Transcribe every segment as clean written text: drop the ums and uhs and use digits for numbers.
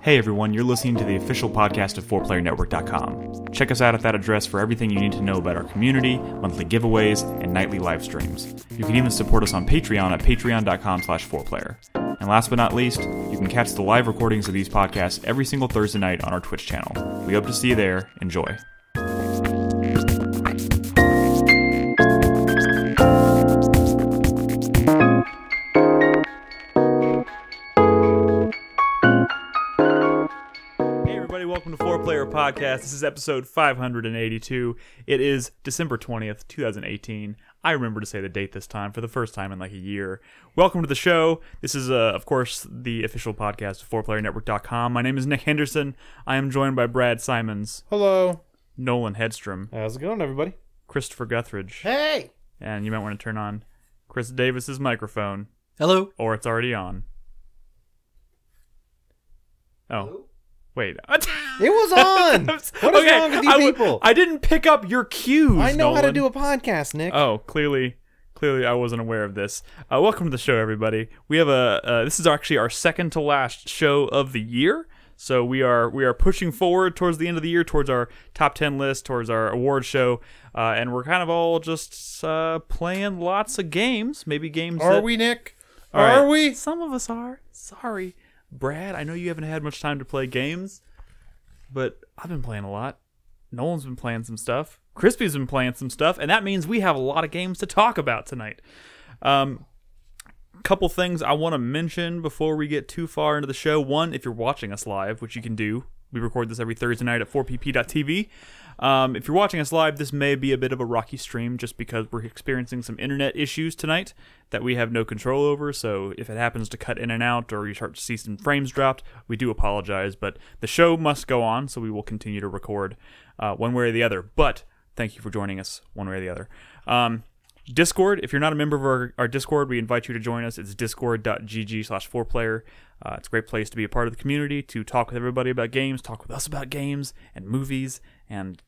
Hey everyone, you're listening to the official podcast of 4playernetwork.com. Check us out at that address for everything you need to know about our community, monthly giveaways, and nightly live streams. You can even support us on Patreon at patreon.com/4player. And last but not least, you can catch the live recordings of these podcasts every single Thursday night on our Twitch channel. We hope to see you there. Enjoy. Welcome to 4Player Podcast. This is episode 582. It is December 20th, 2018. I remember to say the date this time for the first time in like a year. Welcome to the show. This is, of course, the official podcast of 4playernetwork.com. My name is Nick Henderson. I am joined by Brad Simons. Hello. Nolan Hedstrom. How's it going, everybody? Christopher Guthridge. Hey! And you might want to turn on Chris Davis's microphone. Hello. Or it's already on. Oh. Hello? Wait. It was on! What is wrong with you people? I didn't pick up your cues, I know Nolan. how to do a podcast, Nick. Oh, clearly I wasn't aware of this. Welcome to the show, everybody. We have this is actually our second to last show of the year. So we are pushing forward towards the end of the year, towards our top 10 list, towards our award show, and we're kind of all just playing lots of games. Maybe games. Are we, Nick? Are right. We? Some of us are. Sorry. Brad, I know you haven't had much time to play games, but I've been playing a lot. Nolan's been playing some stuff. Krispy's been playing some stuff, and that means we have a lot of games to talk about tonight. Couple things I want to mention before we get too far into the show. One, if you're watching us live, which you can do, we record this every Thursday night at 4pp.tv. If you're watching us live, this may be a bit of a rocky stream just because we're experiencing some internet issues tonight that we have no control over. So if it happens to cut in and out or you start to see some frames dropped, we do apologize. But the show must go on, so we will continue to record one way or the other. But thank you for joining us one way or the other. Discord, if you're not a member of our Discord, we invite you to join us. It's discord.gg/4player. It's a great place to be a part of the community, to talk with everybody about games, talk with us about games and movies, and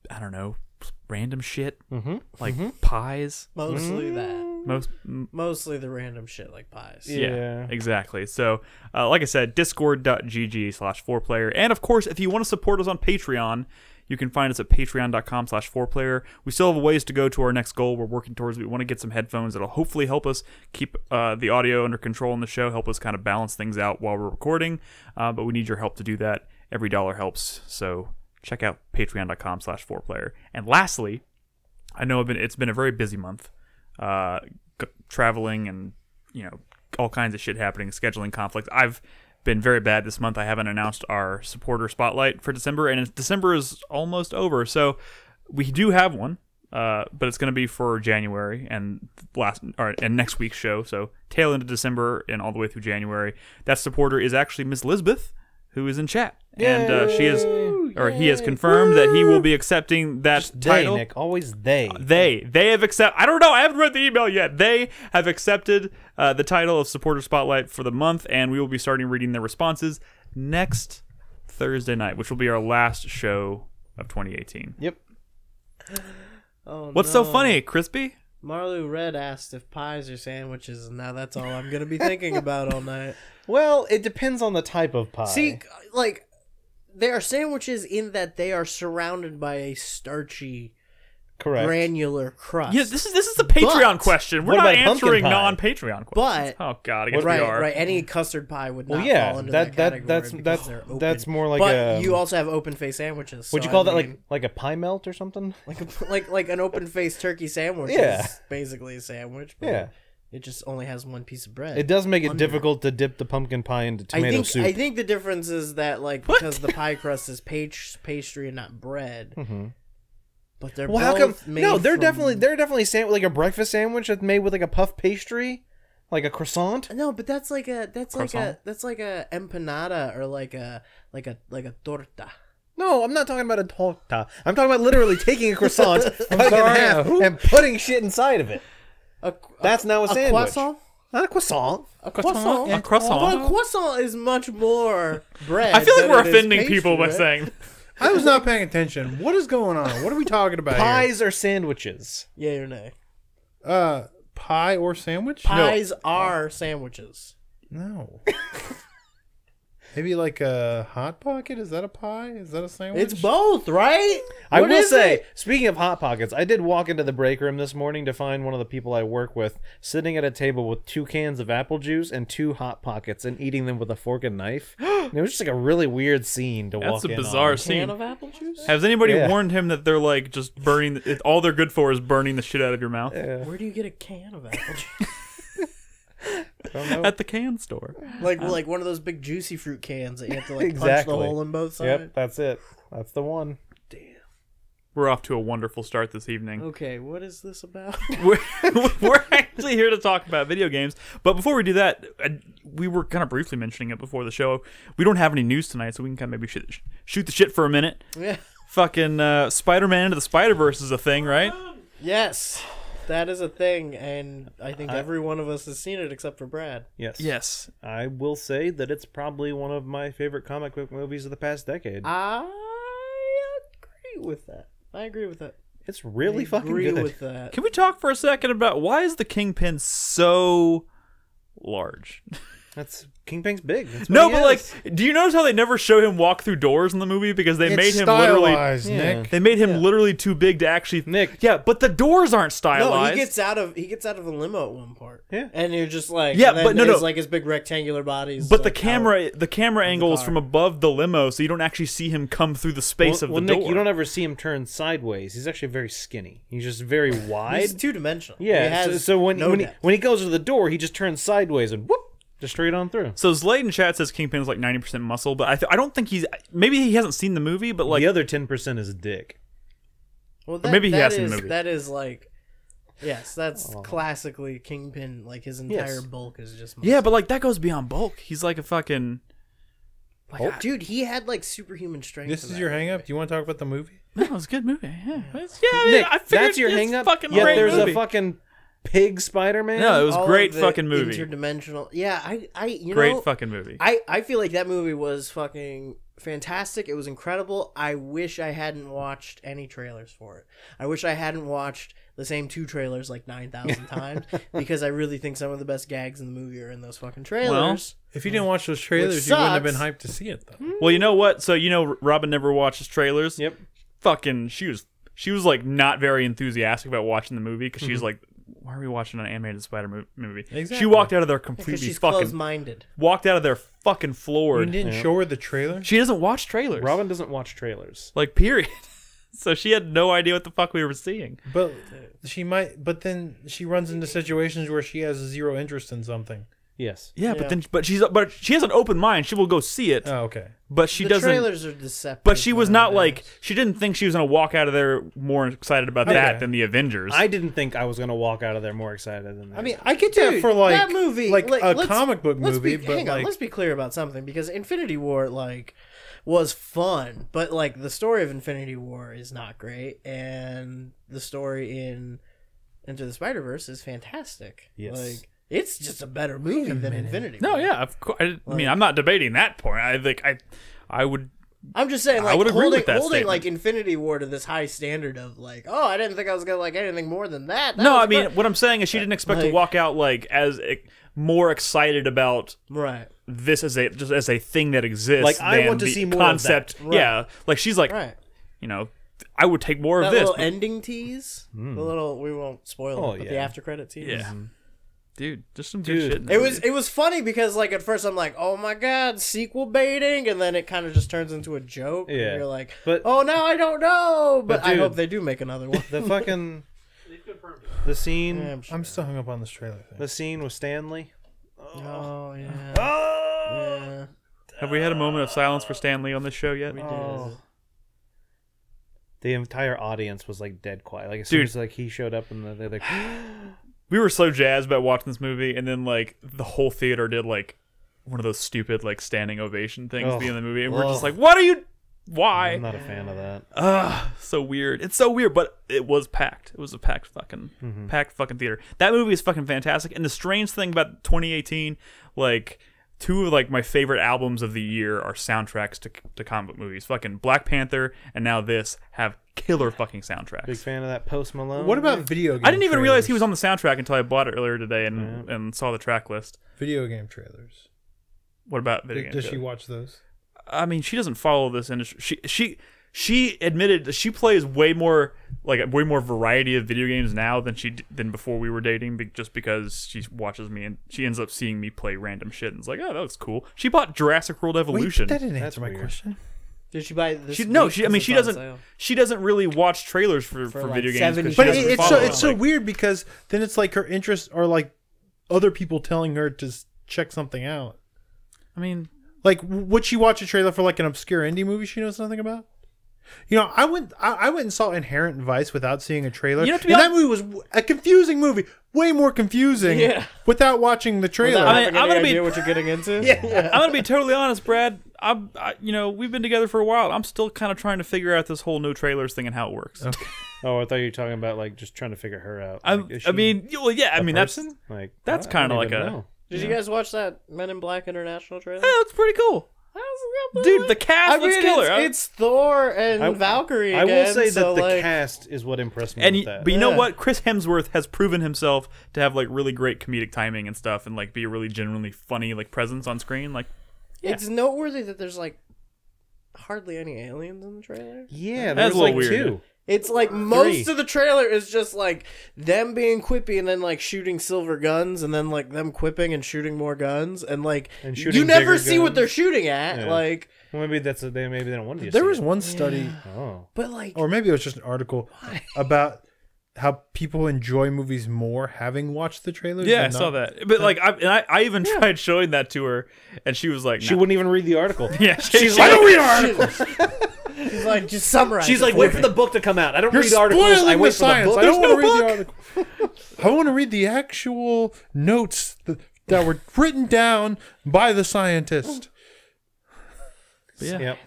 I don't know, random shit like pies. Mostly that. Mostly the random shit like pies. Yeah, exactly. So, like I said, discord.gg/4player. And of course, if you want to support us on Patreon, you can find us at patreon.com/4player. We still have a ways to go to our next goal we're working towards. We want to get some headphones that'll hopefully help us keep the audio under control in the show, help us kind of balance things out while we're recording. But we need your help to do that. Every dollar helps. So check out patreon.com/4player. And lastly, I know it's been a very busy month, traveling and all kinds of shit happening, scheduling conflicts. I've been very bad this month. I haven't announced our supporter spotlight for December, and December is almost over. So we do have one, but it's going to be for January and next week's show. So tail end of December and all the way through January. That supporter is actually Miss Lisbeth, who is in chat. And he has confirmed that he will be accepting that title. They, Nick, always they. They have accepted. I don't know. I haven't read the email yet. They have accepted the title of Supporter Spotlight for the month, and we will be starting reading their responses next Thursday night, which will be our last show of 2018. Yep. Oh, What's so funny, Krispy? Marlou Red asked if pies are sandwiches, and now that's all I'm going to be thinking about all night. Well, it depends on the type of pie. See, like, they are sandwiches in that they are surrounded by a starchy, granular crust. Yeah, this is the Patreon question. We're not answering non-Patreon questions. But oh god, I guess we are. Right, any custard pie would not fall into that category. That's more like but you also have open face sandwiches. Would you call that like a pie melt or something? Like an open face turkey sandwich is basically a sandwich. But it just only has one piece of bread. It does make it difficult to dip the pumpkin pie into tomato soup. I think the difference is that because the pie crust is pastry and not bread. Mm-hmm. But they're how come? No, they're definitely like a breakfast sandwich that's made with like a puff pastry, like a croissant. No, but that's like a empanada or like a torta. No, I'm not talking about a torta. I'm talking about literally taking a croissant in half and putting shit inside of it. That's now a sandwich. Croissant? Not a croissant. A croissant. A croissant. But a croissant is much more bread. I feel like we're offending people by saying. I was not paying attention. What is going on? What are we talking about Pies here? Are sandwiches. Yay or nay? Pie or sandwich? Pies are sandwiches. No. Maybe like a Hot Pocket? Is that a pie? Is that a sandwich? It's both, right? I What will is say, it? speaking of Hot Pockets, I did walk into the break room this morning to find one of the people I work with sitting at a table with 2 cans of apple juice and 2 Hot Pockets and eating them with a fork and knife. And it was just like a really weird scene to walk in. That's a bizarre on. scene. Can of apple juice? Has anybody Yeah. warned him that they're like just burning? All they're good for is burning the shit out of your mouth Where do you get a can of apple juice? Don't know. at the can store. like one of those big juicy fruit cans that you have to like punch Exactly. the hole in both sides. Yep, that's it. That's the one. We're off to a wonderful start this evening. Okay, what is this about? We're actually here to talk about video games. But before we do that, we were kind of briefly mentioning it before the show. We don't have any news tonight, so we can kind of maybe shoot the shit for a minute. Yeah. Fucking Spider-Man Into the Spider-Verse is a thing, right? Yes, that is a thing, and I think every one of us has seen it except for Brad. Yes. Yes. I will say that it's probably one of my favorite comic book movies of the past decade. I agree with that. It's really fucking agree good. with that. Can we talk for a second about why is the Kingpin so large? That's Kingpin's big. That's what No, he but is. like, do you notice how they never show him walk through doors in the movie because they It's made him literally stylized, Yeah. Nick. they made him literally too big to actually Nick. Yeah, but the doors aren't No, stylized. he gets out of a limo at one part. Yeah. and you're just like, Yeah, and then but no, there's no. like his big rectangular bodies. But like, the camera angle is car. from above the limo, so you don't actually see him come through the space Well, of the Nick, door. you don't ever see him turn sideways. He's actually very skinny. He's just very wide. He's 2-dimensional. Yeah, He has so when no when depth. he goes to the door, he just turns sideways and whoop, just straight on through. So Slade in chat says Kingpin's like 90% muscle, but I don't think he's. Maybe he hasn't seen the movie, but like The other 10% is dick. Well, maybe he has seen is, the movie. That is like, yes, that's classically Kingpin. Like his entire bulk is just muscle. yeah, but like that goes beyond bulk. He's like a fucking. Like, Dude, he had like superhuman strength. This in is that your movie. hang up? Do you want to talk about the movie? no, it was a good movie. Yeah, I mean, Nick, I figured that's your it's hang up. Fucking Yet great there's movie. a fucking pig Spider-Man. No, it was All great of the fucking movie. Interdimensional. Yeah, you Great know, fucking movie. I feel like that movie was fucking fantastic. It was incredible. I wish I hadn't watched any trailers for it. I wish I hadn't watched the same 2 trailers like 9,000 times because I really think some of the best gags in the movie are in those fucking trailers. If you didn't watch those trailers, Which you wouldn't have been sucks. hyped to see it, though. Well, you know what? So you know, Robin never watches trailers. Yep. Fucking, she was like not very enthusiastic about watching the movie because she's like, why are we watching an animated Spider movie? She Exactly. walked out of there Because completely she's fucking closed-minded. walked out of there fucking You floored. didn't show her the trailer? She doesn't watch trailers. Robin doesn't watch trailers. Like, period. So she had no idea what the fuck we were seeing. But she might. But then she runs into situations where she has 0 interest in something. Yes. Yeah, Yeah. but she has an open mind. She will go see it, Oh, okay. but she The doesn't. trailers are deceptive. But she was not nowadays. like, she didn't think she was gonna walk out of there more excited about Okay. that than the Avengers. I didn't think I was going to walk out of there more excited than that. I mean, I get that Dude, for like that movie, like like, a let's- comic book let's movie, be, but hang on, like let's be clear about something because Infinity War like was fun, but like the story of Infinity War is not great, and the story in Into the Spider-Verse is fantastic. Yes. Like it's just a better movie than Infinity War. No, yeah, of course. I mean, I'm not debating that point. I think I would. I'm just saying, I like would agree holding, with that holding statement. like Infinity War to this high standard of like, oh, I didn't think I was gonna like anything more than that. That No, was I mean, great. what I'm saying is she didn't expect to Like- walk out like as more excited about right. this as a thing that exists. Like, I than want to the see more of concept. that. Right. Yeah, like she's like, Right. you know, I would take more That of this. little but- ending tease, the little we won't spoil Oh, it, but yeah. the after credit tease. yeah, dude, just some good Dude, shit. in the It movie. was funny because like at first I'm like, oh my god, sequel baiting, and then it kind of just turns into a joke. Yeah. And you're like, But- oh now I don't know, but, But, I dude, hope they do make another one. the fucking the scene Yeah, I'm sure. I'm still hung up on this trailer thing. the scene with Stanley. Oh yeah. Oh, Yeah. Have we had a moment of silence for Stan Lee on this show yet? We did. Oh. The entire audience was like dead quiet. Like as soon Dude. as like he showed up and they're like, We were so jazzed about watching this movie, and then like the whole theater did like one of those stupid like standing ovation things at the end of the movie, and we're just like, "What are you? Why?" I'm not a fan of that. So weird. It's so weird, but it was packed. It was a packed fucking theater. That movie is fucking fantastic. And the strange thing about 2018, like 2 of like my favorite albums of the year are soundtracks to comic book movies. Fucking Black Panther and now this have killer fucking soundtracks. Big fan of that Post Malone. What about video game I didn't even realize he was trailers? on the soundtrack until I bought it earlier today and saw the track list. Video game trailers. What about video games? Does she watch those? I mean, she doesn't follow this industry. She admitted that she plays way more variety of video games now than before we were dating, just because she watches me and she ends up seeing me play random shit and it's like, oh, that looks cool. She bought Jurassic World Evolution. Wait, that didn't answer my question. Did she buy this? She doesn't really watch trailers for like video games. 70 But She doesn't it's follow so them. weird because then it's like her interests are like other people telling her to check something out. I mean, Like, would she watch a trailer for like an obscure indie movie she knows nothing about? You know, I went and saw Inherent Vice without seeing a trailer. You have to be and that movie was a confusing movie, way more confusing without watching the trailer. I'm gonna gonna be- be what you're getting into. I'm gonna be totally honest, Brad. We've been together for a while. I'm still kind of trying to figure out this whole no trailers thing and how it works. Okay. Oh, I thought you were talking about like just trying to figure her out. I Like, is she mean, well, yeah. I a mean, person? Like that's I kinda don't like even a- know. Did you guys watch that Men in Black International trailer? that's pretty cool, dude. The cast looks killer. It's Thor and Valkyrie. I will again, say that so, the like, cast is what impressed me And with that. but you know Yeah. what? Chris Hemsworth has proven himself to have like really great comedic timing and stuff, and like be a really genuinely funny like presence on screen. Like, It's noteworthy that there's like hardly any aliens in the trailer. Yeah, That's there's a like little weird. two. It's like most of the trailer is just like them being quippy and then like shooting silver guns and then like them quipping and shooting more guns and like And shooting you never bigger see what guns. they shooting at. Yeah. Like, Well, maybe maybe they don't want you to There see was it. one study, Oh. but like or maybe it was just an article about how people enjoy movies more having watched the trailers. yeah, I than saw not. that. But like, I even tried showing that to her, and she was like, She nah. wouldn't even read the article. Yeah, She's I like, don't read articles. she's like just summarize. she's it like, for wait me. for the book to come out. I don't You're read articles. I spoiling wait the for the science. book. I don't There's want to no read the article. I want to read the actual notes that were written down by the scientist. But yeah. Yep.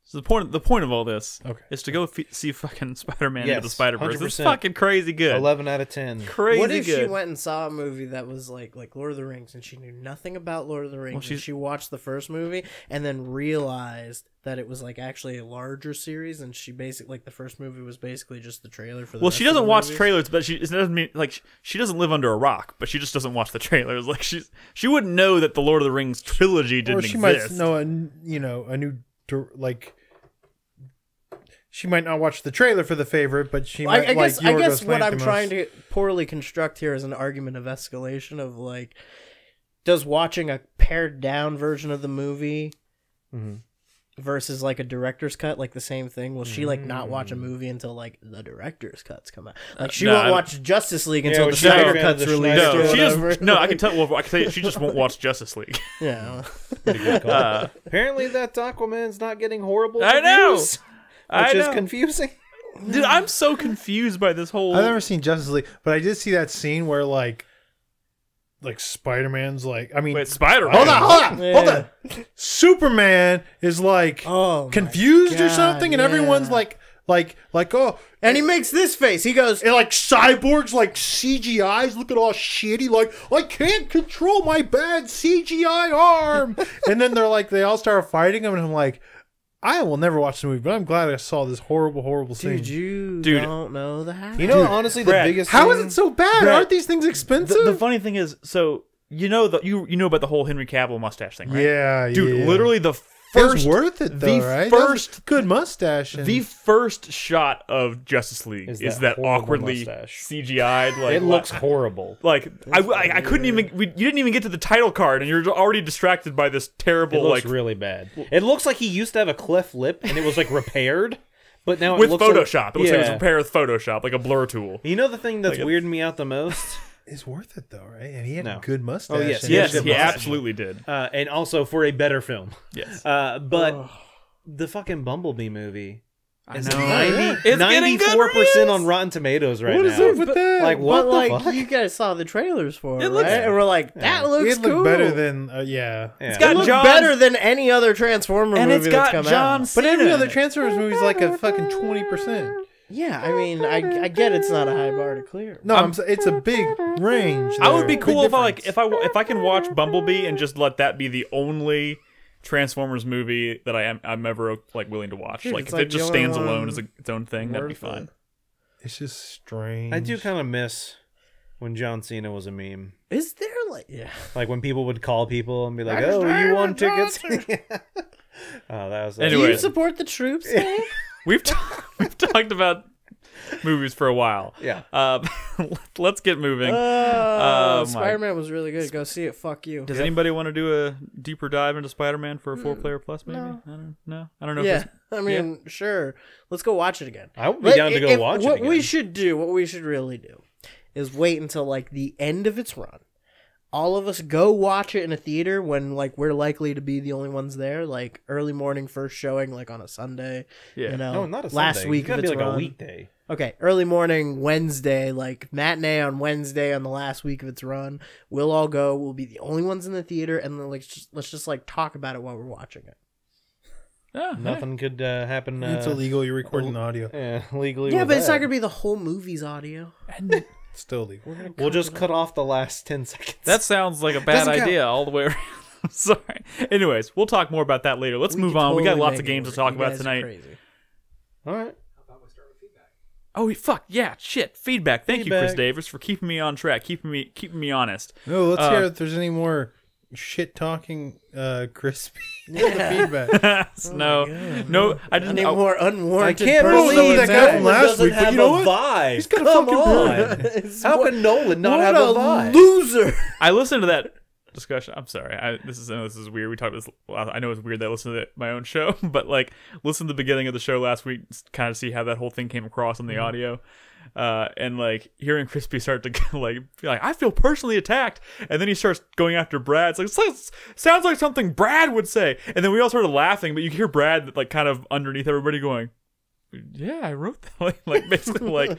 So the point of all this is to go see fucking Spider-Man into the Yes, Spider-Verse. It's 100%. fucking crazy good. 11 out of 10. Crazy What if good. she went and saw a movie that was like Lord of the Rings and she knew nothing about Lord of the Rings and she watched the first movie and then realized that it was like actually a larger series and she basically like the first movie was basically just the trailer for the Well, rest she of doesn't the watch movies? trailers, but it doesn't mean like she doesn't live under a rock. But she just doesn't watch the trailers. Like she wouldn't know that the Lord of the Rings trilogy didn't Or she exist. might know a new like. She might not watch the trailer for the favorite, but she might I guess like I guess Yorgos what I'm Lanthimos. trying to poorly construct here is an argument of escalation of like, does watching a pared down version of the movie versus like a director's cut like the same thing? Will she like not watch a movie until like the director's cuts come out? Like she no, won't I- watch Justice League until well, the she's not a Snyder fan of cut's the released. Snyder or No, she whatever. just no. I can tell. Well, I can tell you, she just won't watch Justice League. Yeah. Apparently that Aquaman's not getting horrible I know. reviews, I which is know. confusing. Dude, I'm so confused by this whole. I've never seen Justice League, but I did see that scene where like Spider-Man's like, I mean, Wait, Spider-Man. hold on. Yeah. Superman is like Oh, my confused or God, something, and everyone's yeah. like, oh, And he makes this face. He goes, and like cyborgs like CGI's looking all shitty, like I can't control my bad CGI arm, and then they all start fighting him, and I'm like, I will never watch the movie, but I'm glad I saw this horrible scene. dude, you Dude. don't know the half. You know, honestly, Brad, the biggest How is thing- it so bad? Brad, Aren't these things expensive? The funny thing is, so you know about the whole Henry Cavill mustache thing, right? Yeah, Dude, yeah. literally the It was first worth it though, the right? first- That was a good mustache. And the first shot of Justice League Is is that that horrible awkwardly mustache. CGI'd. Like it looks horrible. like I couldn't even. You didn't even get to the title card, and you're already distracted by this It terrible looks like really bad. It looks like he used to have a cleft lip and it was like repaired, but now with it looks Photoshop. It looks like it was Yeah. repaired with Photoshop, like a blur tool. You know the thing that's Like weirding me out the most, it's worth it though, right? And he had No. a good mustache. Oh, yes, and Yes, had a he good mustache. absolutely did. and also for a better film. Yes, But the fucking Bumblebee movie is know. It's getting good 94% reviews. on Rotten Tomatoes right What now. is up with that? Like, what But the like fuck? you guys saw the trailers for it, It looks- right? And we're like, that looks it cool. looked better than yeah. Yeah. got It looked John- better than any other Transformer and movie it's that's got come John out. Cena. But every in other it. Transformers movie is like a fucking 20%. Yeah, I mean, I get it's not a high bar to clear. No, it's a big range. I would there. be Big cool if I difference. if I can watch Bumblebee and just let that be the only Transformers movie that I'm ever like willing to watch. Dude, like it's if like it just the only stands alone one as its own thing, that'd be worth fine. it. It's just strange. I do kind of miss when John Cena was a meme. Is there like, yeah. Like when people would call people and be like, "Oh, you want tickets?" Oh, that was. Do you Anyways. support the troops, Dave? We've talked about movies for a while. Yeah. Let's get moving. Spider-Man was really good. Go see it. Fuck you. Does anybody want to do a deeper dive into Spider-Man for a 4-player plus? Maybe. No. I don't know. Yeah, I mean, sure. Let's go watch it again. I would be down to go watch it What again. we should do, what we should really do, is wait until like the end of its run. All of us go watch it in a theater when like we're likely to be the only ones there, like early morning first showing, like on a Sunday. Yeah. You know, No, not a last Sunday. week It's gotta of be its like run. a weekday. Okay, early morning Wednesday, like matinee on Wednesday on the last week of its run. We'll all go. We'll be the only ones in the theater, and then like let's just like talk about it while we're watching it. Yeah, Nothing could happen. It's illegal. You're recording the audio. Yeah, legally. Yeah, with but it's that. not gonna be the whole movie's audio. And It's still illegal. We'll just cut off the last 10 seconds. that sounds like a bad Doesn't count. idea all the way around. Sorry. Anyways, we'll talk more about that later. Let's move on. We got lots of games to talk about tonight. All right. Oh, fuck yeah, shit, feedback. Thank you, Chris Feedback. Davis, for keeping me on track, keeping me honest. No, let's hear if there's any more shit talking Krispy feedback. No, I didn't. Any more unwarranted? I can't personal believe that guy from Nolan last doesn't week, but have you know a what? vibe. He's got a Come fucking on. How can Nolan not What have a a vibe? loser! I listened to that discussion. I'm sorry. I know this is weird. We talked about this. I know it's weird that I listened to my own show, but like listen to the beginning of the show last week, kind of see how that whole thing came across on the audio. And like hearing Krispy start to be like, I feel personally attacked, and then he starts going after Brad. It's like sounds like something Brad would say, and then we all started laughing. But you hear Brad like kind of underneath everybody going, "Yeah, I wrote that." Like basically like,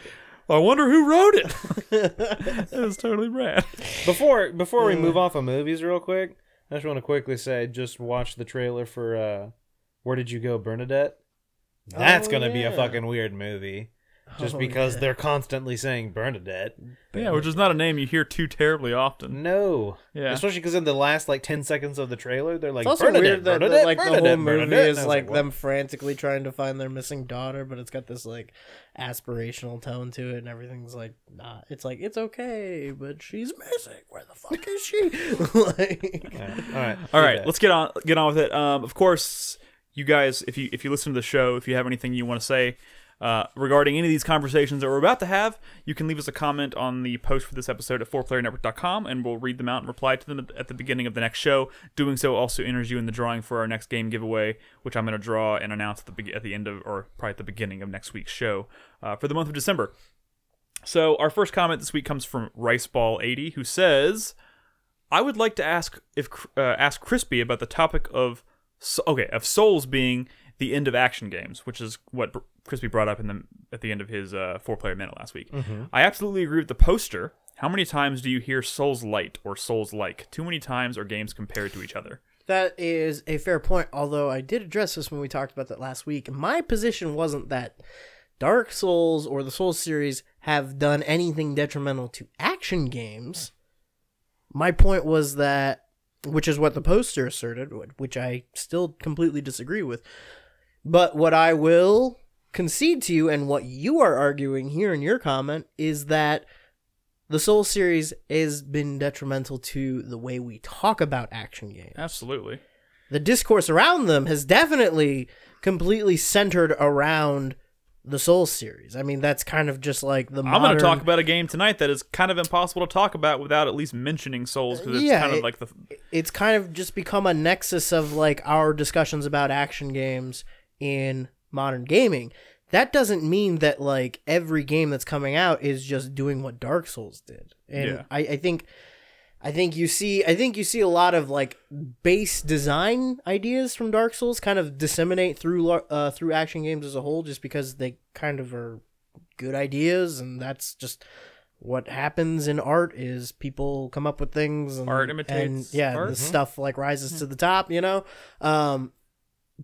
I wonder who wrote it. It was totally Brad. Before we move off of movies real quick, I just want to quickly say, just watch the trailer for Where Did You Go, Bernadette? That's going to be a fucking weird movie. Just because they're constantly saying Bernadette. Yeah, which is not a name you hear too terribly often. No. Yeah. Especially because in the last like 10 seconds of the trailer, they're like, It's also Bernadette, weird that Bernadette, like the Bernadette, whole movie Bernadette. is And I was like what? them frantically trying to find their missing daughter, but it's got this like aspirational tone to it, and everything's like not. It's like it's okay, but she's missing. Where the fuck is she? Like, Yeah. All right, let's get on with it. Of course, you guys, if you listen to the show, if you have anything you want to say regarding any of these conversations that we're about to have, you can leave us a comment on the post for this episode at 4playernetwork.com, and we'll read them out and reply to them at the beginning of the next show. Doing so also enters you in the drawing for our next game giveaway, which I'm going to draw and announce at the end of, or probably at the beginning of next week's show for the month of December. So our first comment this week comes from Riceball80, who says, I would like to ask Krispy about the topic of Souls being the end of action games, which is what Krispy brought up at the end of his 4-player minute last week. Mm-hmm. I absolutely agree with the poster. How many times do you hear Souls Light or Souls Like? Too many times are games compared to each other. that is a fair point, although I did address this when we talked about that last week. My position wasn't that Dark Souls or the Souls series have done anything detrimental to action games. My point was that, which is what the poster asserted, which I still completely disagree with. But what I will concede to you, and what you are arguing here in your comment, is that the Souls series has been detrimental to the way we talk about action games. Absolutely. The discourse around them has definitely completely centered around the Souls series. I mean, that's kind of just like the modern... I'm going to talk about a game tonight that is kind of impossible to talk about without at least mentioning Souls, because it's kind of like the... It's kind of just become a nexus of like our discussions about action games in modern gaming. That doesn't mean that like every game that's coming out is just doing what Dark Souls did. And Yeah. I think you see a lot of like base design ideas from Dark Souls kind of disseminate through action games as a whole, just because they kind of are good ideas, and that's just what happens in art is people come up with things, and Art imitates art. the stuff like rises to the top, you know.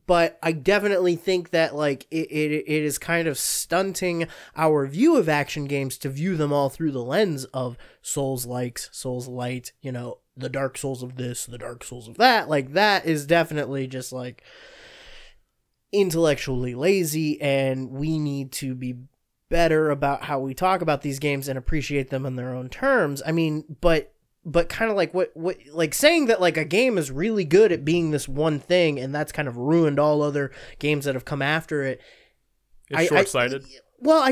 But I definitely think that like it is kind of stunting our view of action games to view them all through the lens of Souls likes, Souls light, you know, the Dark Souls of this, the Dark Souls of that. Like that is definitely just like intellectually lazy, and we need to be better about how we talk about these games and appreciate them in their own terms. I mean, but kind of like what like saying that like a game is really good at being this one thing and that's kind of ruined all other games that have come after it. It's short-sighted. Well, I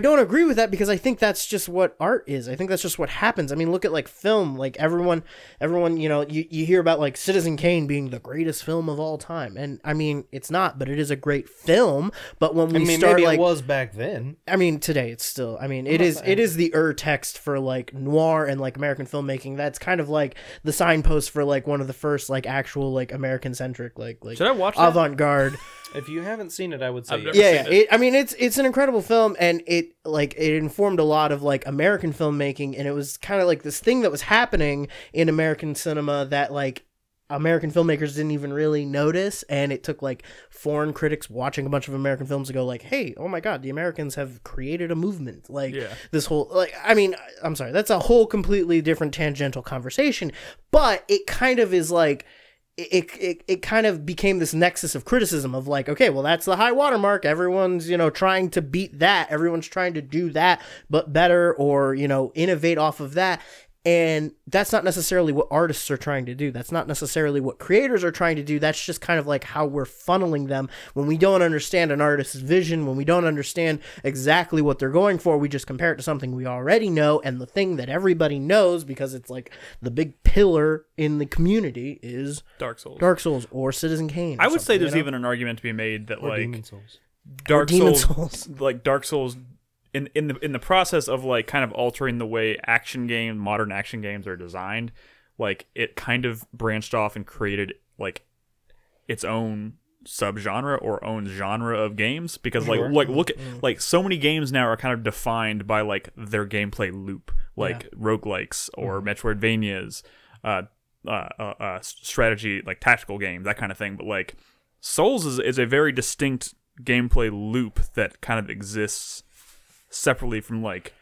don't agree with that because I think that's just what art is. I think that's just what happens. I mean, look at like film. Like everyone, you know, you hear about like Citizen Kane being the greatest film of all time, and I mean, it's not, but it is a great film. But when we start, maybe like, it was back then. I mean, today it's still. I mean, it is the text for like noir and like American filmmaking. That's kind of like the signpost for like one of the first like actual like American centric like should I watch that? Avant-garde. If you haven't seen it, I would say Yeah. I mean, it's an incredible film, and it informed a lot of like American filmmaking, and it was kind of like this thing that was happening in American cinema that like American filmmakers didn't even really notice, and it took like foreign critics watching a bunch of American films to go like, hey, oh my god, the Americans have created a movement. Like this whole like, I mean, I'm sorry, that's a whole completely different tangential conversation, but it kind of is like. It kind of became this nexus of criticism of like, okay, well, that's the high watermark. Everyone's, you know, trying to beat that. Everyone's trying to do that, but better, or, you know, innovate off of that. And that's not necessarily what artists are trying to do. That's not necessarily what creators are trying to do. That's just kind of like how we're funneling them. When we don't understand an artist's vision, when we don't understand exactly what they're going for, we just compare it to something we already know. And the thing that everybody knows, because it's like the big pillar in the community, is Dark Souls. Dark Souls or Citizen Kane. I would say there's even an argument to be made that like Demon Souls. Dark Demon Souls, like Dark Souls, in the process of like kind of altering the way modern action games are designed, like it kind of branched off and created like its own subgenre or own genre of games, because like look at like so many games now are kind of defined by like their gameplay loop, like roguelikes or Metroidvanias, strategy, like tactical games, that kind of thing. But like Souls is a very distinct gameplay loop that kind of exists separately from like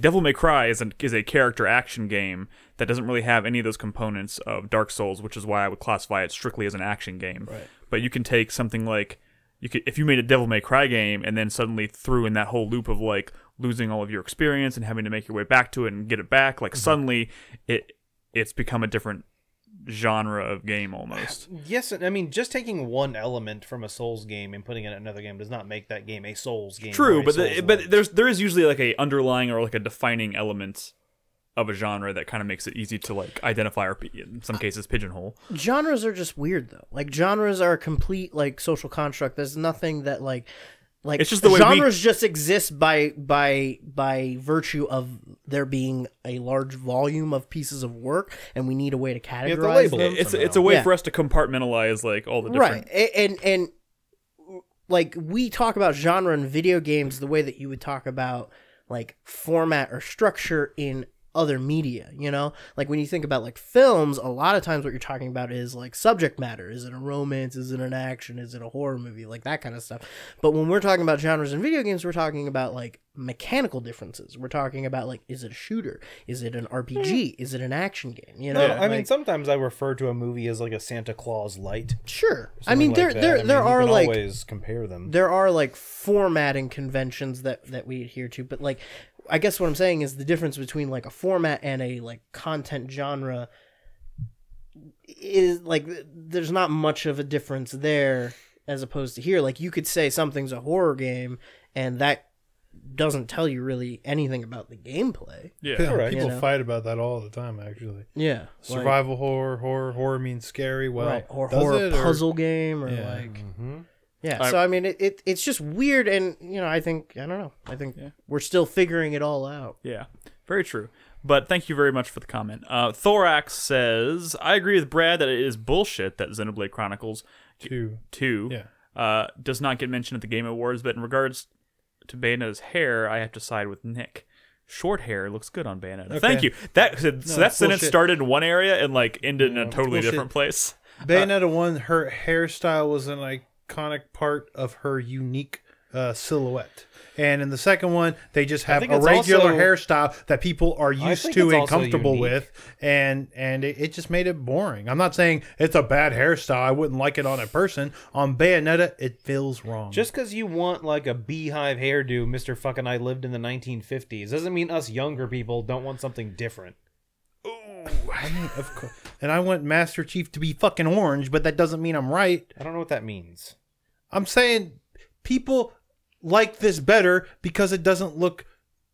Devil May Cry is a character action game that doesn't really have any of those components of Dark Souls, which is why I would classify it strictly as an action game. Right. But you can take something like if you made a Devil May Cry game and then suddenly threw in that whole loop of like losing all of your experience and having to make your way back to it and get it back, like suddenly it's become a different genre of game almost. Yes, I mean, just taking one element from a Souls game and putting it in another game does not make that game a Souls game. True, but there is usually like a underlying or like a defining element of a genre that kind of makes it easy to like identify or in some cases pigeonhole. Genres are just weird though. Like genres are a complete like social construct. There's nothing that like it's just the way genres just exist by virtue of there being a large volume of pieces of work, and we need a way to categorize them. It's a way for us to compartmentalize like all the different and like we talk about genre in video games the way that you would talk about like format or structure in other media, you know? Like when you think about like films, a lot of times what you're talking about is like subject matter. Is it a romance? Is it an action? Is it a horror movie? Like that kind of stuff. But when we're talking about genres in video games, we're talking about like mechanical differences. We're talking about like, is it a shooter? Is it an RPG? Is it an action game? You know? I mean, sometimes I refer to a movie as like a Santa Claus Light. Sure. I mean, there are like always compare them. There are like formatting conventions that we adhere to, but like I guess what I'm saying is the difference between like a format and a like content genre is like there's not much of a difference there as opposed to here. Like you could say something's a horror game and that doesn't tell you really anything about the gameplay. Yeah, correct. People fight about that all the time actually. Yeah. Survival horror means scary. Well, or horror puzzle game or Yeah, so I mean, it's just weird, and you know, I don't know. I think we're still figuring it all out. Yeah, very true. But thank you very much for the comment. Thorax says, I agree with Brad that it is bullshit that Xenoblade Chronicles 2 does not get mentioned at the Game Awards, but in regards to Bayonetta's hair, I have to side with Nick. Short hair looks good on Bayonetta. Okay. Thank you. That sentence started in one area and like ended in a totally different place. Bayonetta 1, her hairstyle was an iconic part of her unique silhouette, and in the second one they just have a regular hairstyle that people are used to and comfortable with, and it just made it boring. I'm not saying it's a bad hairstyle. I wouldn't like it on a person. On Bayonetta it feels wrong. Just because you want like a beehive hairdo, Mr. Fucking I lived in the 1950s, doesn't mean us younger people don't want something different. I mean, of course. And I want Master Chief to be fucking orange, but that doesn't mean I'm right. I don't know what that means. I'm saying people like this better because it doesn't look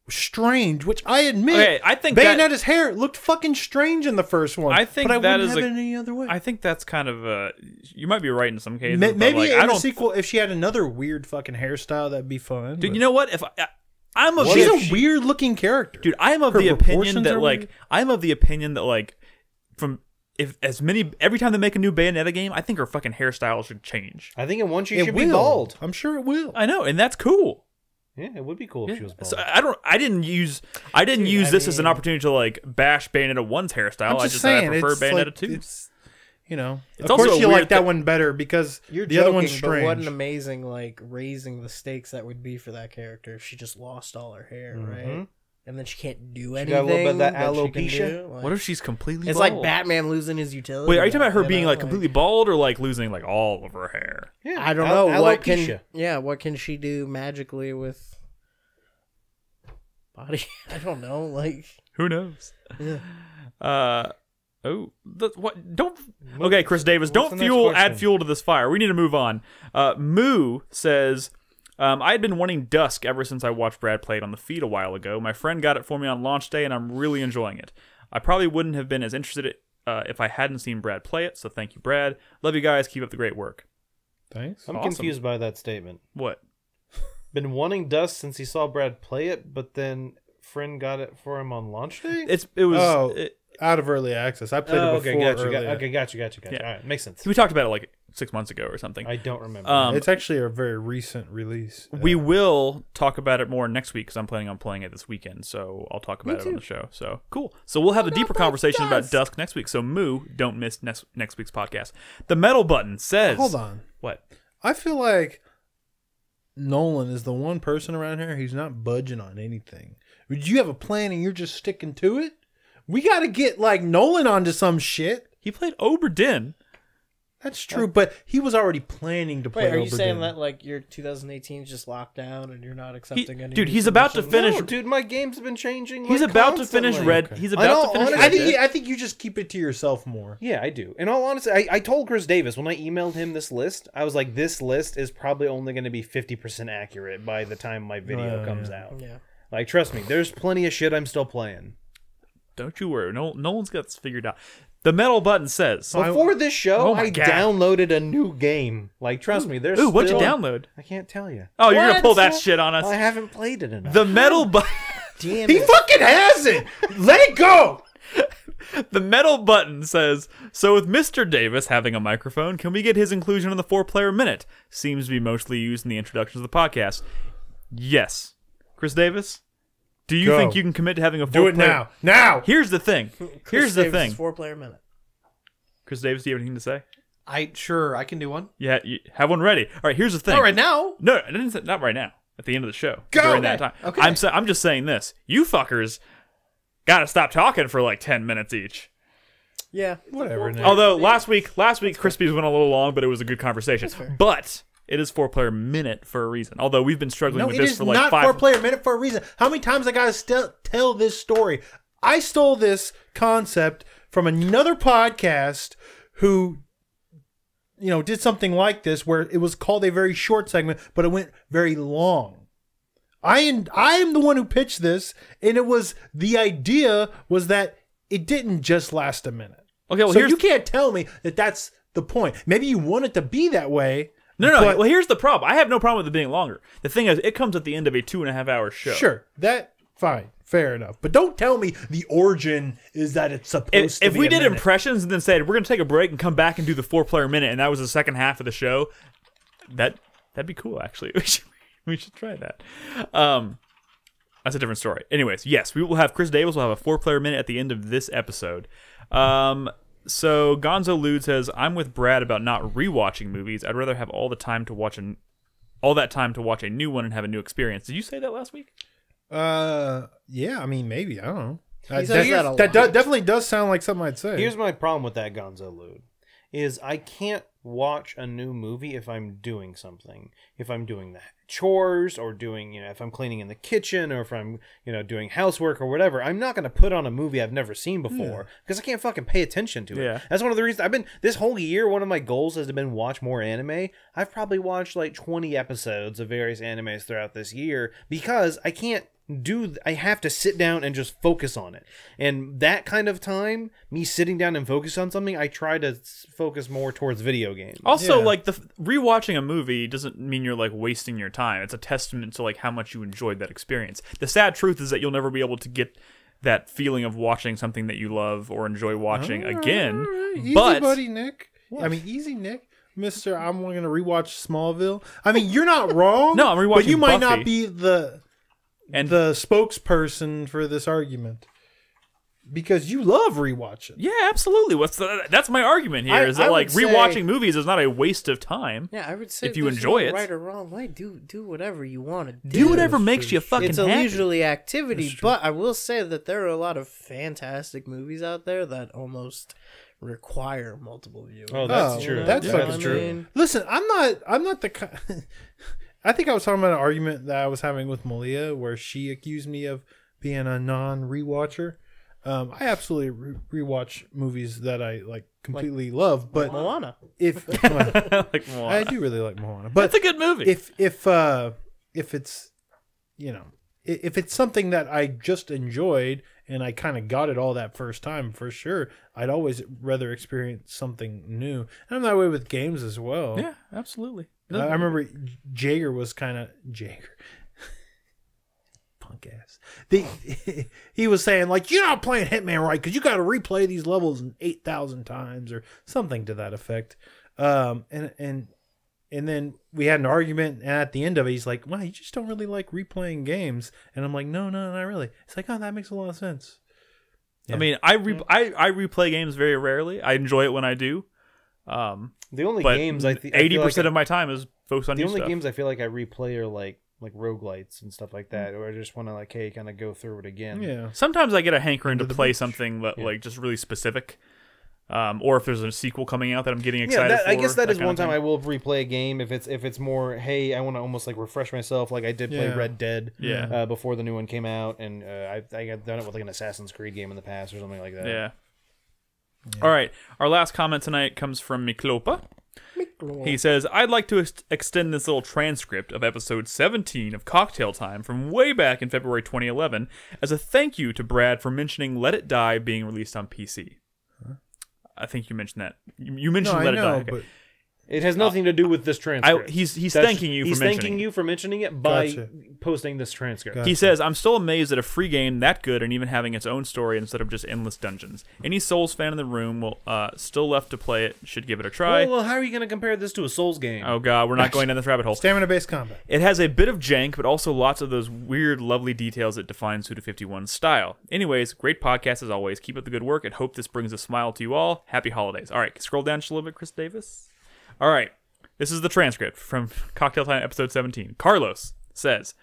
strange, which I admit. Okay, I think Bayonetta's hair looked fucking strange in the first one. I think but I that wouldn't is have it any other way. I think that's kind of you might be right in some cases. Maybe but like, in I the don't sequel, if she had another weird fucking hairstyle, that'd be fun. Dude, but- you know what? If I'm of she's the, a weird looking character. dude, I am of Her the opinion proportions that are like weird. I'm of the opinion that like from if as many every time they make a new Bayonetta game, I think her fucking hairstyle should change. I think in one she It should will. be bald. I'm sure it will. I know, and that's cool. Yeah, it would be cool if she was bald. So I didn't use this as an opportunity to like bash Bayonetta 1's hairstyle. I just said I prefer Bayonetta 2. It's, you know, It's of course also you a like weird that thi- one better because You're the joking, other one's but strange. what an amazing like raising the stakes that would be for that character if she just lost all her hair, right? And then she can't do She anything. got a little bit of that she can alopecia. do. Like, What if she's completely it's bald? like Batman losing his utility. Wait, are you talking about her you being know, like completely bald or like losing like all of her hair? Yeah, I don't know what alopecia. what can she do magically with body? I don't know. Like Who knows? yeah. What? Don't. Okay, Chris Davis, don't the next add question? fuel to this fire. We need to move on. Moo says, I had been wanting Dusk ever since I watched Brad play it on the feed a while ago. My friend got it for me on launch day, and I'm really enjoying it. I probably wouldn't have been as interested if I hadn't seen Brad play it, so thank you, Brad. Love you guys. Keep up the great work. Thanks. I'm Awesome. confused by that statement. What? Been wanting Dust since he saw Brad play it, but then friend got it for him on launch day. It was. Oh, out of early access. I played it okay, before. gotcha. early Gotcha. Yeah. All right, makes sense. we talked about it like 6 months ago or something. I don't remember. It's actually a very recent release. We will talk about it more next week because I'm planning on playing it this weekend, so I'll talk about it on the show. So cool. So we'll have a deeper conversation about Dusk next week. So Moo, don't miss next week's podcast. The metal button says, Hold on. What? I feel like Nolan is the one person around here who's not budging on anything. Would you have a plan and you're just sticking to it? We got to get like Nolan onto some shit. He played Obra Dinn. That's true, but he was already planning to play. Wait, are you saying Oberdin. that like your 2018 is just locked down and you're not accepting any? Dude, new he's about to submissions? finish. No, dude, my game's been changing. He's like, about to finish constantly. Red. He's I about know, to finish honestly, Red Dead. I think you just keep it to yourself more. Yeah, I do. In all honesty, I told Chris Davis when I emailed him this list, I was like, this list is probably only going to be 50% accurate by the time my video comes out. Yeah. Like, trust me, there's plenty of shit I'm still playing. Don't you worry. No one's got this figured out. The metal button says. Before this show, Oh my I God. downloaded a new game. Like, trust me, there's Ooh, what'd you still- download? I can't tell you. Oh, you're gonna What? pull that shit on us. I haven't played it enough. The metal button. Damn He it. fucking has it. Let it go. The metal button says, so with Mr. Davis having a microphone, can we get his inclusion in the 4-player minute? Seems to be mostly used in the introductions of the podcast. Yes. Chris Davis, do you Go. think you can commit to having a 4-player? Do it now. Now. Here's the thing. Here's the thing. 4-player minute. Chris Davis, do you have anything to say? I can do one. Yeah, you have one ready. All right, here's the thing. Not right now. No, I didn't say not right now. At the end of the show. Go! During that time. Okay. I'm just saying this. You fuckers gotta stop talking for like 10 minutes each. Yeah. Whatever. Nick. Although last week Crispy's went a little long, but it was a good conversation. But it is 4-player minute for a reason. Although we've been struggling No, with it this is for like not 5 4-player minute for a reason. How many times I gotta tell this story? I stole this concept from another podcast who, did something like this where it was called a very short segment, but it went very long. I am the one who pitched this, and the idea was that it didn't just last a minute. Okay, well So here's you can't tell me that that's the point. Maybe you want it to be that way. No, but- well here's the problem. I have no problem with it being longer. The thing is, it comes at the end of a 2.5-hour show. Sure, fine, fair enough. But don't tell me the origin is that it's supposed to If be we a did minute. impressions and then said we're gonna take a break and come back and do the 4-player minute, and that was the second half of the show, that'd be cool. Actually, we should try that. That's a different story. Anyways, yes, we will have Chris Davis will have a 4-player minute at the end of this episode. So Gonzo Lude says, I'm with Brad about not rewatching movies. I'd rather have all that time to watch a new one and have a new experience. Did you say that last week? Yeah, I mean, maybe, I don't know. He says that a lot. Definitely does sound like something I'd say. Here's my problem with that Gonzo Lude. is I can't watch a new movie if I'm doing something. If I'm doing the chores or doing, if I'm cleaning in the kitchen or if I'm, doing housework or whatever, I'm not going to put on a movie I've never seen before because I can't fucking pay attention to it. Yeah. That's one of the reasons this whole year, one of my goals has been watch more anime. I've probably watched like 20 episodes of various animes throughout this year because I have to sit down and just focus on it. And that kind of time, me sitting down and focus on something, I try to focus more towards video games. Also, like rewatching a movie doesn't mean you're like wasting your time. It's a testament to like how much you enjoyed that experience. The sad truth is that you'll never be able to get that feeling of watching something that you love or enjoy watching again. All right. Easy, but buddy, Nick. I mean, easy, Nick. Mister, I'm going to rewatch Smallville. I mean, you're not wrong. No, I'm rewatching but you might Buffy. not be the spokesperson for this argument because you love rewatching. yeah, absolutely. That's my argument here. Is that I like would say- rewatching movies is not a waste of time. Yeah, I would say if you there's enjoy no it. right or wrong way. Do whatever you want to Do whatever makes you It's fucking It's a happy. leisurely activity, but I will say that there are a lot of fantastic movies out there that almost require multiple viewings. Oh, that's Oh, true. that's You know fucking what I true. mean? Listen, I'm not the kind. I think I was talking about an argument that I was having with Malia where she accused me of being a non-rewatcher. I absolutely rewatch movies that I like completely love, but Moana. if like, well, I do really like Moana, but that's a good movie. if it's if it's something that I just enjoyed and I kind of got it all that first time, for sure, I'd always rather experience something new. And I'm that way with games as well. yeah, absolutely. I remember Jaeger was kind of Jaeger. Punk ass. He was saying like, you're not playing Hitman right because you got to replay these levels 8,000 times or something to that effect. And then we had an argument, and at the end of it, he's like, "Well, you just don't really like replaying games." And I'm like, "No, not really." It's like, "Oh, that makes a lot of sense." I mean, I replay games very rarely. I enjoy it when I do. The only But games I feel 80% of my time is focused on the new only stuff. games I feel like I replay are like roguelites and stuff like that, or I just want to like, hey, kind of go through it again. Yeah. Sometimes I get a hankering to the play beach. something that like just really specific. Or if there's a sequel coming out that I'm getting excited for. I guess that is kind one of time thing. I will replay a game if it's more, hey, I want to almost like refresh myself, like I did play Yeah. Red Dead before the new one came out, and I have done it with like an Assassin's Creed game in the past or something like that. Yeah. All right. Our last comment tonight comes from Miklopa. He says, I'd like to extend this little transcript of episode 17 of Cocktail Time from way back in February 2011 as a thank you to Brad for mentioning Let It Die being released on PC. I think you mentioned that. You mentioned No, Let I It know, Die. Okay. but It has nothing to do with this transcript. He's That's- thanking you for he's mentioning thanking it. you for mentioning it by Gotcha. posting this transcript. Gotcha. He says, I'm still amazed at a free game that good and even having its own story instead of just endless dungeons. Any Souls fan in the room will still left to play it should give it a try. Well, how are you going to compare this to a Souls game? Oh god, we're not going down this rabbit hole. stamina-based combat. It has a bit of jank, but also lots of those weird, lovely details that define Suda51's style. Anyways, great podcast as always. Keep up the good work and hope this brings a smile to you all. Happy holidays. All right, scroll down just a little bit, Chris Davis. All right, this is the transcript from Cocktail Time episode 17. Carlos says,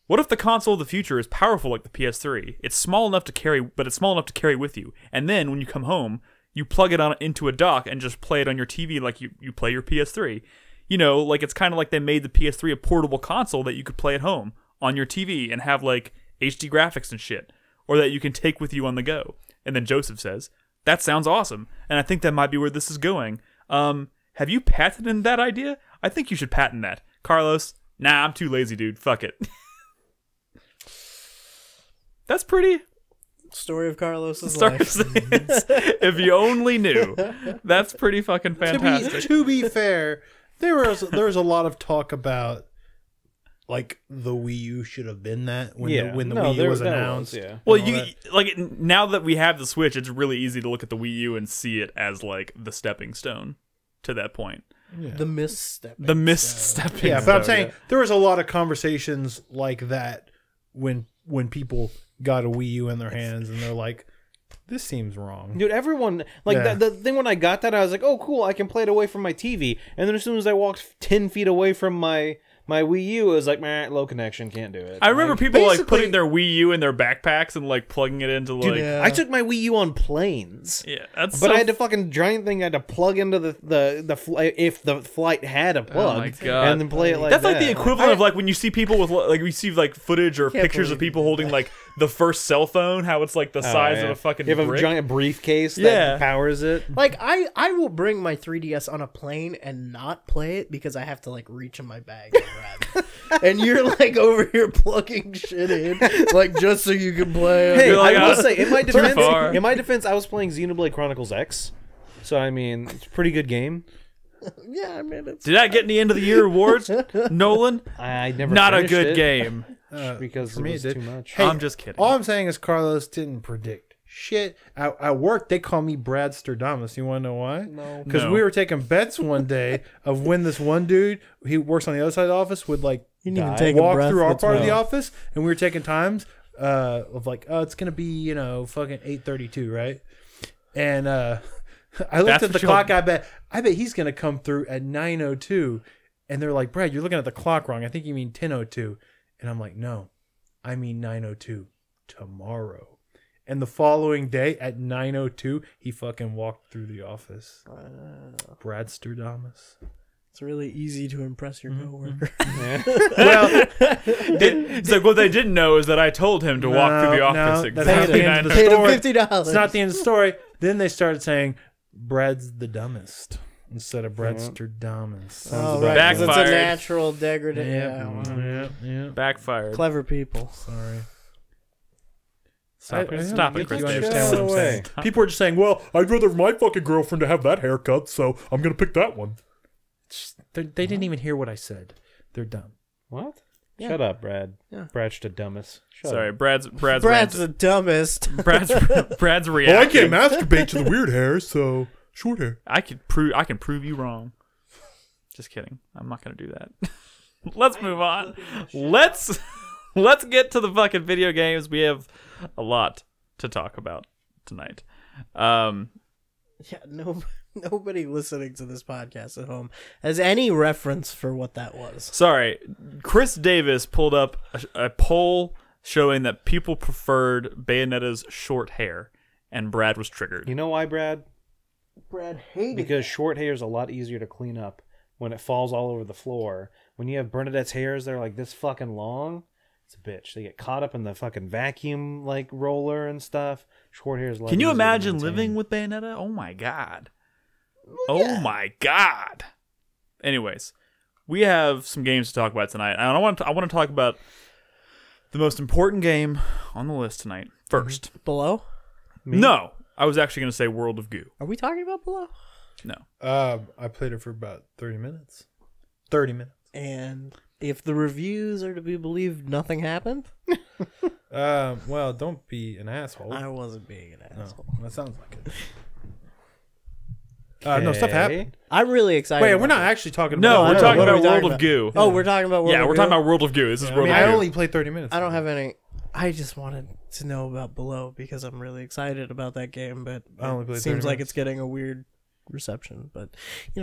what if the console of the future is powerful like the PS3? It's small enough to carry, but it's small enough to carry with you. And then when you come home, you plug it on into a dock and just play it on your TV like you play your PS3. You know, like it's kind of like they made the PS3 a portable console that you could play at home on your TV and have like HD graphics and shit, or that you can take with you on the go. And then Joseph says, that sounds awesome, and I think that might be where this is going. Have you patented that idea? I think you should patent that. Carlos, nah, I'm too lazy, dude. Fuck it. That's pretty. Story of Carlos's life. If you only knew. That's pretty fucking fantastic. To be fair, there was a lot of talk about like the Wii U should have been that when the Wii U was announced. Well, and all you like now that we have the Switch, it's really easy to look at the Wii U and see it as like the stepping stone to that point. The misstep. The misstepping. Yeah, but I'm stone. saying there was a lot of conversations like that when people got a Wii U in their hands and they're like, this seems wrong. Dude, everyone, like, Yeah. the thing when I got that, I was like, oh, cool, I can play it away from my TV. And then as soon as I walked 10 feet away from my My Wii U was like, meh, low connection, can't do it. I remember people like basically- putting their Wii U in their backpacks and like plugging it into like. Yeah. I took my Wii U on planes. Yeah, that's. But so I had a fucking giant thing I had to plug into the if the flight had a plug, my God. and then play it like That's that. like the equivalent of like when you see people with like we see like footage or pictures of believe people holding like the first cell phone, how it's like the size of a fucking You have brick. a giant briefcase that Yeah. powers it. Like I will bring my 3DS on a plane and not play it because I have to like reach in my bag and grab it. And you're like over here plugging shit in like just so you can play it. Hey, You're like, I will "Ah, say, in my far." defense, I was playing Xenoblade Chronicles X, so I mean, it's a pretty good game. Yeah, I mean it's Did that get any end of the year awards, Nolan? I never Not a finished good it game. because for it me, was it did. too much. Hey, I'm just kidding. All I'm saying is Carlos didn't predict shit. At work, they call me Brad Stradamus. You want to know why? No. Because No. we were taking bets one day of when this one dude, he works on the other side of the office, would like you didn't even take a walk breath. through our That's part of the well. office, and we were taking times of like, oh, it's gonna be fucking 8:32, right? And I looked That's at the what clock. I bet he's gonna come through at 9:02, and they're like, Brad, you're looking at the clock wrong. I think you mean 10:02, and I'm like, no, I mean 9:02 tomorrow. And the following day at 9:02, he fucking walked through the office. Brad Stradamus. It's really easy to impress your coworker. Well, So what they didn't know is that I told him to walk through the office that's not exactly the end of the 9. Paid him story. $50. It's not the end of the story. Then they started saying Brad's the dumbest instead of Brad Stradamus. Oh, about right, 'cause it's a backfired. natural degradation. Yeah, yeah. Backfired. Clever people. Sorry. Stop I it, don't stop it, think Chris you Davis. understand what I'm Go saying. away. People are just saying, well, I'd rather my fucking girlfriend to have that haircut, so I'm going to pick that one. They didn't even hear what I said. They're dumb. What? Yeah. Shut up, Brad. Yeah. Brad's the dumbest. Shut Sorry, up. Brad's the dumbest. Brad's Well, I reaction. can't masturbate to the weird hair, so short hair. I can prove you wrong. Just kidding. I'm not gonna do that. Let's move on. Let's get to the fucking video games. We have a lot to talk about tonight. Yeah, nobody listening to this podcast at home has any reference for what that was. Sorry, Chris Davis pulled up a poll showing that people preferred Bayonetta's short hair, and Brad was triggered. You know why, Brad? Brad hated Because short hair is a lot easier to clean up when it falls all over the floor. When you have Bernadette's hairs, they're like this fucking long. It's a bitch. They get caught up in the fucking vacuum like roller and stuff. Short hair is a lot Can you easier to imagine maintain. living with Bayonetta? Oh my god. Oh my god. Anyways, we have some games to talk about tonight. And I want to talk about the most important game on the list tonight first. Below? No, I was actually going to say World of Goo. Are we talking about Below? No. I played it for about 30 minutes. 30 minutes. And if the reviews are to be believed, nothing happened? Well, don't be an asshole. I wasn't being an asshole. No, that sounds like it. No, stuff happened. I'm really excited. Wait, about we're not it. actually talking No, about we're know. talking What are about we World talking of Goo. Oh, we're talking about World Yeah, of we're Goo? talking about World of Goo. This is World of I Goo. only played 30 minutes. I don't have any. I just wanted to know about Below because I'm really excited about that game, but I only it played 30 seems like minutes. it's getting a weird reception. But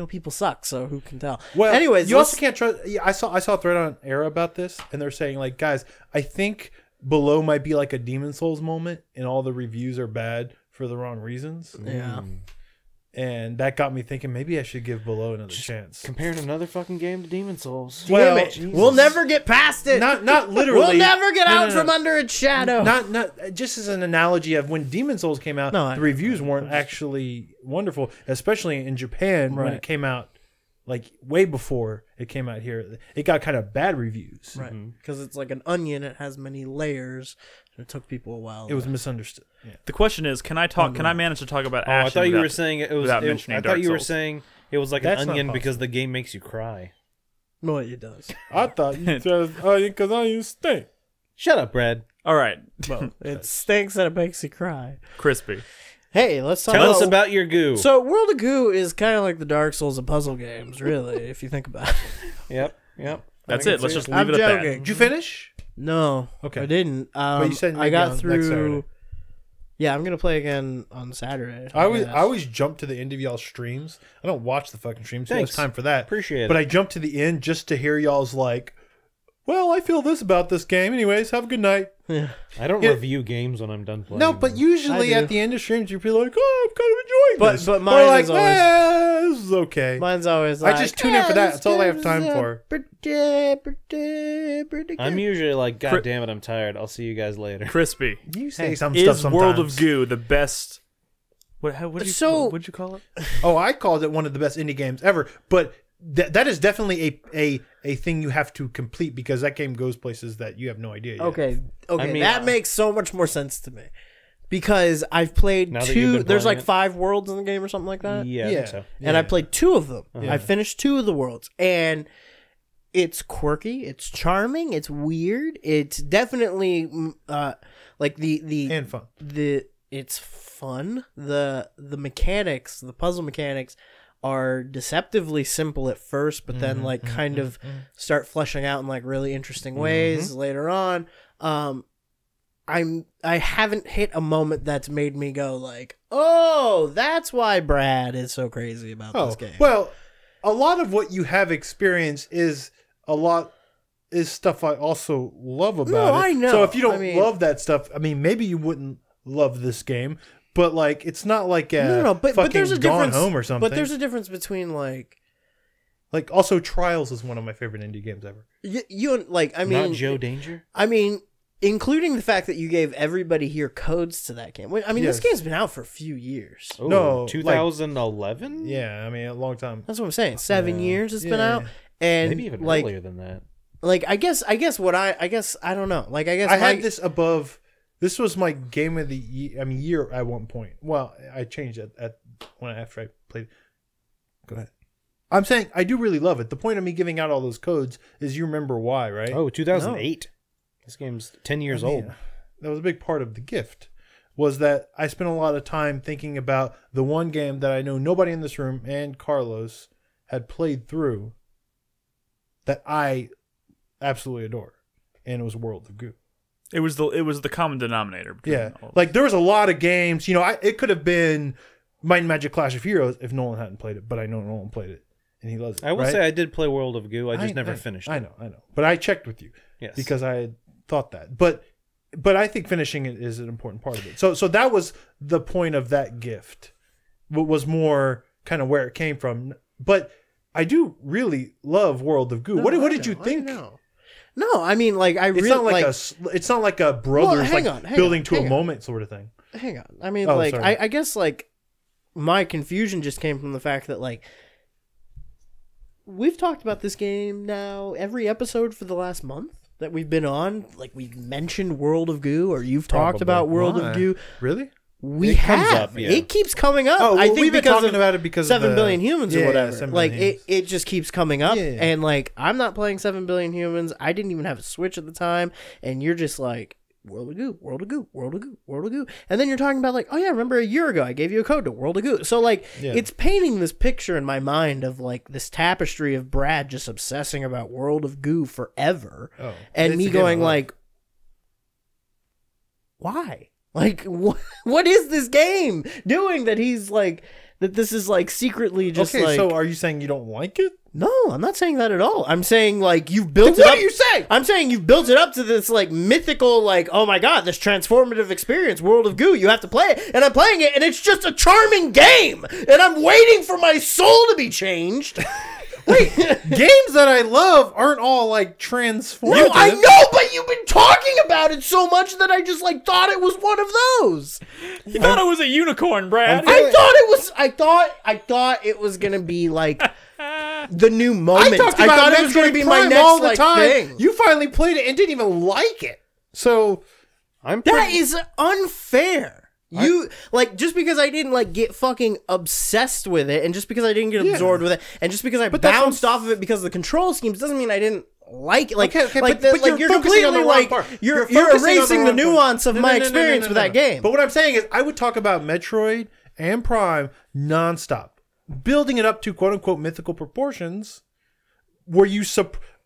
people suck, so who can tell? Well, anyways, you also can't trust. Yeah, I saw a thread on Era about this, and they're saying like, guys, I think Below might be like a Demon Souls moment, and all the reviews are bad for the wrong reasons. Yeah. And that got me thinking maybe I should give Below another chance. Comparing another fucking game to Demon Souls. Damn Well, it. We'll never get past it. Not literally. We'll never get No, out no. from under its shadow. Not just as an analogy of when Demon Souls came out, No, I- the reviews weren't actually wonderful, especially in Japan when Right. it came out, like way before it came out here. It got kind of bad reviews. Right, because it's like an onion. It has many layers. And it took people a while. It was misunderstood. Yeah. The question is, can I manage to talk about Oh, Ashen I thought you without- were saying it was. without I mentioning thought Dark you were Souls? saying it was like That's an not onion possible. because the game makes you cry. No, it does. I thought you said, oh, because I used stink. Shut up, Brad. All right, Well, it stinks and it makes you cry. Crispy. Hey, let's talk Tell us about your goo. So, World of Goo is kind of like the Dark Souls of puzzle games, really, if you think about it. Yep. That's I it. can Let's see just it. leave I'm it at joking. that. Did you finish? No, Okay. I didn't. you said I maybe got on next through. Saturday. Yeah, I'm gonna play again on Saturday. I guess. always jump to the end of y'all's streams. I don't watch the fucking streams. There's Thanks. time for that. Appreciate it. But I jump to the end just to hear y'all's like, well, I feel this about this game. Anyways, have a good night. I don't Yeah. review games when I'm done playing. No, but usually I do. at the end of streams, you feel like, oh, I'm kind of enjoying this. But Or mine like, is always this is okay. mine's always I like, just tune in for that. That's all I have time for. I'm usually like, God damn it, I'm tired. I'll see you guys later. Crispy. You say some Is stuff sometimes. World of Goo the best? What'd you call it? Oh, I called it one of the best indie games ever. But that is definitely a thing you have to complete because that game goes places that you have no idea yet. Okay, I mean, that makes so much more sense to me because I've played Now that you've 2. been There's playing like it. 5 worlds in the game or something like that. Yeah, I think so. And I played 2 of them. Yeah. I finished 2 of the worlds, and it's quirky, it's charming, it's weird, it's definitely like the And fun. it's fun. The mechanics, the puzzle mechanics are deceptively simple at first, but then like kind of start fleshing out in like really interesting ways later on. I haven't hit a moment that's made me go like, oh, that's why Brad is so crazy about this game. Well, a lot of what you have experienced is stuff I also love about No, it. I know. So if you don't I mean- love that stuff, I mean, maybe you wouldn't love this game. But like, it's not like but there's a Gone difference. Home or something. But there's a difference between like also Trials is one of my favorite indie games ever. you like. I mean, Not Joe Danger? I mean, including the fact that you gave everybody here codes to that game. I mean, Yes. this game's been out for a few years. Oh, No, 2011? Yeah, I mean, a long time. That's what I'm saying. 7 years it's been Yeah. out, and Maybe even like, earlier than that. like I guess I don't know. Like I guess I had this above. This was my game of the year at one point. Well, I changed it after I played. Go ahead. I'm saying I do really love it. The point of me giving out all those codes is you remember why, right? Oh, 2008. This game's 10 years old. That was a big part of the gift. Was that I spent a lot of time thinking about the one game that I know nobody in this room and Carlos had played through that I absolutely adore, and it was World of Goo. It was the common denominator. Between Yeah, all of like there was a lot of games. You know, it could have been Might and Magic Clash of Heroes if Nolan hadn't played it, but I know Nolan played it and he loves it. I will right? say I did play World of Goo. I just never finished it. I know, but I checked with you, Yes. because I had thought that. But I think finishing it is an important part of it. So that was the point of that gift. What was more kind of where it came from. But I do really love World of Goo. No, What I did you know, think? I know. No, I mean, like I It's really not like like. it's not like a brothers hang like on, hang building on, to a hang on. moment sort of thing. Hang on. I mean, Oh, like sorry. I guess like my confusion just came from the fact that like we've talked about this game now every episode for the last month that we've been on. Like we've mentioned World of Goo, or you've talked Probably. about World Why? of Goo. Really? We It comes have. up, yeah. It keeps coming up. Oh, I well, think we've been because talking of about it because of 7 the- billion humans or Yeah, whatever. 7 Like billion it just keeps coming up, Yeah. and like I'm not playing 7 billion humans. I didn't even have a Switch at the time, and you're just like World of Goo, World of Goo, World of Goo, World of Goo, and then you're talking about like, oh yeah, remember a year ago I gave you a code to World of Goo. So like Yeah. it's painting this picture in my mind of like this tapestry of Brad just obsessing about World of Goo forever, Oh, and it's me a game I going love. like, why? Like what is this game doing that he's like that this is like secretly just okay, like so are you saying you don't like it? no, I'm not saying that at all. I'm saying like you've built Then it what up. do you say? I'm saying you've built it up to this like mythical like oh my god, this transformative experience, World of Goo. You have to play it, and I'm playing it, and it's just a charming game, and I'm waiting for my soul to be changed. Wait, games that I love aren't all like transformative. No, I know, but you've been talking about it so much that I just like thought it was one of those. You thought it was a unicorn, Brad. I thought it was gonna be like the new moment. I talked I about thought it was gonna Metroid be my Prime next all the like time. thing. You finally played it and didn't even like it. So That is unfair. You like just because I didn't like get fucking obsessed with it, and just because I didn't get absorbed with it, and just because I But that's bounced what off of it because of the control schemes doesn't mean I didn't like it. Like, Okay, like, but like you're you're focusing on the completely wrong like part. you're focusing on erasing the wrong part. nuance of No, my no, no, no, experience no, with no, that no. game. But what I'm saying is, I would talk about Metroid and Prime nonstop, building it up to quote unquote mythical proportions, where you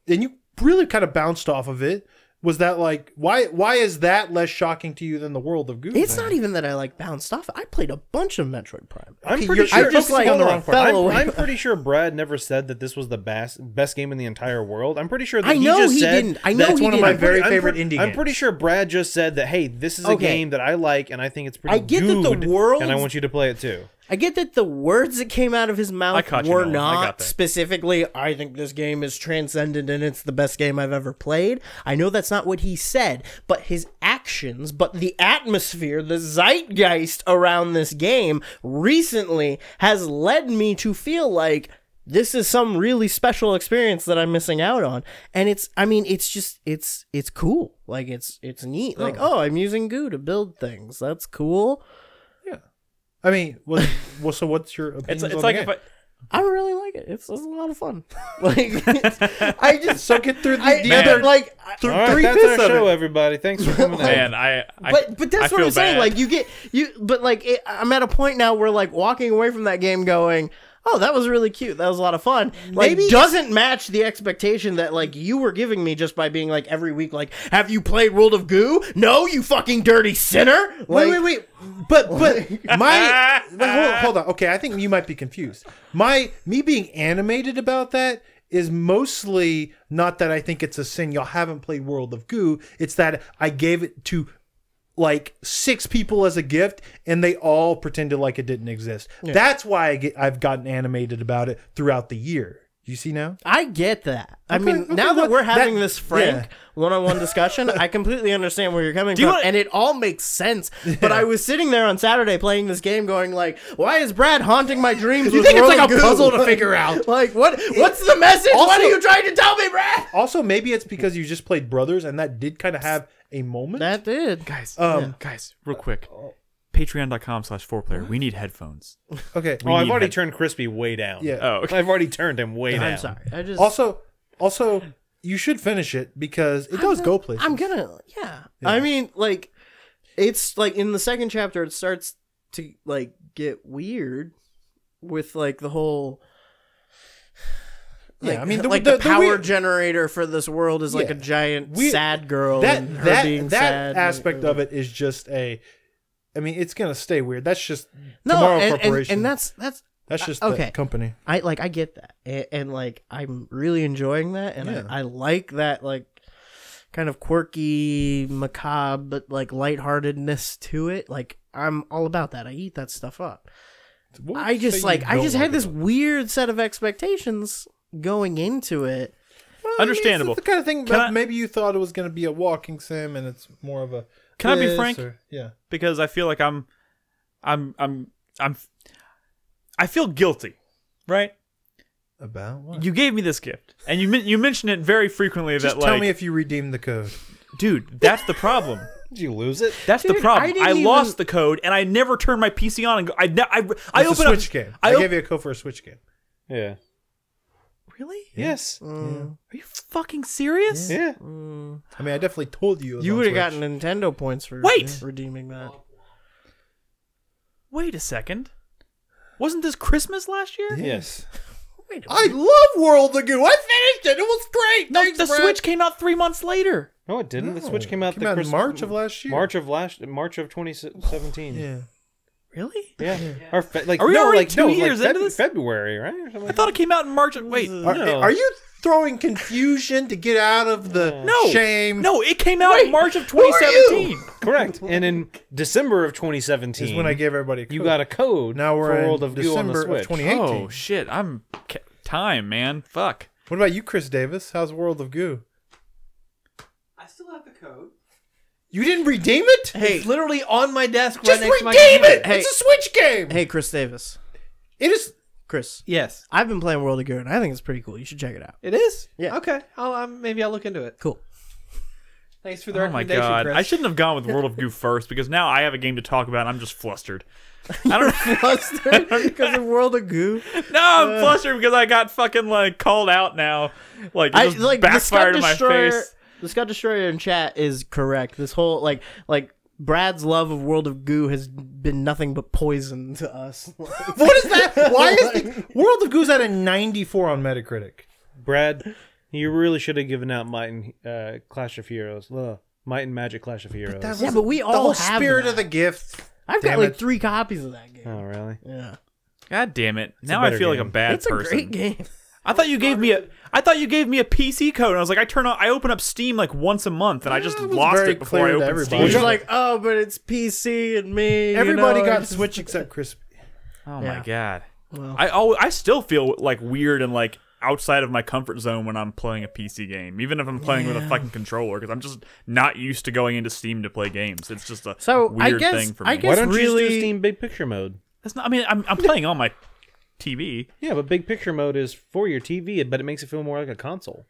and you really kind of bounced off of it. Was that like why is that less shocking to you than the World of Goo? It's thing? not even that I like bounced off. I played a bunch of Metroid Prime. I'm Okay, pretty you're sure. just, like, hold on the on. wrong part. I'm pretty sure Brad never said that this was the best game in the entire world. I'm pretty sure that I know he just he said didn't. I know that's he one of didn't. my I'm very pretty- favorite I'm indie pretty games. I'm pretty sure Brad just said that. Hey, this is a Okay. game that I like and I think it's pretty. I get that the good, world's- and I want you to play it too. I get that the words that came out of his mouth caught you, were Nolan. I got not that. specifically, I think this game is transcendent and it's the best game I've ever played. I know that's not what he said, but his actions, but the atmosphere, the zeitgeist around this game recently has led me to feel like this is some really special experience that I'm missing out on. And it's cool. Like it's neat. Like, oh, I'm using Goo to build things. That's cool. I mean, so what's your opinion? It's like if I really like it. It's a lot of fun. Like I just so get through the I, Man. other like All right, three that's fifths our of show, it. everybody. Thanks for coming in. man, But I that's what feel I'm saying. bad. Like but like I'm at a point now where like walking away from that game going, oh, that was really cute. That was a lot of fun. Like, Maybe- doesn't match the expectation that like you were giving me just by being like every week, like, have you played World of Goo? No, you fucking dirty sinner. Like, wait. But hold on. Okay, I think you might be confused. Me being animated about that is mostly not that I think it's a sin y'all haven't played World of Goo. It's that I gave it to like 6 people as a gift and they all pretended like it didn't exist. That's why I've gotten animated about it throughout the year. You see now? I get that. I Okay, mean, okay, now that well, we're having that- this frank yeah. one-on-one discussion, I completely understand where you're coming you from, wanna- and it all makes sense. But I was sitting there on Saturday playing this game, going like, "Why is Brad haunting my dreams?" You with think it's World like of a Goo? puzzle to figure out? Like, what's the message? What Also- are you trying to tell me, Brad? Also, maybe it's because you just played Brothers and that did kind of have a moment. That did. guys, Um, guys, real quick. Patreon.com/4Player. We need headphones. Okay. Oh, I've need already head- turned Crispy way down. Yeah. Oh, okay. I've already turned him way down. I'm sorry. I just Also, you should finish it because it does go places. I'm gonna. Yeah. I mean, like, it's like in the second chapter, it starts to like get weird with like the whole. Yeah, Like, I mean, the power weird- generator for this world is like Yeah. a giant We- sad girl. that and her being that sad aspect of it is just a. I mean, it's gonna stay weird. That's just no, Tomorrow and Corporation. that's just okay. the company. I get that, and like I'm really enjoying that, and Yeah. I like that like kind of quirky, macabre, but like lightheartedness to it. Like I'm all about that. I eat that stuff up. I just had this weird set of expectations going into it. Understandable. It's the kind of thing. Can I- Maybe you thought it was gonna be a walking sim, and it's more of a. Can I be this frank? Yeah. Because I feel like I feel guilty, right? About what? You gave me this gift, and you mentioned it very frequently. Just that tell like, me if you redeemed the code. dude, that's the problem. Did you lose it? That's the Dude, problem. I didn't I even- lost the code, and I never turned my PC on. And go, I It's a open up Switch game. I I op- gave you a code for a Switch game. Yeah. Really? Yes. Mm. Are you fucking serious? Yeah. I mean, I definitely told you. It was You on would have Switch. gotten Nintendo points for Wait! redeeming that. Wait a second. Wasn't this Christmas last year? Yes. Wait a I love World of Goo. I finished it. It was great. No, Thanks, the Brad. Switch came out 3 months later. No, it didn't. The No, Switch came out, in March of last year. March of 2017. Yeah. Really? Yeah. Or like Are we no, already like 2 no, years like into this? February, right? Or something I thought it came out in March. Wait, No. Are you throwing confusion to get out of the no, shame? No, it came out in March of who are you? 2017. correct. And in December of 2017, Is when I gave everybody a code. you got a code. Now we're for in World of Goo on the December of Switch. 2018. Oh shit! Time, man. Fuck. What about you, Chris Davis? How's World of Goo? I still have the code. You didn't redeem it? Hey, It's literally on my desk Just right next to my redeem computer. it! Hey. It's a Switch game! hey, Chris Davis. It is... Chris, Yes. I've been playing World of Goo, and I think it's pretty cool. You should check it out. It is? Yeah. Okay. Maybe I'll look into it. Cool. Thanks for the Oh my recommendation, god! Chris. I shouldn't have gone with World of Goo first because now I have a game to talk about. And I'm just flustered. I don't. Flustered because of World of Goo. No, I'm flustered because I got fucking like called out now. Like it just the backfired in my Destroyer, face. The Scott Destroyer in chat is correct. This whole like Brad's love of World of Goo has been nothing but poison to us. What is that? Why is the... World of Goo's at a 94 on Metacritic. Brad, You really should have given out Might and Clash of Heroes. Might and Magic Clash of Heroes. That Yeah, was but we the all whole have spirit that. of the gift. I've got Damn like it. 3 copies of that game. Oh, really? Yeah, God damn it! a Now I better feel like a game. bad it's a person. great game. I thought you gave me a PC code. And I was like, I open up Steam like once a month, and I just That was lost very it before I clear to opened everybody. Steam. Which is like, oh, but it's PC and me. Everybody you know, got it's- Switch except Krispy. Oh Yeah. my god! Well, I still feel like weird and like outside of my comfort zone when I'm playing a PC game, even if I'm playing with a fucking controller, because I'm just not used to going into Steam to play games. It's just a weird thing for me. I guess Why don't you really, just do Steam Big Picture Mode? That's not. I mean, I'm playing on my TV. Yeah, but Big Picture Mode is for your TV, but it makes it feel more like a console.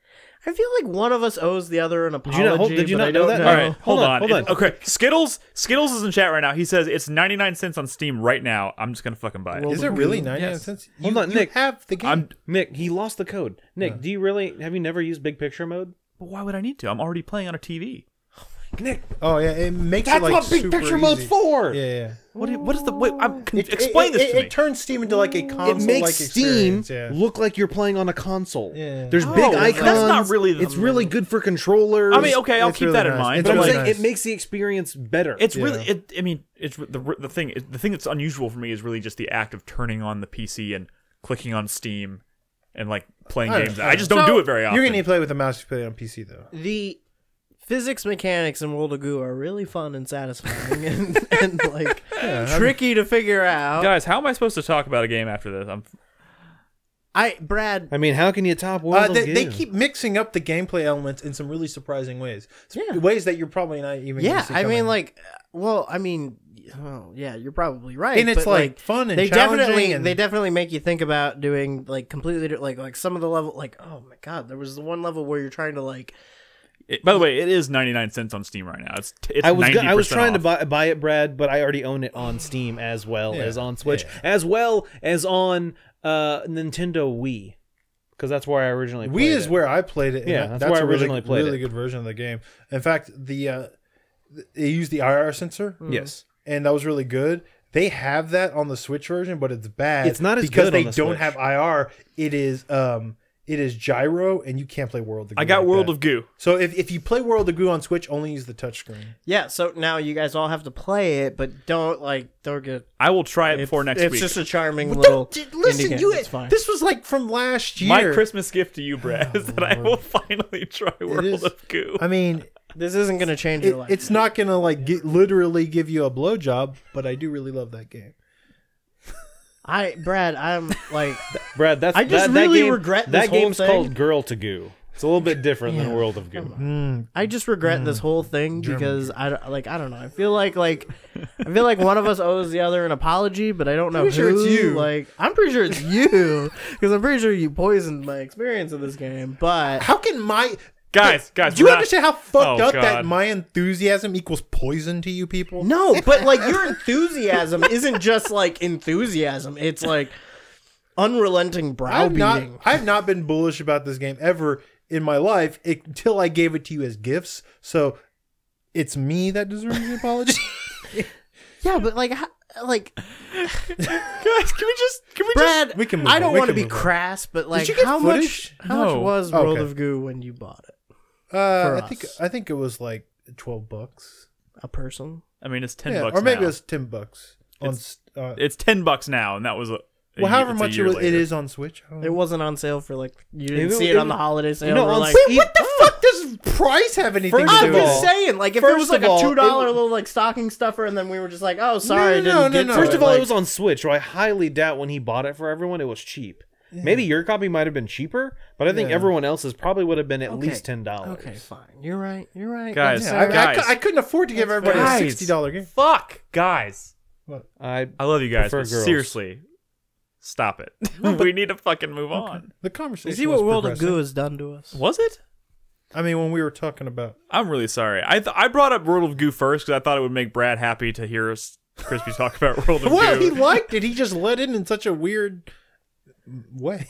I feel like one of us owes the other an apology. did you but not I know don't that? know. All right, hold on. hold on. Okay, Skittles is in chat right now. He says it's 99 cents on Steam right now. I'm just gonna fucking buy it. World Is of it Goo. really 99 Yes. cents? Hold You- on, you Nick. have the game. Nick, he lost the code. Nick, have you never used Big Picture Mode? But why would I need to? I'm already playing on a TV. Nick, Oh yeah, it makes that's it like what Big super Picture Mode's easy. for. Yeah, What is the? Wait, It- explain this to me. It turns Steam into like a console. It makes Steam Yeah. look like you're playing on a console. Yeah. There's Oh, big that's icons. not really the- It's really good for controllers. I mean, okay, I'll It's keep really that in nice. mind. It's but I'm But really like, saying nice. it makes the experience better. it's Yeah. really. I mean, it's the thing that's unusual for me is really just the act of turning on the PC and clicking on Steam and like playing I don't games. know. I just don't do it very often. You're gonna need to play with a mouse to play it on PC though. The physics mechanics in World of Goo are really fun and satisfying and like tricky to figure out. Guys, how am I supposed to talk about a game after this? Brad, I mean, how can you top World of They Goo? keep mixing up the gameplay elements in some really surprising ways. Yeah. Ways that you're probably not even. yeah, gonna see I mean, coming. like, well, I mean, yeah, you're probably right. and it's but, like fun and they challenging. And they definitely make you think about doing like completely like some of the level. Like, oh my god, there was the one level where you're trying to like. By the way, it is 99 cents on Steam right now. It's I was 90% trying off. to buy it, Brad, but I already own it on Steam as well Yeah, as on Switch, yeah. as well as on Nintendo Wii, because that's where I originally played Wii is it. where I played it. And Yeah, that's where I a really, originally played really it. good version of the game. In fact, they use the IR sensor. Yes. And that was really good. They have that on the Switch version, but it's bad. It's not as because good they on the don't Switch. have IR. It is gyro, and you can't play World of Goo. I got like World that. of Goo. So if you play World of Goo on Switch, only use the touchscreen. Yeah, so now you guys all have to play it, but don't get. I will try it before next It's week. just a charming But little. listen, indie game. you. It's fine. This was like from last year. My Christmas gift to you, Brad, is that I will finally try World is. of Goo. I mean, This isn't going to change your life. it's not gonna like literally give you a blowjob, but I do really love that game. Brad, I'm like, Brad, that's I just that really game, regret that this whole game's thing. called Girl to Goo. It's a little bit different than Yeah. World of Goo. I just regret this whole thing because I don't know. I feel like one of us owes the other an apology, but I don't know Pretty who. sure it's you. Like, I'm pretty sure it's you because I'm pretty sure you poisoned my experience of this game. But How can my Guys, do you we're not- understand how fucked Oh, up that God. my enthusiasm equals poison to you people? no, but like your enthusiasm isn't just like enthusiasm. It's like unrelenting browbeating. I've not been bullish about this game ever in my life until I gave it to you as gifts. So it's me that deserves the apology. Yeah, but like, Guys, can we just Brad, We can move I on. don't We want to can be move on. crass, but like, you get how footage? much No. was Oh, World okay. of Goo when you bought it? I us. think it was like $12. A person? I mean, it's $10 Yeah, bucks or maybe now. it was $10 on. It's $10 now, and that was However it's a much year it later. is on Switch. I don't It know. wasn't on sale for like you didn't It- see it- it on the holiday sale. no, We're on like, Wait, what the fuck does price have anything First to I'm do with of just all- it? saying, like if it was first like of a all, $2 it- little like stocking stuffer, and then we were just like, oh, sorry, No, didn't get no. to First it. of all, like, it was on Switch, so I highly doubt when he bought it for everyone, it was cheap. Maybe your copy might have been cheaper, but I think Yeah. everyone else's probably would have been at Okay. least $10. Okay, fine. You're right. You're right. Guys, That's Yeah, fair. Guys. I couldn't afford to give everybody Guys. a $60 game. Fuck, guys. I I love you guys, Prefer but girls. seriously, stop it. We need to fucking move on. The conversation. You see was what World of progressing. Goo has done to us? Was it? I mean, when we were talking about I'm really sorry. I brought up World of Goo first because I thought it would make Brad happy to hear us, Krispy, talk about World of well, he Goo. liked it. He just let in such a weird way.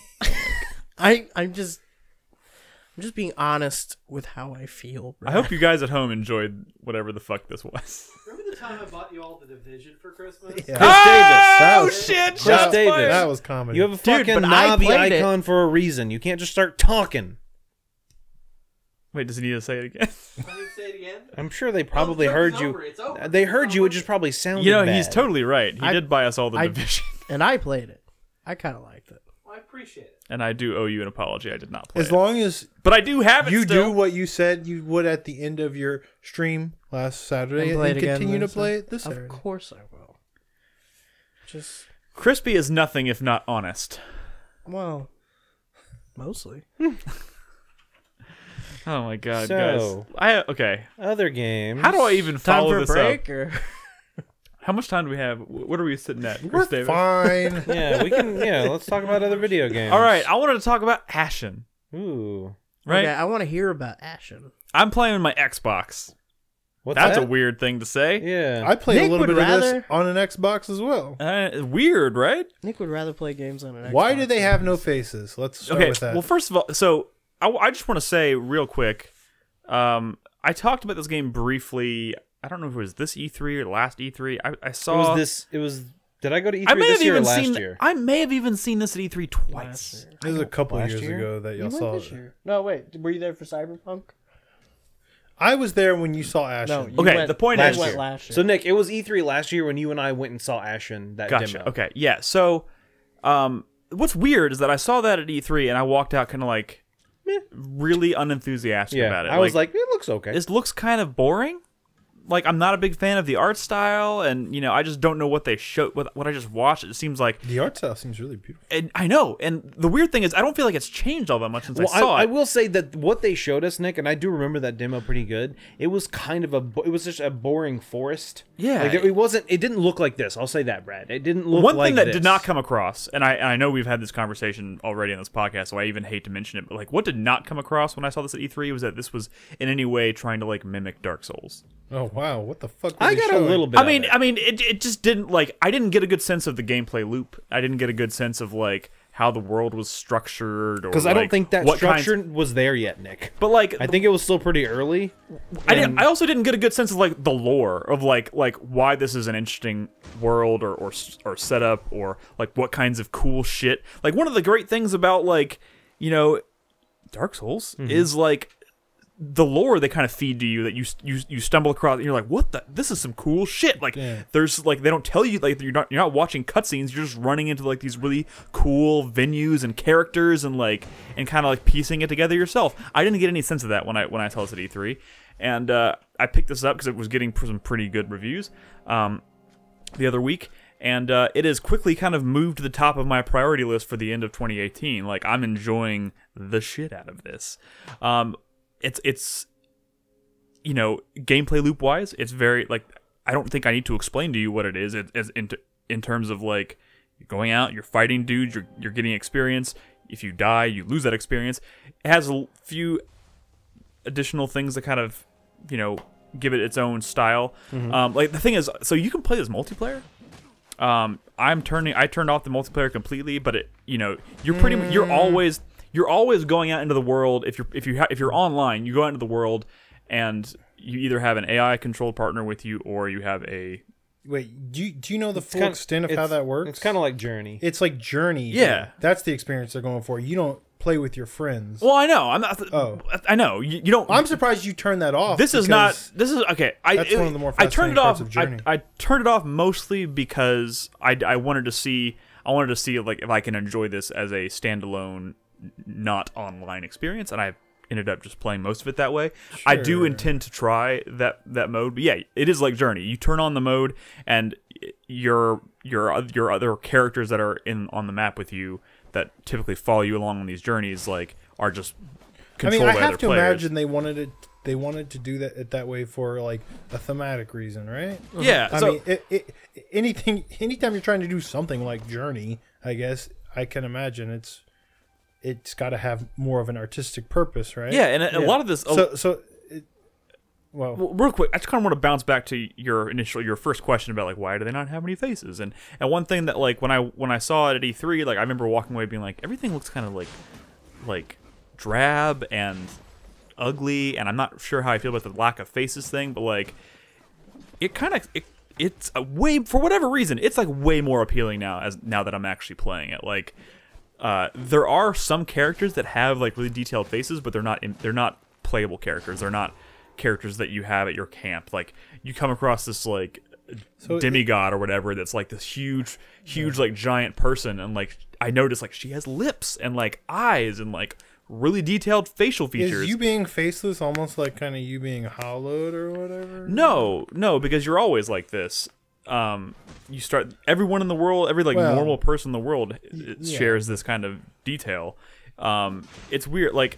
I'm just being honest with how I feel. I hope you guys at home enjoyed whatever the fuck this was. Remember the time I bought you all the Division for Christmas? Yeah. Oh, Davis. shit! Chris shots Davis. fired. That was comedy. You have a Dude, fucking but I knobby played it. icon for a reason. You can't just start talking. Wait, does he need to say it again? Can you say it again? I'm sure they probably show's heard over, you. it's over. They heard you. It just probably sounded You know, bad. he's totally right. He I- did buy us all the I- Division. And I played it. I kind of liked it. Well, I appreciate it. And I do owe you an apology. I did not play As it. long as But I do have it you still. do what you said you would at the end of your stream last Saturday, And play and it again continue to this play it this Of Saturday. course I will. Just, Krispy is nothing if not honest. well, mostly. Oh my god, So- guys. Okay. Other games. How do I even Time follow for a this break, up? or How much time do we have? What are we sitting at? We're Chris Davis? fine. Yeah, we can. Yeah, let's talk about other video games. All right, I wanted to talk about Ashen. Ooh, Right? Okay, I want to hear about Ashen. I'm playing with my Xbox. what's That's that? a weird thing to say. Yeah, I played Nick a little would bit of rather- this on an Xbox as well. Weird, right? Nick would rather play games on an Xbox. Why do they than have no PC. faces? Let's start Okay, with that. well, first of all, so I just want to say real quick, I talked about this game briefly. I don't know if it was this E3 or last E3. I it saw. was this. It was. Did I go to E3 I may this have year or even last seen. year? I may have even seen this at E3 twice. Last year. This is a couple last years year? ago that You y'all went saw this it. year. No, wait. Were you there for Cyberpunk? I was there when you saw Ashen. No. You Okay, went, the point you is- went last year. So Nick, it was E3 last year when you and I went and saw Ashen. That Gotcha. demo. Okay. Yeah. So, what's weird is that I saw that at E3 and I walked out kind of like really unenthusiastic Yeah, about it. I was like, it looks okay. this looks kind of boring. Like, I'm not a big fan of the art style, and I just don't know what they showed. What I just watched, it seems like. The art style seems really beautiful. And I know, and the weird thing is, I don't feel like it's changed all that much since Well, I saw I it. will say that what they showed us, Nick, and I do remember that demo pretty good. It was kind of it was just a boring forest. Yeah. like, it wasn't. It didn't look like this. I'll say that, Brad. It didn't look One like thing that this. did not come across, and I know we've had this conversation already on this podcast, so I even hate to mention it, but like, what did not come across when I saw this at E3 was that this was in any way trying to like mimic Dark Souls. Oh wow, what the fuck? Were I they got showing? a little bit. I mean, it just didn't like. I didn't get a good sense of the gameplay loop. I didn't get a good sense of like how the world was structured, or because I don't like, think that what structure kinds- was there yet, Nick. But like, I think it was still pretty early. I also didn't get a good sense of like the lore of like why this is an interesting world or setup, or like what kinds of cool shit. Like, one of the great things about like Dark Souls is like the lore they kind of feed to you that you stumble across and you're like, what the, this is some cool shit. Like, there's like, they don't tell you, like, you're not watching cutscenes, you're just running into like these really cool venues and characters and kind of like piecing it together yourself. I didn't get any sense of that when I saw this at E3, and I picked this up because it was getting some pretty good reviews the other week, and it has quickly kind of moved to the top of my priority list for the end of 2018. Like, I'm enjoying the shit out of this. It's gameplay loop wise, it's very like, I don't think I need to explain to you what it is. It's in terms of like, you're going out, you're fighting dudes, you're getting experience. If you die, you lose that experience. It has a few additional things that kind of give it its own style. Like, the thing is, so you can play this multiplayer. I turned off the multiplayer completely, but you're always going out into the world. If you're online, you go out into the world, and you either have an AI controlled partner with you, or you have a. Wait, do you know the full extent of how that works? It's kind of like Journey. It's like Journey. Yeah. That's the experience they're going for. You don't play with your friends. Well, I know. I'm not. Oh. I know. You don't. I'm surprised you turned that off. This is because not. This is okay. That's one of the more I turned fascinating it off. parts of Journey. I turned it off mostly because I wanted to see. I wanted to see like if I can enjoy this as a standalone, not online experience, and I ended up just playing most of it that way. I do Sure. intend to try that mode, but yeah, it is like Journey. You turn on the mode, and your other characters that are on the map with you that typically follow you along on these journeys are just controlled I by have other to players. imagine they wanted to do that way for like a thematic reason, right? Yeah, I so mean, anytime you're trying to do something like Journey, I guess I can imagine it's got to have more of an artistic purpose, right? yeah, and a lot of this. Well, Real quick, I just kind of want to bounce back to your first question about like why do they not have any faces, and one thing that like when I saw it at E3, like I remember walking away being like, everything looks kind of like drab and ugly, and I'm not sure how I feel about the lack of faces thing, but like it's a way, for whatever reason, it's like way more appealing now that I'm actually playing it. Like there are some characters that have like really detailed faces, but they're not playable characters. They're not characters that you have at your camp. Like you come across this like demigod or whatever that's like this huge like giant person, and like I noticed like she has lips and like eyes and like really detailed facial features. Is you being faceless almost like kind of you being hollowed or whatever? No, because you're always like this. You start everyone in the world, every like normal person in the world shares this kind of detail. It's weird. Like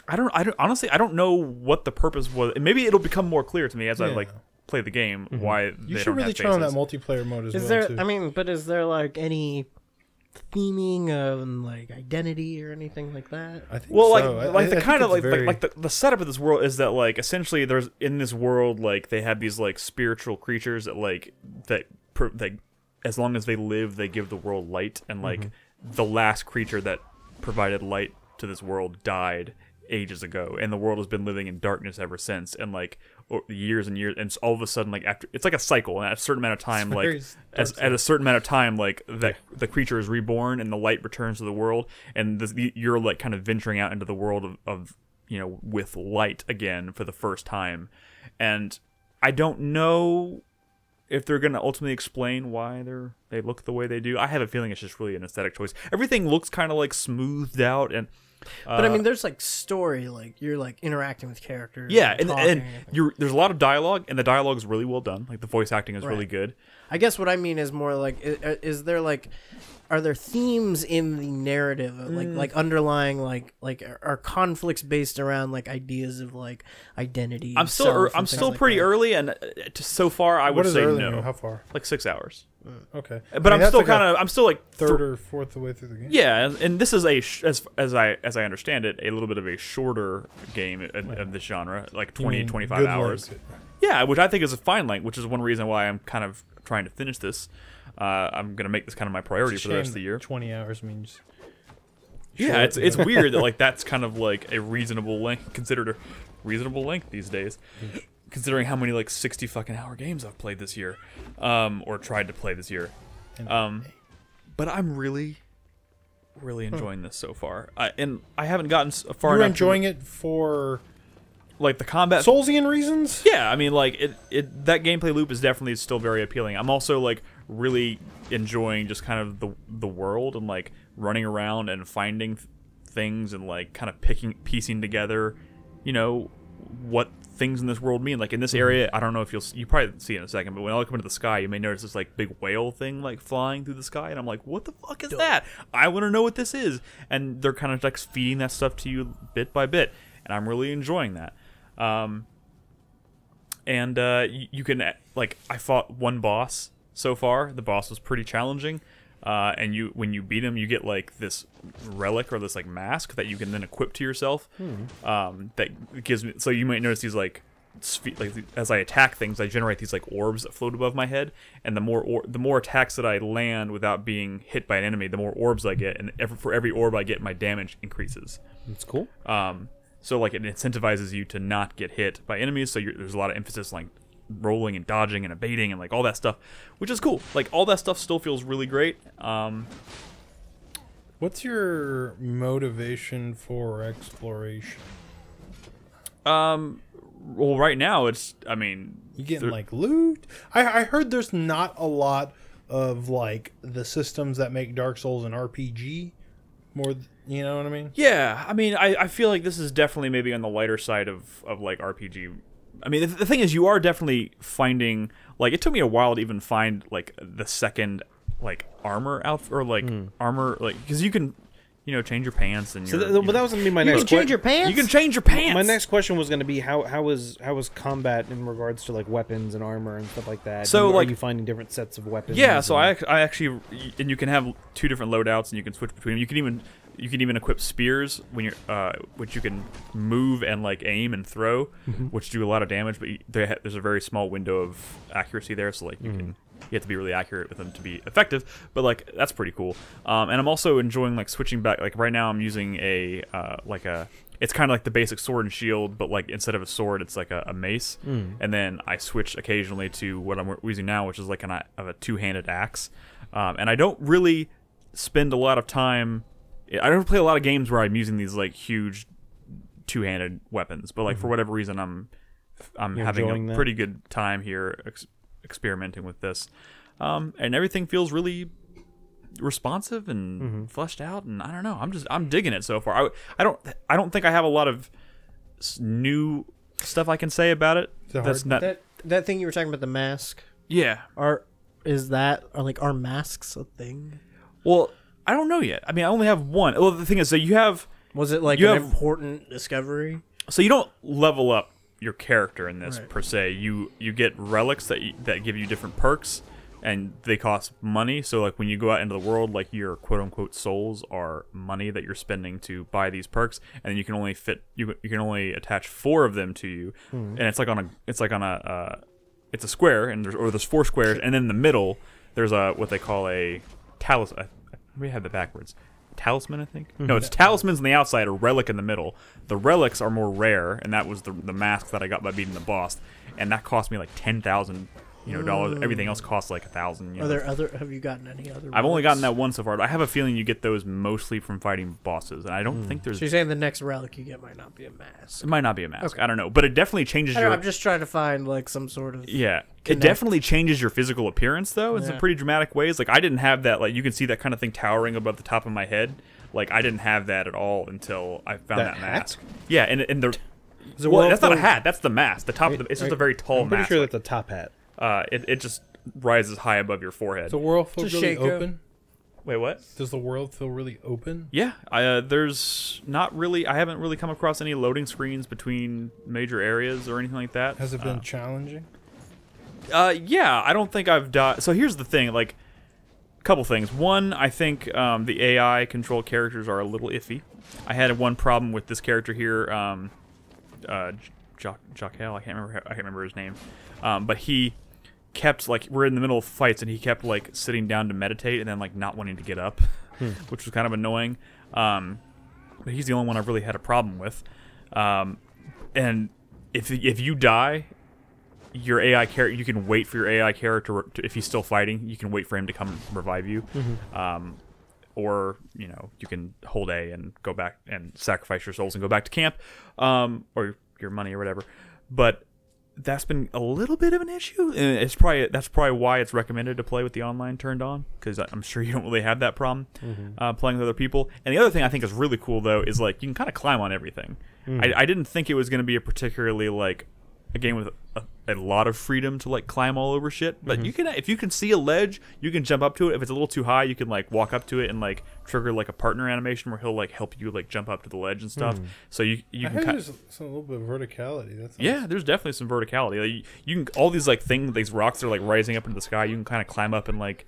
I don't honestly I don't know what the purpose was. Maybe it'll become more clear to me as I like play the game why You they should don't really have try on that faces. multiplayer mode as Is well. there? Too. I mean, but is there like any theming of like identity or anything like that? I think Well, so. like the I kind think of it's like very- like the setup of this world is that like essentially there's in this world like they have these like spiritual creatures that like that as long as they live they give the world light, and like the last creature that provided light to this world died ages ago, and the world has been living in darkness ever since, and like years and years, and all of a sudden like after it's like a cycle, and at a certain amount of time like at a certain amount of time like that the creature is reborn and the light returns to the world, and you're like kind of venturing out into the world of you know with light again for the first time. And I don't know if they're going to ultimately explain why they look the way they do. I have a feeling it's just really an aesthetic choice. Everything looks kind of like smoothed out, and But I mean, there's like story, like you're like interacting with characters. yeah, and and talking. there's a lot of dialogue, and the dialogue is really well done. Like the voice acting is really Right. good. I guess what I mean is more like, is there like, are there themes in the narrative, of like underlying like are conflicts based around like ideas of like identity? I'm still pretty early, and so far I What would is say early? no. How far? Like 6 hours. Okay, But I'm that's still like kind a of I'm still like third or fourth the way through the game. yeah, and this is as I understand it, a little bit of a shorter game of this genre, like 20 25 Good hours. length. Yeah, which I think is a fine length, which is one reason why I'm kind of trying to finish this. I'm gonna make this kind of my priority for the rest of the year. 20 hours means. Yeah, it's weird that like that's kind of like a reasonable length, considered a reasonable length these days, considering how many like 60 fucking hour games I've played this year, or tried to play this year. But I'm really enjoying this so far. And I haven't gotten far You're enough. enjoying it for like the combat. Soulsian reasons? Yeah, I mean, like it that gameplay loop is definitely still very appealing. I'm also like really enjoying just kind of the world and like running around and finding things and like kind of piecing together, you know, what things in this world mean. Like in this area, I don't know if you probably see it in a second, but when I look up into the sky, you may notice this like big whale thing like flying through the sky, and I'm like, what the fuck is that? I want to know what this is. And they're kind of like feeding that stuff to you bit by bit, and I'm really enjoying that. You can like I fought one boss so far. The boss was pretty challenging, and when you beat him, you get like this relic or this like mask that you can then equip to yourself. That gives me, so you might notice these like as I attack things, I generate these like orbs that float above my head, and the more attacks that I land without being hit by an enemy, the more orbs I get, and for every orb I get, my damage increases. That's cool. So like it incentivizes you to not get hit by enemies. So there's a lot of emphasis like rolling and dodging and evading and like all that stuff, which is cool. Like all that stuff still feels really great. What's your motivation for exploration? Well, right now it's. I mean, You getting like loot? I heard there's not a lot of like the systems that make Dark Souls an RPG. More, you know what I mean? yeah. I mean, I feel like this is definitely maybe on the lighter side of like RPG. I mean, the thing is, you are definitely finding like it took me a while to even find like the second like armor outfit or like armor like because you can change your pants and So your, but that was gonna be my You next can change question. your pants. you can change your pants. My next question was going to be how was combat in regards to like weapons and armor and stuff like that. So, are like- you finding different sets of weapons? Yeah, so and- I actually, and you can have 2 different loadouts, and you can switch between them. You can even equip spears when you're, which you can move and like aim and throw, which do a lot of damage. But there's a very small window of accuracy there, so like you have to be really accurate with them to be effective. But like that's pretty cool. And I'm also enjoying like switching back. Like right now, I'm using it's kind of like the basic sword and shield, but like instead of a sword, it's like a mace. And then I switch occasionally to what I'm using now, which is like a 2-handed axe. And I don't really spend a lot of time. I don't play a lot of games where I'm using these like huge two-handed weapons, but like for whatever reason, I'm You're having enjoying a that? pretty good time here experimenting with this, and everything feels really responsive and fleshed out, and I don't know. I'm digging it so far. I don't think I have a lot of new stuff I can say about it. it hard? That's not. That thing you were talking about, the mask. Yeah. Are masks a thing? Well, I don't know yet. I mean, I only have one. Well, the thing is, so you have. Was it like You an have- important discovery? So you don't level up your character in this Right. per se. You get relics that give you different perks, and they cost money. So like when you go out into the world, like your quote unquote souls are money that you're spending to buy these perks, and then you can only you can only attach 4 of them to you, and it's like on a it's a square, and there's 4 squares, and then in the middle there's what they call a talisman. We have it backwards. Talisman, I think. No, it's talismans on the outside, a relic in the middle. The relics are more rare, and that was the mask that I got by beating the boss, and that cost me like $10,000 dollars. Everything else costs like $1,000. Are there other? Have you gotten any other? I've only relics? gotten that one so far, but I have a feeling you get those mostly from fighting bosses, and I don't think there's. So you're saying the next relic you get might not be a mask? It might not be a mask. I don't know, but it definitely changes I don't know, your. I'm just trying to find like some sort of. Yeah, it connect. definitely changes your physical appearance though in some Yeah. pretty dramatic ways. Like I didn't have that. Like you can see that kind of thing towering above the top of my head. Like I didn't have that at all until I found That that hat? mask. Yeah, and the. it Well, World that's not a of- hat. That's the mask. The top of the. It's just a very tall I'm pretty mask. sure that's a top hat. It just rises high above your forehead. Does the world feel It's a really shaker. open? Wait, what? Does the world feel really open? Yeah, there's not really. I haven't really come across any loading screens between major areas or anything like that. Has it been challenging? Yeah, I don't think I've died. So here's the thing, like, a couple things. One, I think the AI controlled characters are a little iffy. I had one problem with this character here, Jockel. I can't remember his name, but he kept like we're in the middle of fights and he kept like sitting down to meditate and then like not wanting to get up, which was kind of annoying. But he's the only one I've really had a problem with. And if you die, your AI character, you can wait for your AI character if he's still fighting. You can wait for him to come revive you, or you can hold A and go back and sacrifice your souls and go back to camp, or your money or whatever. But that's been a little bit of an issue, and that's probably why it's recommended to play with the online turned on, because I'm sure you don't really have that problem playing with other people. And the other thing I think is really cool though is like you can kind of climb on everything. I didn't think it was going to be a particularly like a game with a lot of freedom to like climb all over shit, but you can, if you can see a ledge, you can jump up to it. If it's a little too high, you can like walk up to it and like trigger like a partner animation where he'll like help you like jump up to the ledge and stuff. So you I can heard kind there's a little bit of verticality. That's yeah, there's definitely some verticality. Like, you can all these like these rocks that are like rising up into the sky. You can kind of climb up and like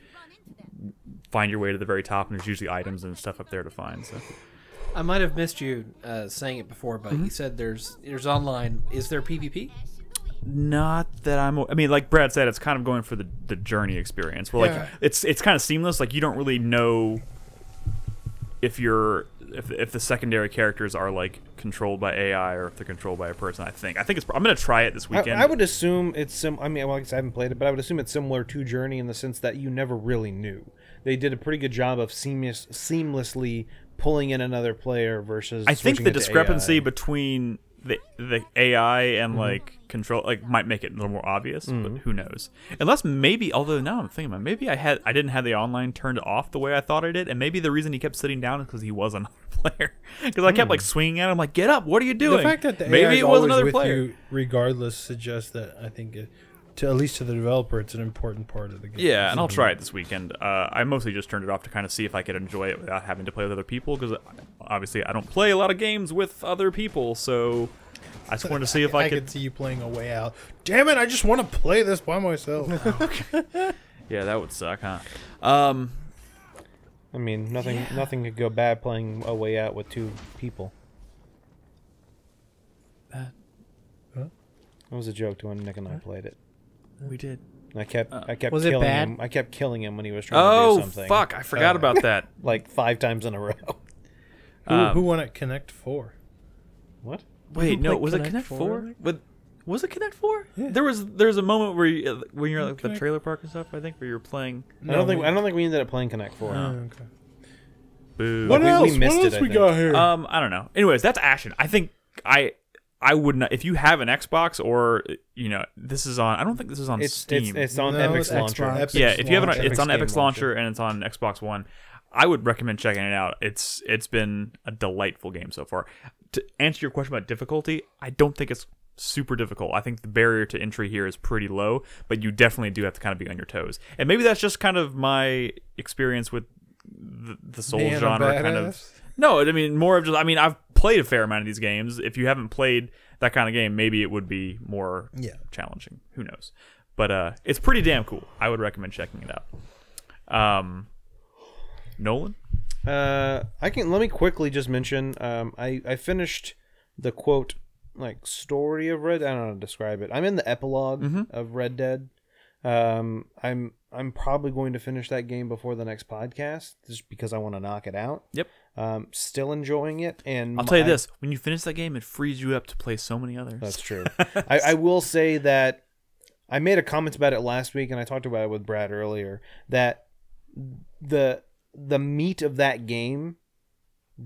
find your way to the very top, and there's usually items and stuff up there to find. So I might have missed you saying it before, but you said there's online. Is there PvP? not that I mean, like Brad said, it's kind of going for the journey experience. Where Yeah. like it's kind of seamless. Like you don't really know if the secondary characters are like controlled by AI or if they're controlled by a person. I think I'm gonna try it this weekend. I would assume it's I mean, well, I guess I haven't played it, but I would assume it's similar to Journey in the sense that you never really knew. They did a pretty good job of seamlessly pulling in another player versus. I think switching the it to discrepancy AI. between the AI and like control might make it a little more obvious, but who knows? Unless maybe, although now I'm thinking about it, maybe I didn't have the online turned off the way I thought I did, and maybe the reason he kept sitting down is because he was another player. Because I kept like swinging at him, like get up, what are you doing? The fact that the maybe AI is it was always another with player. you regardless suggests that I think to at least to the developer, it's an important part of the game. Yeah, and I'll try it this weekend. I mostly just turned it off to kind of see if I could enjoy it without having to play with other people, because obviously I don't play a lot of games with other people, so I just wanted to see if I could. could see you playing a way out. Damn it! I just want to play this by myself. Yeah, that would suck, huh? I mean, nothing could go bad playing a way out with two people. Huh? That was a joke to when Nick and I played it. We did. I kept Was it killing bad? him. I kept killing him when he was trying to do Oh something. fuck! I forgot about that. Like 5 times in a row. Who won at Connect 4? What? Wait, no, played was it Connect Connect 4? 4? But was it Connect 4? Yeah. There's a moment where when you're like the Connect- trailer park and stuff. I think where you're playing. I don't think we ended up playing Connect 4. Okay. Boo. What we else? missed What it, else I we think. got here? I don't know. Anyways, that's Ashen. I think I would not, if you have an Xbox or this is on. I don't think this is on Steam. It's on No, Epic's it's launcher. Xbox. Epic's Yeah, if you have it, launcher. it's on Epic's Epic's game launcher launcher. and it's on Xbox One. I would recommend checking it out. It's been a delightful game so far. To answer your question about difficulty, I don't think it's super difficult. I think the barrier to entry here is pretty low, but you definitely do have to kind of be on your toes. And maybe that's just kind of my experience with the Souls Being a genre. Kind of. badass. No, I mean more of just. I mean, I've played a fair amount of these games. If you haven't played that kind of game, maybe it would be more challenging. Who knows? But it's pretty damn cool. I would recommend checking it out. Nolan? Let me quickly just mention, I finished the quote, like, story of Red. I don't know how to describe it. I'm in the epilogue of Red Dead. I'm probably going to finish that game before the next podcast, just because I want to knock it out. Yep. Still enjoying it, and I'll tell you this: when you finish that game, it frees you up to play so many others. That's true. I will say that I made a comment about it last week, and I talked about it with Brad earlier, that the meat of that game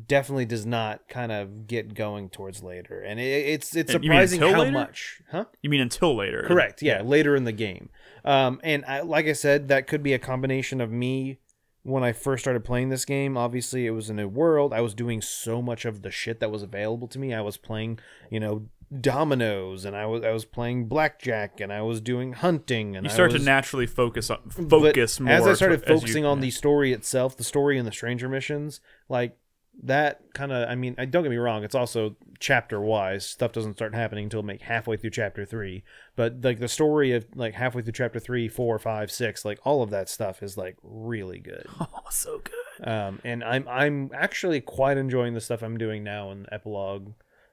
definitely does not kind of get going towards later, and it's You mean surprising until how later? much. Huh? You mean until later? Correct. Yeah, later in the game. And like I said, that could be a combination of me when I first started playing this game. Obviously, it was a new world. I was doing so much of the shit that was available to me. I was playing, dominoes, and I was playing blackjack, and I was doing hunting. And You start I was, to naturally focus but more. as I started focusing on the story itself, the story and the stranger missions, like that kind of, I mean, don't get me wrong, it's also chapter wise. Stuff doesn't start happening until like halfway through chapter 3. But like the story of like halfway through chapter 3, 4, 5, 6, like all of that stuff is like really good. Oh, so good. And I'm actually quite enjoying the stuff I'm doing now in Epilogue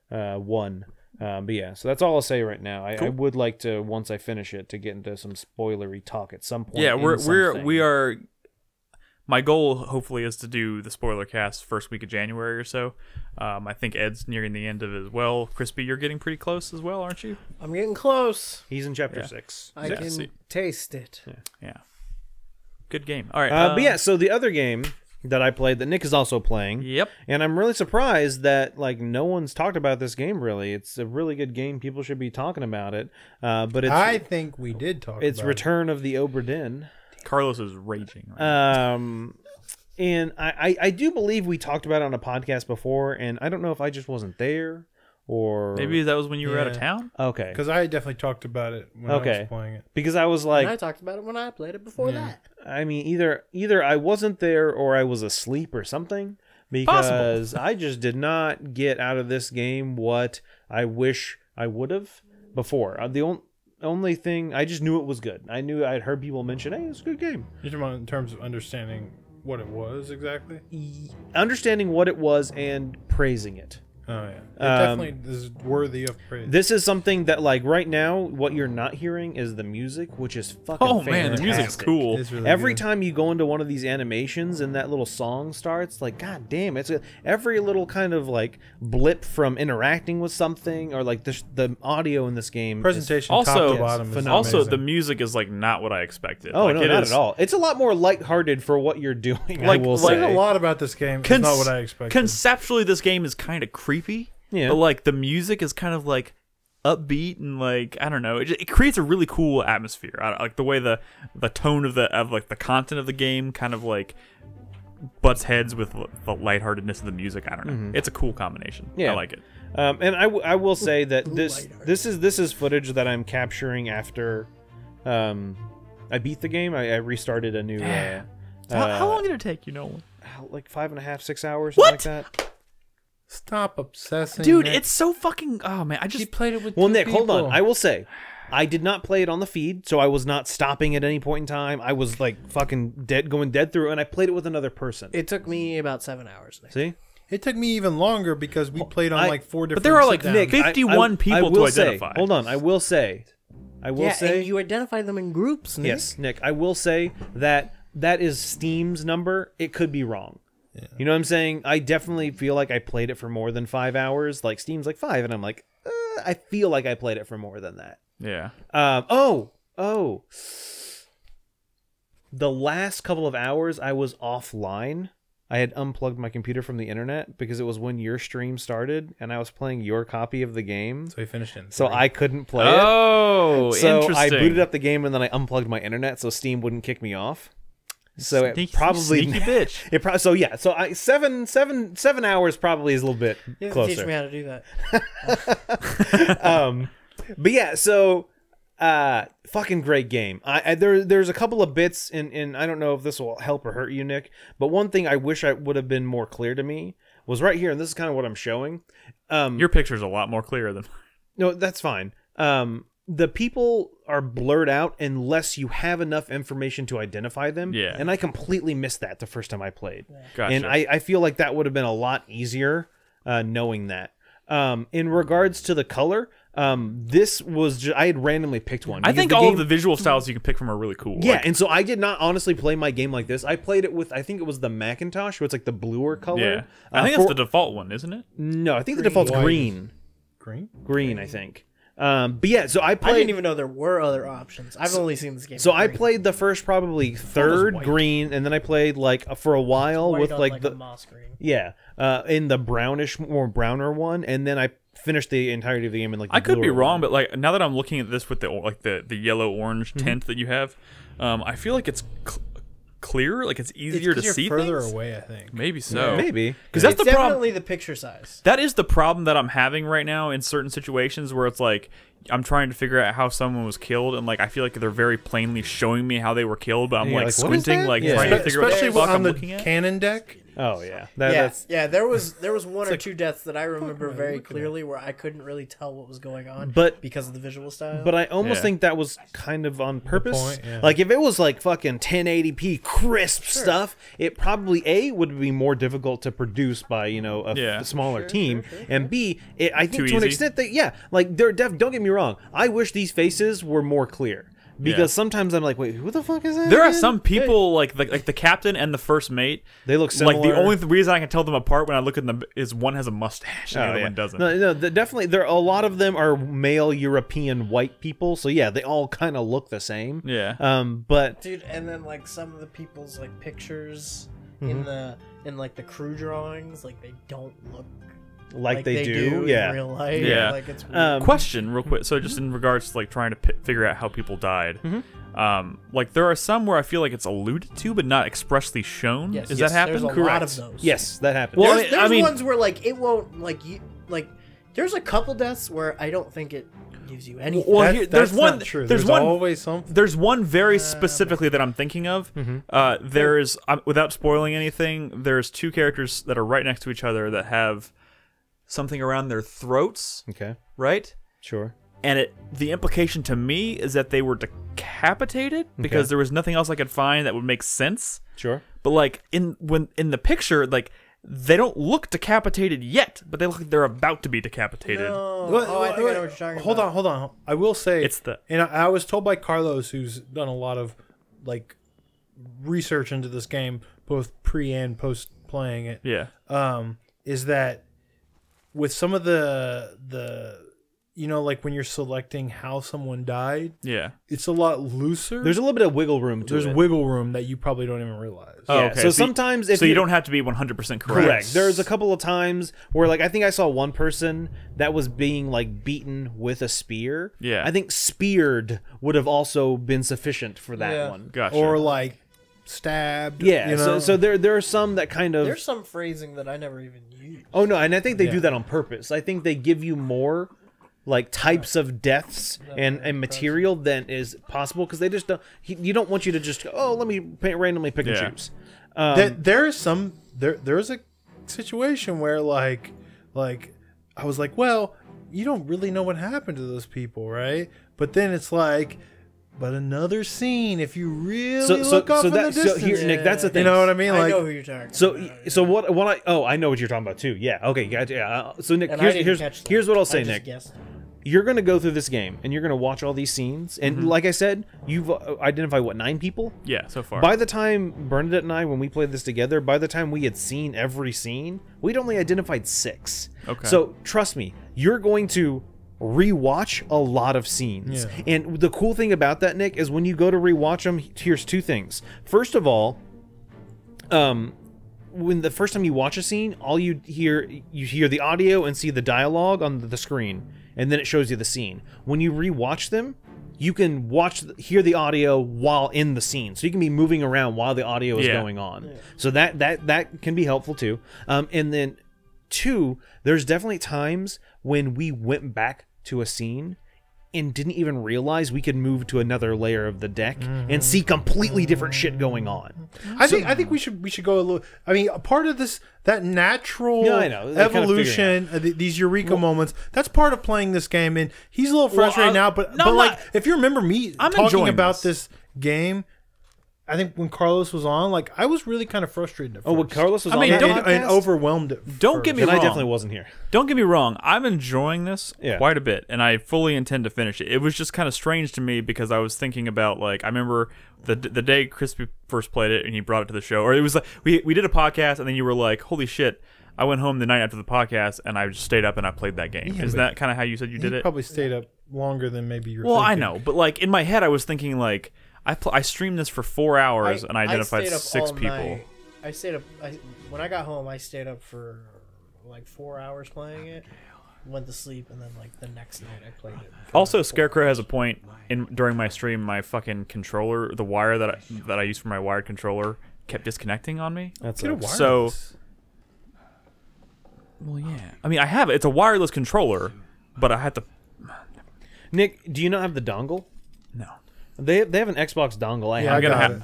1. But yeah, so that's all I'll say right now. I would like to, once I finish it, to get into some spoilery talk at some point. Yeah, in we are. My goal, hopefully, is to do the spoiler cast first week of January or so. I think Ed's nearing the end of it as well. Crispy, you're getting pretty close as well, aren't you? I'm getting close. He's in chapter 6. I Yeah, can see. taste it. Yeah. Good game. All right. But yeah, so the other game that I played that Nick is also playing. Yep. And I'm really surprised that like no one's talked about this game really. It's a really good game. People should be talking about it. But I think we did talk it's about Return of the Obra Dinn. Carlos is raging. Right And I do believe we talked about it on a podcast before, and I don't know if I just wasn't there or Maybe that was when you were out of Yeah. town. okay. because I definitely talked about it when I Okay. was playing it. Because I was And I like, talked about it when I played it before that. I mean, either I wasn't there or I was asleep or something, because I just did not get out of this game what I wish I would have before. The only thing, I just knew it was good. I knew I'd heard people mention, hey, it's a good game. You're talking about in terms of understanding what it was exactly? Understanding what it was and praising it. Oh yeah, it definitely is worthy of praise. This is something that, like, right now, what you're not hearing is the music, which is fucking Oh man, the music's fantastic. cool. It's really Every good. time you go into one of these animations and that little song starts, like, god damn, every little kind of like blip from interacting with something, or like the audio in this game. presentation Also- top to Yes, bottom is phenomenal. Also, amazing. the music is like not what I expected. Oh like, no, it not is- at all. It's a lot more lighthearted for what you're doing. I Like- will like Saying a say. lot about this game is not what I expected. Conceptually, this game is kind of creepy. Yeah. But like the music is kind of like upbeat and like I don't know. It creates a really cool atmosphere. I like the way the tone of the content of the game kind of like butts heads with the lightheartedness of the music. I don't know. It's a cool combination. Yeah. I like it. And I will say that this lighthearted. this is footage that I'm capturing after I beat the game. I restarted a new How long did it take you, Nolan? like 5.5, 6 hours, something like that. Stop obsessing, Dude, Nick. it's so fucking. Oh man, I He just played it with Well, two Nick, hold on. people. I will say, I did not play it on the feed, so I was not stopping at any point in time. I was like fucking going dead through, and I played it with another person. It took me about 7 hours. Nick. See, It took me even longer because we played on I- like 4 different. but there are like sit-downs. Nick, 51 people will to say- identify. Hold on, I will say, Yeah, say, and you identify them in groups, Nick. yes, Nick, I will say that is Steam's number. It could be wrong. You know what I'm saying? I definitely feel like I played it for more than 5 hours. Like Steam's like 5, and I'm like, I feel like I played it for more than that. Yeah. The last couple of hours I was offline I had unplugged my computer from the internet because it was when your stream started, and I was playing your copy of the game. So he finished it. So I couldn't play it. Oh, So interesting. I booted up the game and then I unplugged my internet so Steam wouldn't kick me off. So it Sneaky- probably sneaky bitch. It so yeah. So I 7 hours probably is a little bit You have to closer. teach me how to do that. But yeah, so fucking great game. There's a couple of bits in I don't know if this will help or hurt you, Nick, but one thing I wish I would have been more clear to me was right here, and this is kind of what I'm showing. Your picture's a lot more clear than. No, that's fine. The people are blurred out unless you have enough information to identify them. Yeah. And I completely missed that the first time I played. Gotcha. And I feel like that would have been a lot easier knowing that. In regards to the color, this was I had randomly picked one. I because think the all game- of the visual styles you can pick from are really cool. Yeah, Like, and so I did not honestly play my game like this. I played it with, I think it was the Macintosh, where it's like the bluer color. yeah. I think that's the default one, isn't it? No, I think the default's White. green. Green? Green, I think. But yeah, so I I played. didn't even know there were other options. I've only seen this game. So in I green. played the first probably third white. green, and then I played like for a while White with on, like a the moss green. yeah, in the brownish or browner one, and then I finished the entirety of the game in like. The I could be bluer wrong, one. but like now that I'm looking at this with the yellow orange tint that you have, I feel like it's clearer, like it's easier to You're see further things. away, I think. Maybe so. maybe because that's It's the problem. definitely the picture size. That is the problem that I'm having right now in certain situations where it's like I'm trying to figure out how someone was killed, and like I feel like they're very plainly showing me how they were killed, but I'm Yeah, like like, what is squinting, that? like Yeah. trying to figure out what the Especially fuck on I'm the looking at. Canon deck. Oh yeah, Yeah, that's yeah. There was one or two deaths that I remember very clearly where I couldn't really tell what was going on, But- because of the visual style. But I almost Yeah. think that was kind of on purpose. point, yeah. Like if it was like fucking 1080p crisp stuff, it probably would be more difficult to produce by a Yeah. smaller team, and B, I think Too to an easy? extent that like they're don't get me wrong, I wish these faces were more clear because Yeah. sometimes I'm like, wait, who the fuck is that? There are again? some people like the captain and the first mate. They look similar. Like the only reason I can tell them apart when I look at them is one has a mustache and the Oh, other yeah. one doesn't. No, definitely. There a lot of them are male European white people, so yeah, they all kind of look the same. Yeah. But dude, and then like some of the people's like pictures Mm-hmm. in like the crew drawings, like they don't look like they do, yeah. in real life. Yeah. Like it's weird. Question, real quick. So just in regards to like trying to figure out how people died, like there are some where I feel like it's alluded to but not expressly shown. Yes, Does yes, that happen? There's a lot of those. Yes, that happens. Well, There's, I there's mean- ones where like it won't like there's a couple deaths where I don't think it gives you anything. Well, That's- here, that's there's one. not true. There's There's one. always something. There's one very specifically that I'm thinking of. There is, without spoiling anything, there's two characters that are right next to each other that have something around their throats, Okay, right? sure. And the implication to me is that they were decapitated because Okay. there was nothing else I could find that would make sense. Sure. But like in the picture, like they don't look decapitated yet, but they look like they're about to be decapitated. No. Well, Oh, I think I know what you're talking hold about. Hold on. I will say It's the- and I was told by Carlos, who's done a lot of like research into this game, both pre and post playing it. Yeah. Is that with some of the like when you're selecting how someone died, Yeah. it's a lot looser. There's a little bit of wiggle room to There's it. wiggle room that you probably don't even realize. Oh, Yeah, okay. so you- sometimes if so you you- don't have to be 100% correct. Correct. There's a couple of times where, like, I think I saw one person that was being like beaten with a spear. Yeah. I think speared would have also been sufficient for that Yeah. one. Gotcha. Or like stabbed. Yeah. you know? So there are some that kind of. There's some phrasing that I never even used. Oh no, and I think they do Yeah. that on purpose. I think they give you more like types of deaths and material than is possible because they just don't. You don't want you to just go, oh, let me randomly pick Yeah. and choose. There's a situation where like I was like, well, you don't really know what happened to those people, right? But then it's like, but another scene if you really look up in the distance. Nick, that's the thing. You know what I mean? I Like, know who you're talking So about. so what I know what you're talking about too. Yeah. Okay. Gotcha. Yeah. So Nick, And I didn't catch that. here's what I'll I say, just Nick. guessed. You're gonna go through this game and you're gonna watch all these scenes, and like I said, you've identified what 9 people. Yeah, so far. By the time Bernadette and I, when we played this together, by the time we had seen every scene, we'd only identified 6. Okay. So trust me, you're going to rewatch a lot of scenes. Yeah. And the cool thing about that, Nick, is when you go to rewatch them, here's 2 things. First of all, when the first time you watch a scene, all you hear the audio and see the dialogue on the screen, and then it shows you the scene. When you rewatch them, you can hear the audio while in the scene, so you can be moving around while the audio is going on. Yeah. So that can be helpful too. And then 2, there's definitely times when we went back to a scene and didn't even realize we could move to another layer of the deck and see completely different shit going on. I think we should go a little. I mean, a part of this, that natural evolution, these eureka moments, that's part of playing this game. And he's a little frustrated now, but like, if you remember me talking about this game, I think when Carlos was on, like, I was really kind of frustrated at first. Oh, when Carlos was on, and overwhelmed it. Don't get me wrong. I definitely wasn't here. Don't get me wrong. I'm enjoying this quite a bit, and I fully intend to finish it. It was just kind of strange to me because I was thinking about, like, I remember the day Krispy first played it and he brought it to the show, or it was like we did a podcast and then you were like, "Holy shit!" I went home the night after the podcast and I just stayed up and I played that game. Is that kind of how you said you did it? Probably stayed up longer than maybe you were. Well, thinking. I know, but like in my head, I was thinking like. I streamed this for 4 hours and I identified 6 people. Night. I stayed up. When I got home, I stayed up for like 4 hours playing it. Went to sleep, and then like the next night I played it. Also, Scarecrow has a point during my stream. My fucking controller, the wire that I use for my wired controller, kept disconnecting on me. That's so. Well, yeah. I mean, I have it. It's a wireless controller, but I had to. Nick, do you not have the dongle? No. They have an Xbox dongle.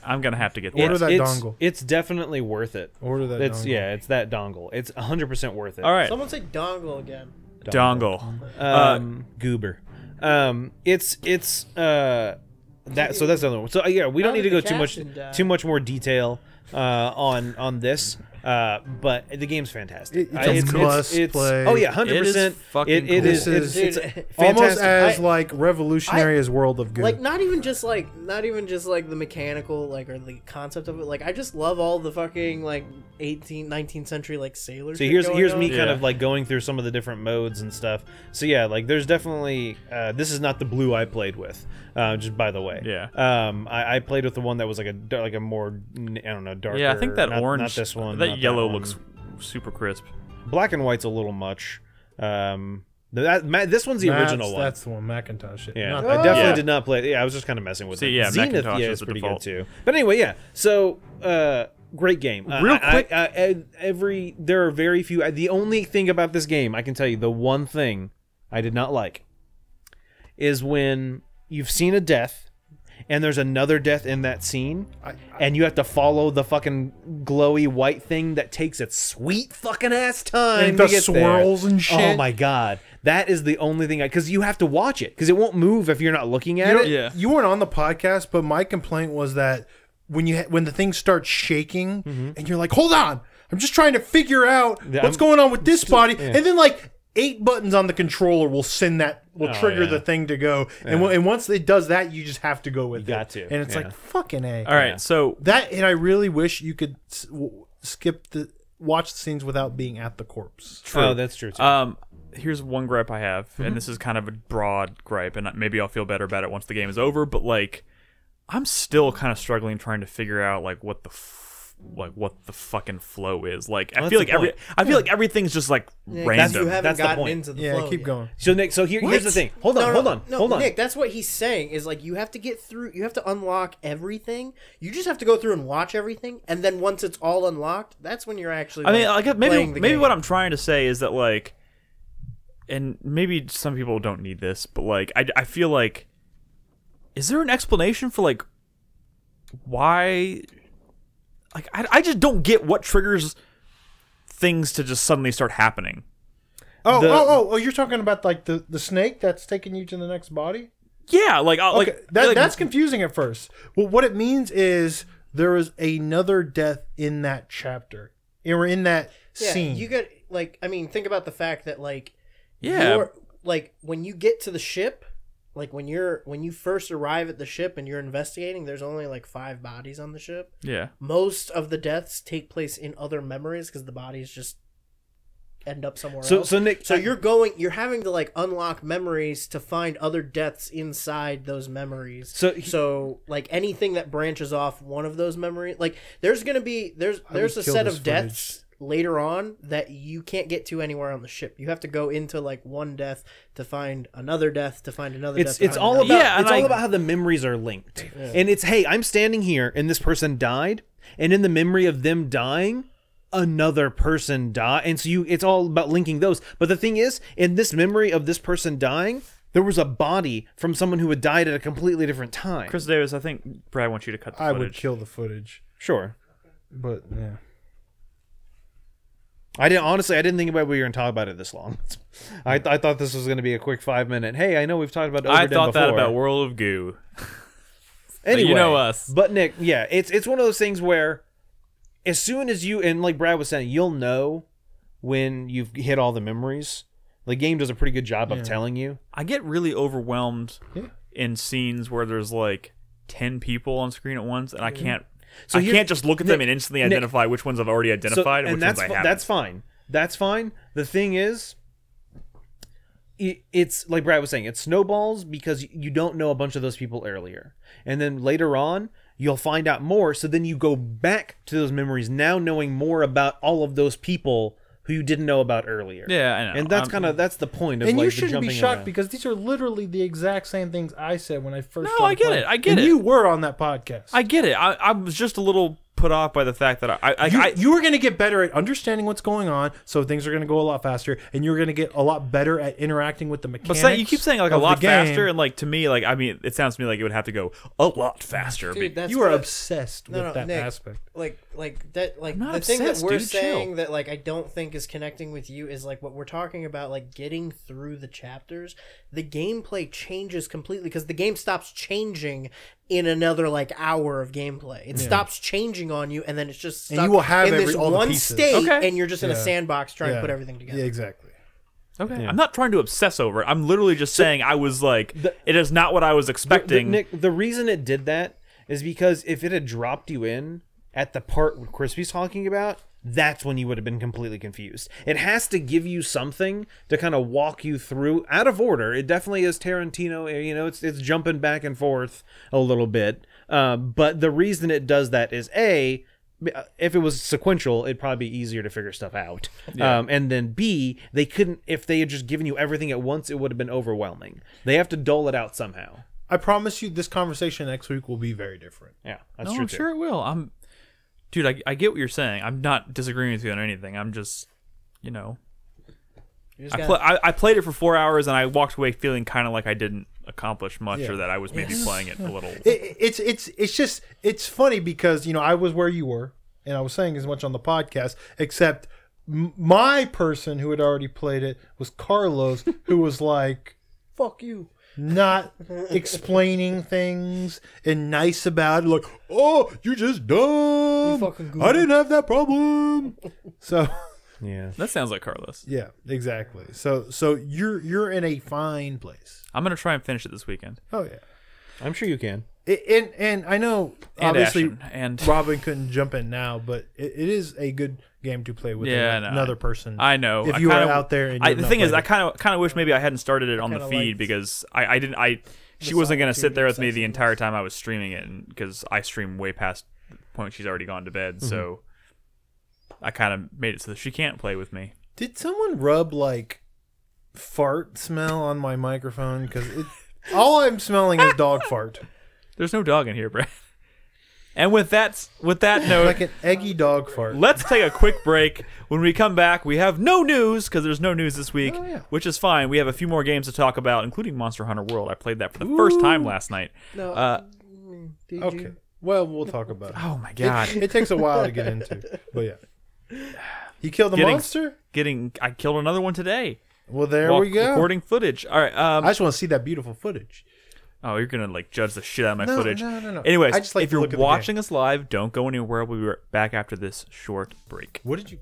I'm gonna have to get order that dongle. It's definitely worth it. Order that. It's dongle. Yeah, it's that dongle. It's 100% worth it. All right. Someone say dongle again. Dongle. Goober. It's that. So that's the other one. So yeah, we don't need to go too much more detail on this. But the game's fantastic. It's play. Oh yeah, 100%. It's almost as like revolutionary as World of Goo. Like not even just like the mechanical like or the concept of it. Like I just love all the fucking like 19th century like sailors. So here's me kind of like going through some of the different modes and stuff. So yeah, like there's definitely this is not the blue I played with. Just by the way. Yeah. I played with the one that was like a more I don't know darker. Yeah, I think that orange. Not this one. That yellow looks super crisp. Black and white's a little much. This one's the original one. That's the one, Macintosh. Yeah, I definitely did not play. Yeah, I was just kind of messing with it. Yeah, Zenith, Macintosh is the pretty default. good too. But anyway, yeah. So, great game. Real quick, there are very few. The only thing about this game, I can tell you, the one thing I did not like is when you've seen a death. And there's another death in that scene, and you have to follow the fucking glowy white thing that takes its sweet fucking ass time. And it does swirls and shit. Oh my god, that is the only thing because you have to watch it because it won't move if you're not looking at it. Yeah, you weren't on the podcast, but my complaint was that when the thing starts shaking and you're like, hold on, I'm just trying to figure out what's going on with this body, and then like 8 buttons on the controller will trigger the thing to go, and once it does that, you just have to go with it. Got to, and it's like fucking A. All right, so and I really wish you could watch the scenes without being at the corpse. True. Oh, that's true too. Here's one gripe I have, and this is kind of a broad gripe, and maybe I'll feel better about it once the game is over. But like, I'm still kind of struggling trying to figure out like what the fucking flow is. Like I feel like everything's just like random. You haven't gotten into the flow. Keep going. So Nick, here's the thing. Hold on. Nick, that's what he's saying is like you have to get through. You have to unlock everything. You just have to go through and watch everything, and then once it's all unlocked, that's when you're actually. Maybe what I'm trying to say is that like, and maybe some people don't need this, but like I feel like, is there an explanation for like why? Like I just don't get what triggers things to just suddenly start happening. Oh! You're talking about like the snake that's taking you to the next body? Yeah, that's confusing at first. Well, what it means is there is another death in that chapter or in that scene. You get think about the fact that when you get to the ship. Like when you first arrive at the ship and you're investigating, there's only like 5 bodies on the ship. Yeah. Most of the deaths take place in other memories because the bodies just end up somewhere So else. so Nick, So you're having to like unlock memories to find other deaths inside those memories. So like anything that branches off one of those memories, like there's a would set kill of this deaths later on that you can't get to anywhere on the ship. You have to go into like one death to find another death to find another death. It's all another about Yeah, and it's all I- about how the memories are linked. And it's, hey, I'm standing here and this person died, and in the memory of them dying, another person died, and so it's all about linking those. But the thing is, in this memory of this person dying, there was a body from someone who had died at a completely different time. Chris Davis, I think Brad wants you to cut the I footage. would kill the footage, Sure. but yeah. I didn't think about we were going to talk about it this long. I thought this was going to be a quick 5-minute. Hey, I know we've talked about Obra I Dinn thought that before. about World of Goo. Anyway, you know us. But Nick, yeah, it's one of those things where as soon as you, and like Brad was saying, you'll know when you've hit all the memories. The game does a pretty good job of telling you. I get really overwhelmed in scenes where there's like 10 people on screen at once, and I can't. So I can't just look at them and instantly identify which ones I've already identified and which ones I haven't. That's fine. That's fine. The thing is, it's like Brad was saying, it snowballs because you don't know a bunch of those people earlier. And then later on, you'll find out more. So then you go back to those memories now knowing more about all of those people who you didn't know about earlier. Yeah, I know. And that's the point of And like you the shouldn't jumping be shocked around. because these are literally the exact same things I said when I first. No, started I get playing. it. I get and it. You were on that podcast. I get it. I was just a little put off by the fact that You were going to get better at understanding what's going on, so things are going to go a lot faster, and you're going to get a lot better at interacting with the mechanics. But you keep saying like a of the lot game. faster, and like to me, like I mean, it sounds to me like it would have to go a lot faster. Dude, that's You are what- obsessed No, with no, that Nick, aspect. like that like not the thing that obsessed, we're dude, saying chill. that like I don't think is connecting with you is like what we're talking about, like getting through the chapters. The gameplay changes completely because the game stops changing in another like hour of gameplay. It stops changing on you, and then it's just stuck And you will have in this all the one pieces. state, Okay. and you're just in a Yeah. sandbox trying Yeah. to put everything together. Yeah, exactly. Okay, I'm not trying to obsess over it. I'm literally just saying I was like, the- it is not what I was expecting. Nick, the reason it did that is because if it had dropped you in at the part where Krispy's talking about, that's when you would have been completely confused. It has to give you something to kind of walk you through out of order. It definitely is Tarantino, you know, it's jumping back and forth a little bit. But the reason it does that is A, if it was sequential, it'd probably be easier to figure stuff out. And then B, they couldn't, if they had just given you everything at once, it would have been overwhelming. They have to dole it out somehow. I promise you, this conversation next week will be very different. Yeah, that's No, true I'm too. sure it will. Dude, I get what you're saying. I'm not disagreeing with you on anything. I'm just, you know, You just gotta- I played it for 4 hours and I walked away feeling kind of like I didn't accomplish much, Yeah. or that I was maybe playing it a little. It's funny because I was where you were, and I was saying as much on the podcast, except my person who had already played it was Carlos, who was like, fuck you. not explaining things and nice about it, like, oh, you just dumb. You fucking goober. I didn't have that problem. So Yeah. That sounds like Carlos. yeah, exactly. So you're in a fine place. I'm gonna try and finish it this weekend. Oh yeah. I'm sure you can. And I know And obviously Ashen, and Robin couldn't jump in now, but it is a good game to play with another person. I know. If I you kinda- are out there and the you've not thing is, played I it. kind of wish maybe I hadn't started it on the kinda feed liked because I didn't. She wasn't gonna sit there with me the solitude entire time I was streaming it, because I stream way past the point she's already gone to bed. So I kind of made it so that she can't play with me. Did someone rub like fart smell on my microphone? Because all I'm smelling is dog fart, There's no dog in here, Brad. And with that note, like an eggy dog fart. let's take a quick break. When we come back, we have no news because there's no news this week, Oh, yeah. which is fine. We have a few more games to talk about, including Monster Hunter World. I played that for the first time last night. No. Did Okay, you? well we'll talk about it. Oh my god! It takes a while to get into, but yeah. You killed the Getting- monster? I killed another one today. Well, there While we go. Recording footage. All right. I just want to see that beautiful footage. Oh, you're gonna like judge the shit out of my No, footage. no. Anyways, I just like if to you're look at the watching us live, don't go anywhere. We'll be back after this short break. What did you?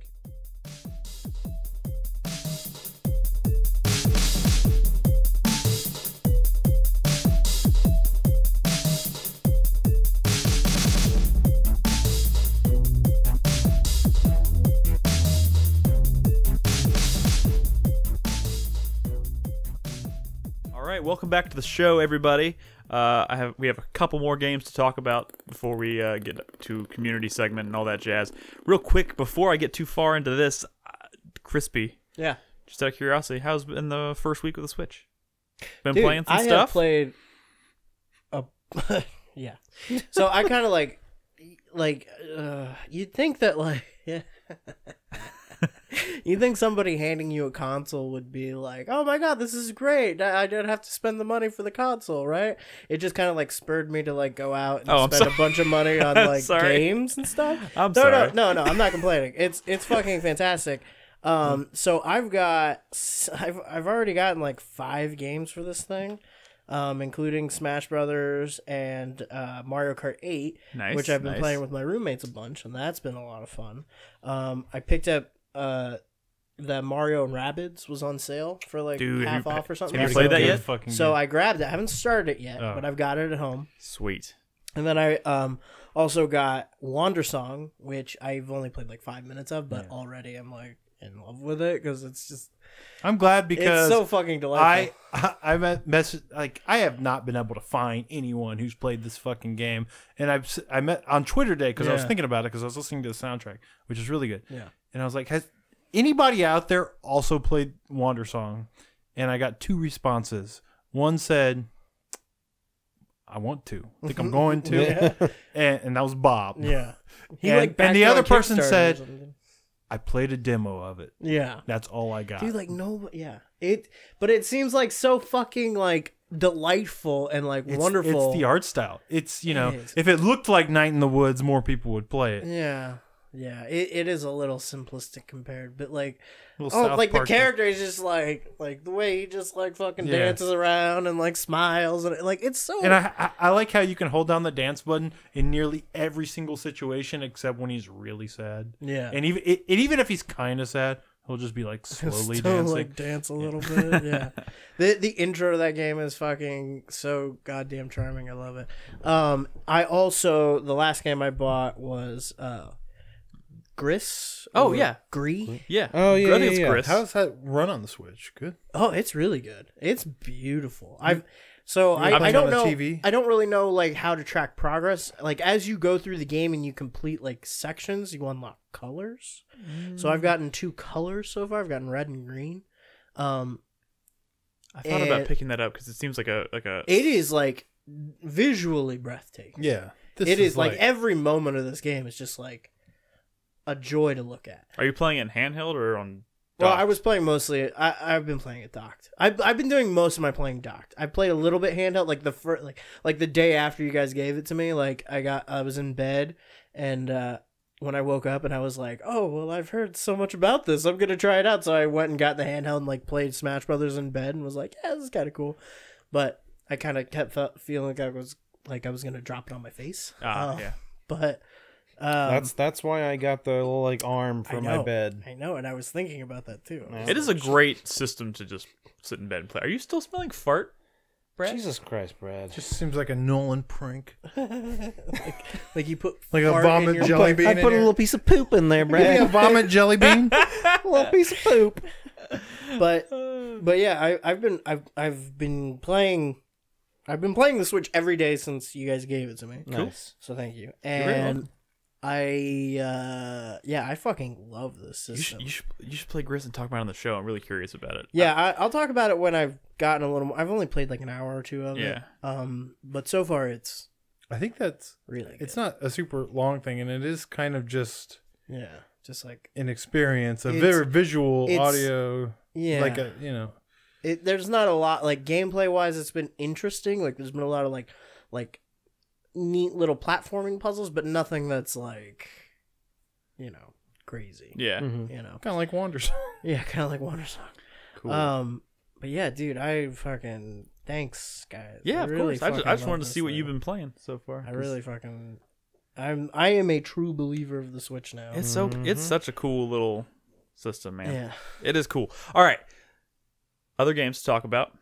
right, welcome back to the show, everybody. We have a couple more games to talk about before we get to community segment and all that jazz. Real quick, before I get too far into this, Krispy, Yeah. just out of curiosity, how's been the first week with the Switch? Been Dude, playing some I stuff? have played yeah. So I kind of like you'd think that like you think somebody handing you a console would be like, oh my god, this is great, I don't have to spend the money for the console, right? It just kind of like spurred me to like go out and spend a bunch of money on like games and stuff. Sorry. No, I'm not complaining. It's fucking fantastic. So I've already gotten like 5 games for this thing, including Smash Brothers and Mario Kart 8, which I've been playing with my roommates a bunch, and that's been a lot of fun. I picked up the Mario and Rabbids was on sale for like half off or something. Have you played that yet? So I grabbed it. I haven't started it yet, but I've got it at home. Sweet. And then I also got Wander Song, which I've only played like 5 minutes of, but already I'm like in love with it because it's just. I'm glad because it's so fucking delightful. I have not been able to find anyone who's played this fucking game, and I met on Twitter today because I was thinking about it because I was listening to the soundtrack, which is really good. Yeah. And I was like, has anybody out there also played Wander Song? And I got 2 responses. One said, I want to. I think I'm going to. And that was Bob. Yeah. And the other person said, I played a demo of it. Yeah. That's all I got. Dude, like, no, yeah. But it seems like so fucking, like, delightful and, like, wonderful. It's the art style. It's, if it looked like Night in the Woods, more people would play it. Yeah. Yeah, it is a little simplistic compared, but like, South like Park the character is just like the way he just like fucking dances around and like smiles and like it's so. And I like how you can hold down the dance button in nearly every single situation except when he's really sad. Yeah, and even if he's kind of sad, he'll just be like slowly dancing, like dance a little bit. Yeah, the intro to that game is fucking so goddamn charming. I love it. I also the last game I bought was Gris. Oh yeah, Gree. Yeah. Oh yeah, I think it's Gris. How does that run on the Switch? Good. Oh, it's really good. It's beautiful. I don't know. TV? I don't really know like how to track progress. Like as you go through the game and you complete like sections, you unlock colors. So I've gotten 2 colors so far. I've gotten red and green. I thought about picking that up because it seems like a. It is like visually breathtaking. Yeah, it is like every moment of this game is just like a joy to look at. Are you playing it in handheld or on docked? Well, I was playing mostly. I've been playing it docked. I've been doing most of my playing docked. I played a little bit handheld, like the first, like the day after you guys gave it to me. Like I was in bed, and when I woke up, and I was like, oh well, I've heard so much about this. I'm gonna try it out. So I went and got the handheld and like played Smash Brothers in bed, and was like, yeah, this is kind of cool. But I kind of kept feeling like I was gonna drop it on my face. Yeah. But. That's why I got the little like arm for my bed. I know, and I was thinking about that too. It is a great system to just sit in bed and play. Are you still smelling fart, Brad? Jesus Christ, Brad! Just seems like a Nolan prank. like you put like a vomit jelly bean. I put a little piece of poop in there, Brad. Maybe a vomit jelly bean. A little piece of poop. But yeah, I've been playing the Switch every day since you guys gave it to me. Nice. So thank you. And I fucking love this system. You should play Gris and talk about it on the show. I'm really curious about it. Yeah, I'll talk about it when I've gotten a little more. I've only played like an hour or 2 of it. Yeah. But so far it's I think that's really good. It's not a super long thing, and it is kind of just just like an experience, a very visual audio. Yeah, like there's not a lot like gameplay wise. It's been interesting. Like there's been a lot of like neat little platforming puzzles, but nothing that's like, crazy. Yeah. You kind know, of like Wander Song. Yeah, kind of like Wander Song. Cool. But yeah, dude, I fucking thanks, guys. Yeah, I of really course. I just wanted to this see what thing. you've been playing so far. I really fucking. I am a true believer of the Switch now. It's such a cool little system, man. Yeah. It is cool. All right. Other games to talk about.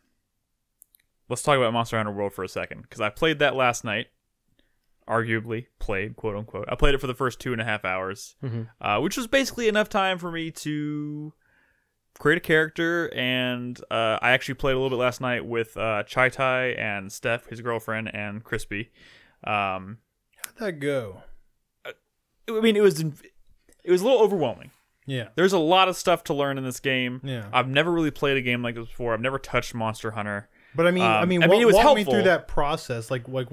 Let's talk about Monster Hunter World for a second, because I played that last night. Arguably played, quote unquote. I played it for the first 2.5 hours, which was basically enough time for me to create a character, and I actually played a little bit last night with Chai Tai and Steph, his girlfriend, and Krispy. How'd that go? I mean, it was a little overwhelming. Yeah. There's a lot of stuff to learn in this game. Yeah. I've never really played a game like this before. I've never touched Monster Hunter. But I mean, it was walk me helpful. through that process. Like, what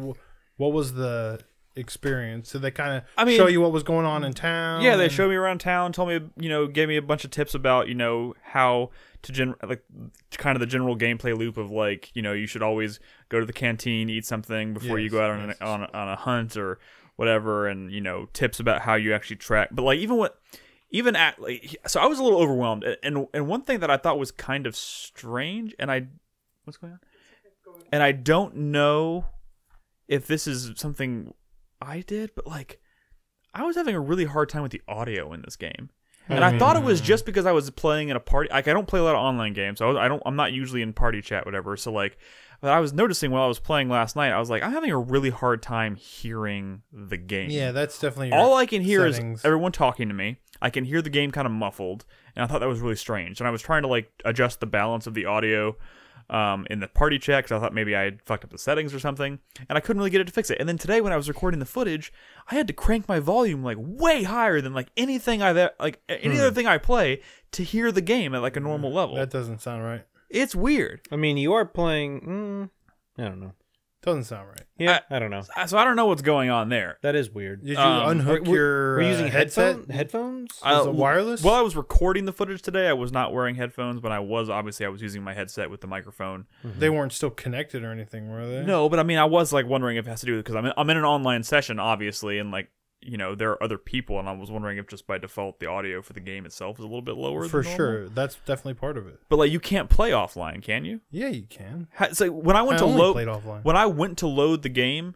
was the experience? Did they kind I of mean, show you what was going on in town? Yeah, they showed me around town, told me, gave me a bunch of tips about, how to kind of the general gameplay loop of like, you should always go to the canteen, eat something before you go out on a hunt or whatever, and tips about how you actually track. But like so I was a little overwhelmed, and one thing that I thought was kind of strange, what's going on? And I don't know if this is something I did, but like I was having a really hard time with the audio in this game. And I thought it was just because I was playing in a party. Like, I don't play a lot of online games, so I'm not usually in party chat, whatever. So like, but I was noticing while I was playing last night, I was like, I'm having a really hard time hearing the game. Yeah, that's definitely all I can hear settings. is everyone talking to me. I can hear the game kind of muffled, and I thought that was really strange. And I was trying to like adjust the balance of the audio in the party chat because I thought maybe I had fucked up the settings or something, and I couldn't really get it to fix it. And then today when I was recording the footage, I had to crank my volume like way higher than like anything any other thing I play to hear the game at like a normal level. That doesn't sound right. It's weird. I mean, you are playing. I don't know. Doesn't sound right. Yeah, I don't know. So I don't know what's going on there. That is weird. Did you unhook your We're using headset? headphones? Was it wireless? While I was recording the footage today, I was not wearing headphones, but I was using my headset with the microphone. They weren't still connected or anything, were they? No, but I mean, I was like wondering if it has to do with because I'm in an online session, obviously, and like there are other people, and I was wondering if just by default the audio for the game itself is a little bit lower. For than normal. sure. That's definitely part of it. But like, you can't play offline, can you? Yeah, you can. So when I went to only load played offline. when I went to load the game,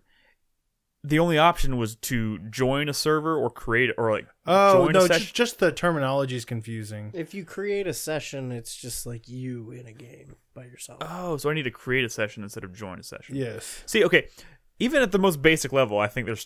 the only option was to join a server or create or like join a session. Just the terminology is confusing. If you create a session, it's just like you in a game by yourself. Oh, so I need to create a session instead of join a session. Yes. See, okay, even at the most basic level, I think there's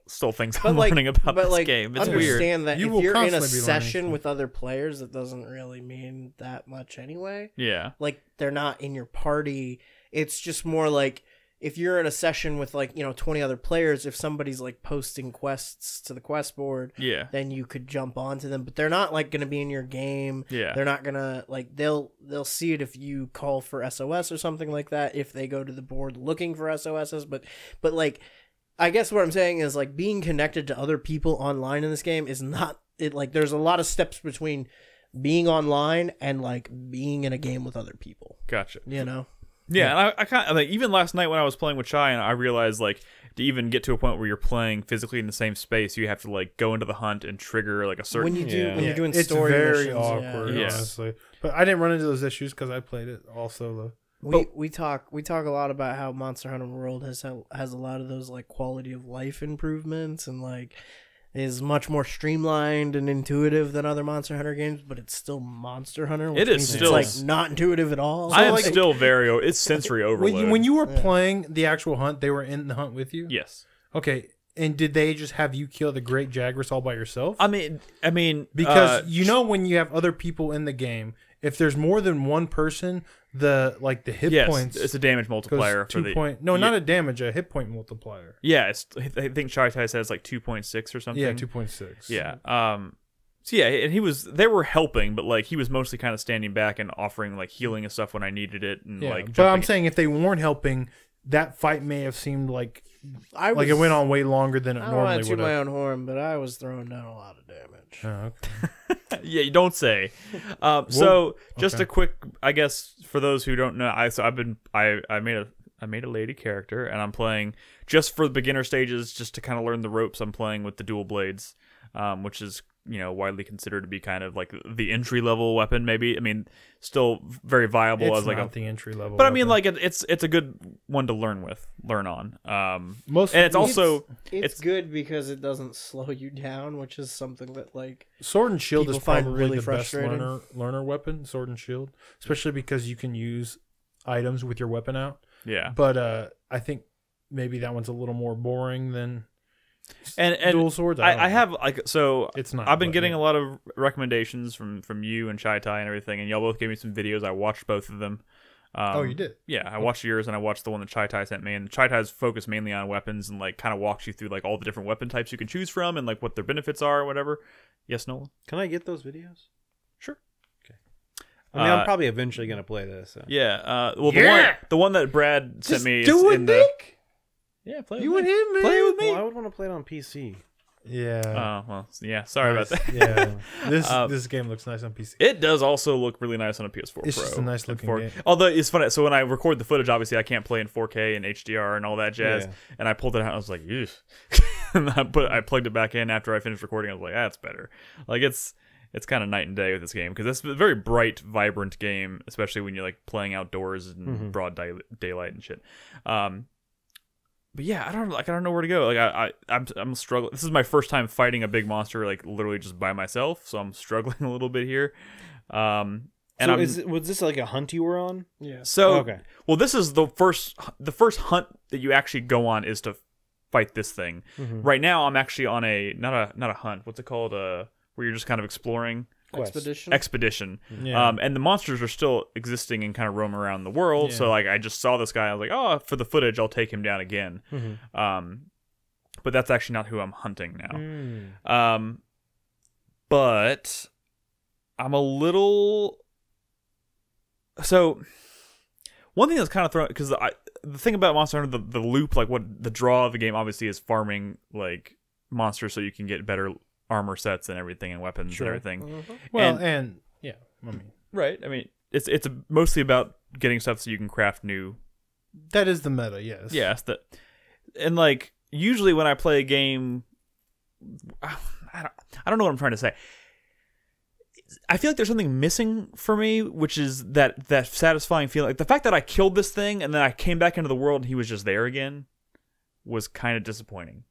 still things I'm like, learning about but this like, game. It's weird. understand that You if will you're in a constantly be learning session stuff. with other players, that doesn't really mean that much anyway. Yeah. Like, they're not in your party. It's just more like if you're in a session with like 20 other players, if somebody's like posting quests to the quest board, Yeah. then you could jump onto them. But they're not like going to be in your game. Yeah. They're not gonna like they'll see it if you call for SOS or something like that. If they go to the board looking for SOSs, but like. I guess what I'm saying is like being connected to other people online in this game is not it. Like there's a lot of steps between being online and like being in a game with other people. Gotcha. Yeah, and I kind of like even last night when I was playing with Chai, and I realized like to even get to a point where you're playing physically in the same space, you have to like go into the hunt and trigger like a certain. when you're doing It's story very missions, awkward, Yeah. honestly. But I didn't run into those issues because I played it all solo. We talk a lot about how Monster Hunter World has a lot of those like quality of life improvements and like is much more streamlined and intuitive than other Monster Hunter games, but it's still Monster Hunter. Which It is means still- it's like not intuitive at all. I am like- still it's sensory overload. When you were playing the actual hunt, they were in the hunt with you? Yes. Okay. And did they just have you kill the Great Jagras all by yourself? I mean, Because when you have other people in the game, if there's more than one person, the hit yes, points it's a damage multiplier goes for 2 the point. No, not a damage, a hit point multiplier. Yeah, I think Chai Tai says like 2.6 or something. Yeah, 2.6. Yeah. So yeah, and they were helping, but like he was mostly kind of standing back and offering like healing and stuff when I needed it, and Yeah, like. but I'm jumping- saying if they weren't helping, that fight may have seemed like it went on way longer than it I don't want normally to would toot my have. own horn, but I was throwing down a lot of damage. Oh, okay. Yeah, you don't say. So just okay. a quick, I guess for those who don't know, I made a lady character, and I'm playing just for the beginner stages, just to kind of learn the ropes. I'm playing with the dual blades, which is widely considered to be kind of like the entry level weapon. Maybe I mean still very viable It's as like not the entry level. but I mean weapon. like it's a good one to learn on. Most and it's also It's good because it doesn't slow you down, which is something that like Sword and Shield people is find probably really the best frustrating. learner weapon. Sword and Shield, especially because you can use items with your weapon out. yeah. But I think maybe that one's a little more boring than And dual swords. I don't know. have like so. It's not, I've been but, getting yeah. a lot of recommendations from you and Chai Tai and everything, and y'all both gave me some videos. I watched both of them. Oh, you did? Yeah, I watched yours and I watched the one that Chai Tai sent me. And Chai Tai's focused mainly on weapons and like kind of walks you through like all the different weapon types you can choose from and like what their benefits are or whatever. Yes, Nolan. Can I get those videos? Sure. I mean, I'm probably eventually gonna play this. So. Yeah. Well, Yeah! the one that Brad sent Just me is do it, in the. Nick. Yeah, play You with and me. him, man. Play with me. Well, I would want to play it on PC. Yeah. Oh well, yeah. Sorry about that. Yeah. This game looks nice on PC. It does also look really nice on a PS4 It's Pro. just a nice and looking 4K. game. Although it's funny, so when I record the footage, obviously I can't play in 4K and HDR and all that jazz. Yeah. And I pulled it out, I was like, "Ew." And I plugged it back in after I finished recording. I was like, "That's better." Like it's kind of night and day with this game because it's a very bright, vibrant game, especially when you're like playing outdoors in broad daylight and shit. But yeah, I don't know where to go. Like I'm struggling. This is my first time fighting a big monster, like literally just by myself, so I'm struggling a little bit here. And So was this like a hunt you were on? Yeah. so Okay. well, this is the first hunt that you actually go on is to fight this thing. Right now, I'm actually on a not a hunt. What's it called? Where you're just kind of exploring. Quest. Expedition. Yeah. And the monsters are still existing and kind of roam around the world. So like I just saw this guy. I was like, oh, for the footage, I'll take him down again. But that's actually not who I'm hunting now. But I'm a little. So one thing that's kind of thrown because the thing about Monster Hunter, the loop, like what the draw of the game obviously is farming like monsters so you can get better armor sets and everything and weapons and everything. Well, and yeah, I mean, right. I mean, it's mostly about getting stuff so you can craft new. that is the meta. Yes. Yes, and like usually when I play a game, I don't know what I'm trying to say. I feel like there's something missing for me, which is that satisfying feeling. Like the fact that I killed this thing and then I came back into the world and he was just there again was kind of disappointing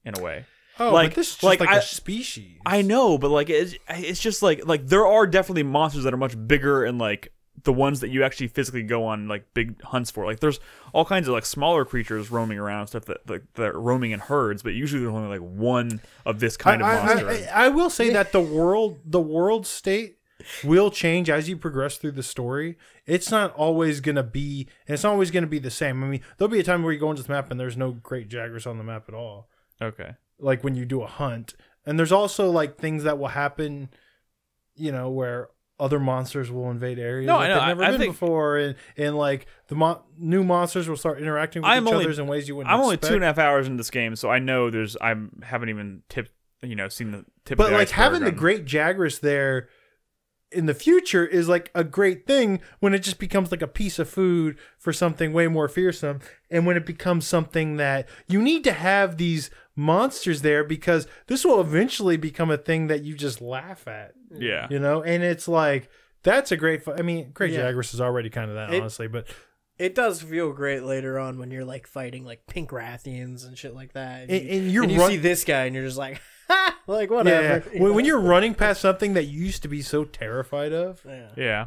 in a way. Oh, Like- but this is just like like I- a species. I know, but like it's just like there are definitely monsters that are much bigger and like the ones that you actually physically go on like big hunts for. Like there's all kinds of like smaller creatures roaming around and stuff that are roaming in herds, but usually there's only like one of this kind of monster. I will say that the world state will change as you progress through the story. It's not always gonna be, and it's not always gonna be the same. I mean, there'll be a time where you go into the map and there's no great jaggers on the map at all. Okay. Like when you do a hunt, and there's also like things that will happen, you know, where other monsters will invade areas No, that I know. they've never I been think- before, and like the new monsters will start interacting with I'm each only- other in ways you wouldn't I'm only expect. 2.5 hours into this game, so I know I haven't even seen the tip. But of the like having the iceberg on- great Jagras there in the future is like a great thing when it just becomes like a piece of food for something way more fearsome, and when it becomes something that you need to have these monsters there because this will eventually become a thing that you just laugh at, Yeah. you know. And it's like that's a great. I mean, great Yeah. Jagras is already kind of that, It- honestly, but. It does feel great later on when you're like fighting like pink Rathians and shit like that. And you're and you run- see this guy and you're just like, ha! Like whatever. Yeah, when you're running past something that you used to be so terrified of, Yeah.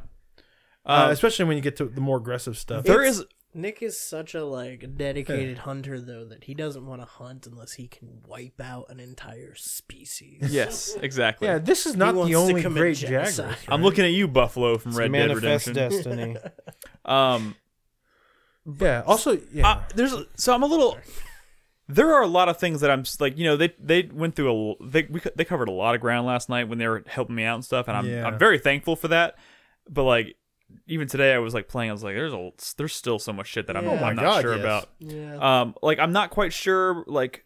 Yeah. especially when you get to the more aggressive stuff. There is Nick is such a like dedicated hunter though that he doesn't want to hunt unless he can wipe out an entire species. yes, exactly. Yeah, this is not wants the to only commit great genocide. Jagras. I'm looking at you, Buffalo from Red Dead Manifest Redemption. destiny. Yeah. Also, yeah. I'm a little. There are a lot of things that I'm like, they went through they covered a lot of ground last night when they were helping me out and stuff, and I'm very thankful for that. But like, even today I was like playing, I was like, there's still so much shit that I'm Yeah. not sure about. Yeah. Like I'm not quite sure like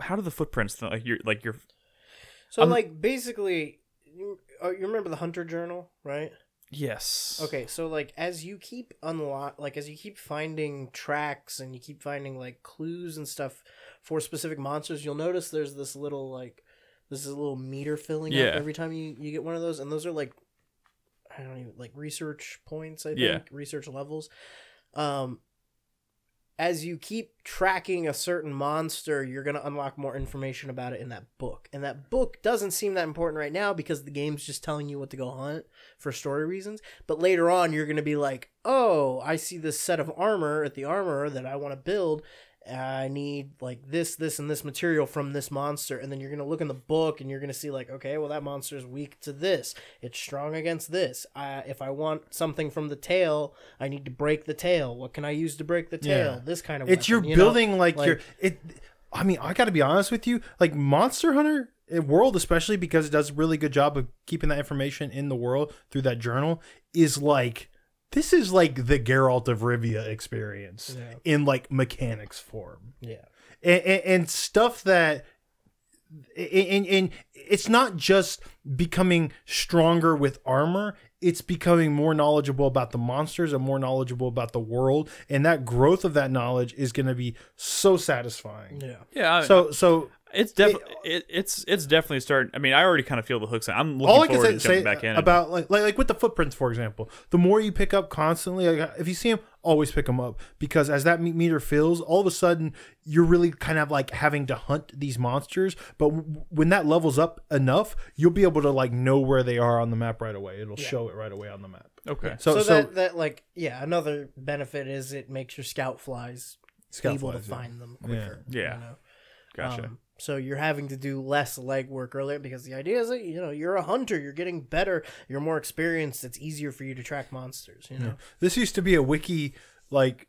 how do the footprints So I'm- like basically, you remember the Hunter Journal, right? yes. Okay, so like as you keep finding tracks and you keep finding like clues and stuff for specific monsters, you'll notice there's this little meter filling Yeah. up every time you get one of those, and those are like I don't even like research points, I think, Yeah. research levels. As you keep tracking a certain monster, you're going to unlock more information about it in that book. And that book doesn't seem that important right now because the game's just telling you what to go hunt for story reasons. But later on, you're going to be like, oh, I see this set of armor at the armorer that I want to build. I need like this, and this material from this monster, and then you're gonna look in the book and you're gonna see like, okay, well that monster is weak to this, it's strong against this. If I want something from the tail, I need to break the tail. What can I use to break the tail? This kind of it's weapon, you're building like your it. I mean, I got to be honest with you, like Monster Hunter World, especially because it does a really good job of keeping that information in the world through that journal, is like. This is like the Geralt of Rivia experience in like mechanics form. Yeah. And stuff that and it's not just becoming stronger with armor, it's becoming more knowledgeable about the monsters and more knowledgeable about the world, and that growth of that knowledge is going to be so satisfying. Yeah. So it's definitely it's definitely starting. I mean, I already kind of feel the hooks. I'm looking forward to jumping back in. About like with the footprints, for example. The more you pick up constantly, like if you see them, always pick them up, because as that meter fills, all of a sudden you're really kind of like having to hunt these monsters. But when that levels up enough, you'll be able to like know where they are on the map right away. It'll show it right away on the map. Okay. So that like another benefit is it makes your scout flies able to find them quicker. Yeah. You know? Gotcha. So you're having to do less legwork earlier, because the idea is that you're a hunter, you're getting better, you're more experienced. It's easier for you to track monsters. This used to be a wiki like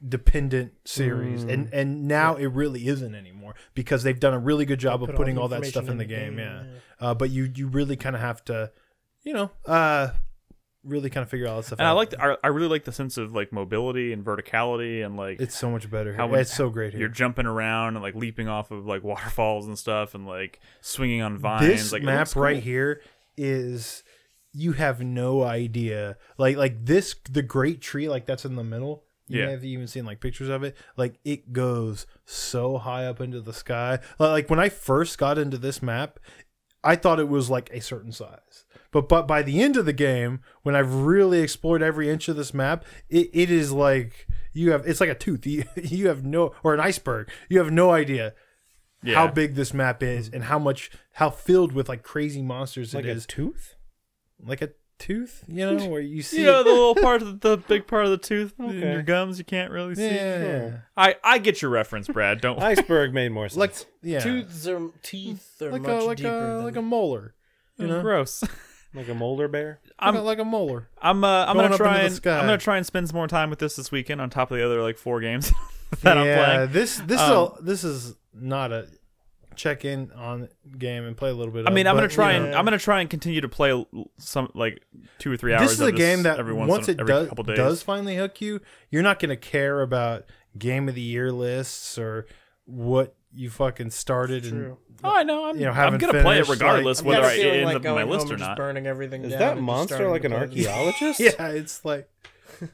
dependent series, and now it really isn't anymore, because they've done a really good job of putting all that stuff in the game. But you really kind of have to, really kind of figure all that stuff out. And I really like the sense of like mobility and verticality, and like it's so much better here. It's so great here. You're jumping around and like leaping off of like waterfalls and stuff, and like swinging on vines. This like map cool. right here is, you have no idea. Like this, the great tree like that's in the middle. You may have even seen like pictures of it. Like it goes so high up into the sky. Like when I first got into this map, I thought it was like a certain size. But by the end of the game, when I've really explored every inch of this map, it is like it's like a tooth. You have or an iceberg. You have no idea how big this map is and how filled with like crazy monsters it is. Like a tooth? Like a tooth, where you see the little part of the big part of the tooth in your gums you can't really see. Yeah. I get your reference, Brad. Don't Iceberg made more sense. Like Teeth are like much deeper like a molar. gross. Like a molder bear? Like a molar. I'm gonna try and spend some more time with this weekend on top of the other like 4 games that I'm playing. This is not a check in on game and play a little bit. I'm gonna try and continue to play some like 2 or 3 hours. This is a game that every once it couple days. does finally hook you, you're not gonna care about game of the year lists or what you fucking started. True. I know. I'm gonna haven't play it finished, regardless I've whether got a I feeling end like up on my going list home or and just not. burning everything Is down that and just monster starting like to an play the game. archaeologist? Yeah, it's like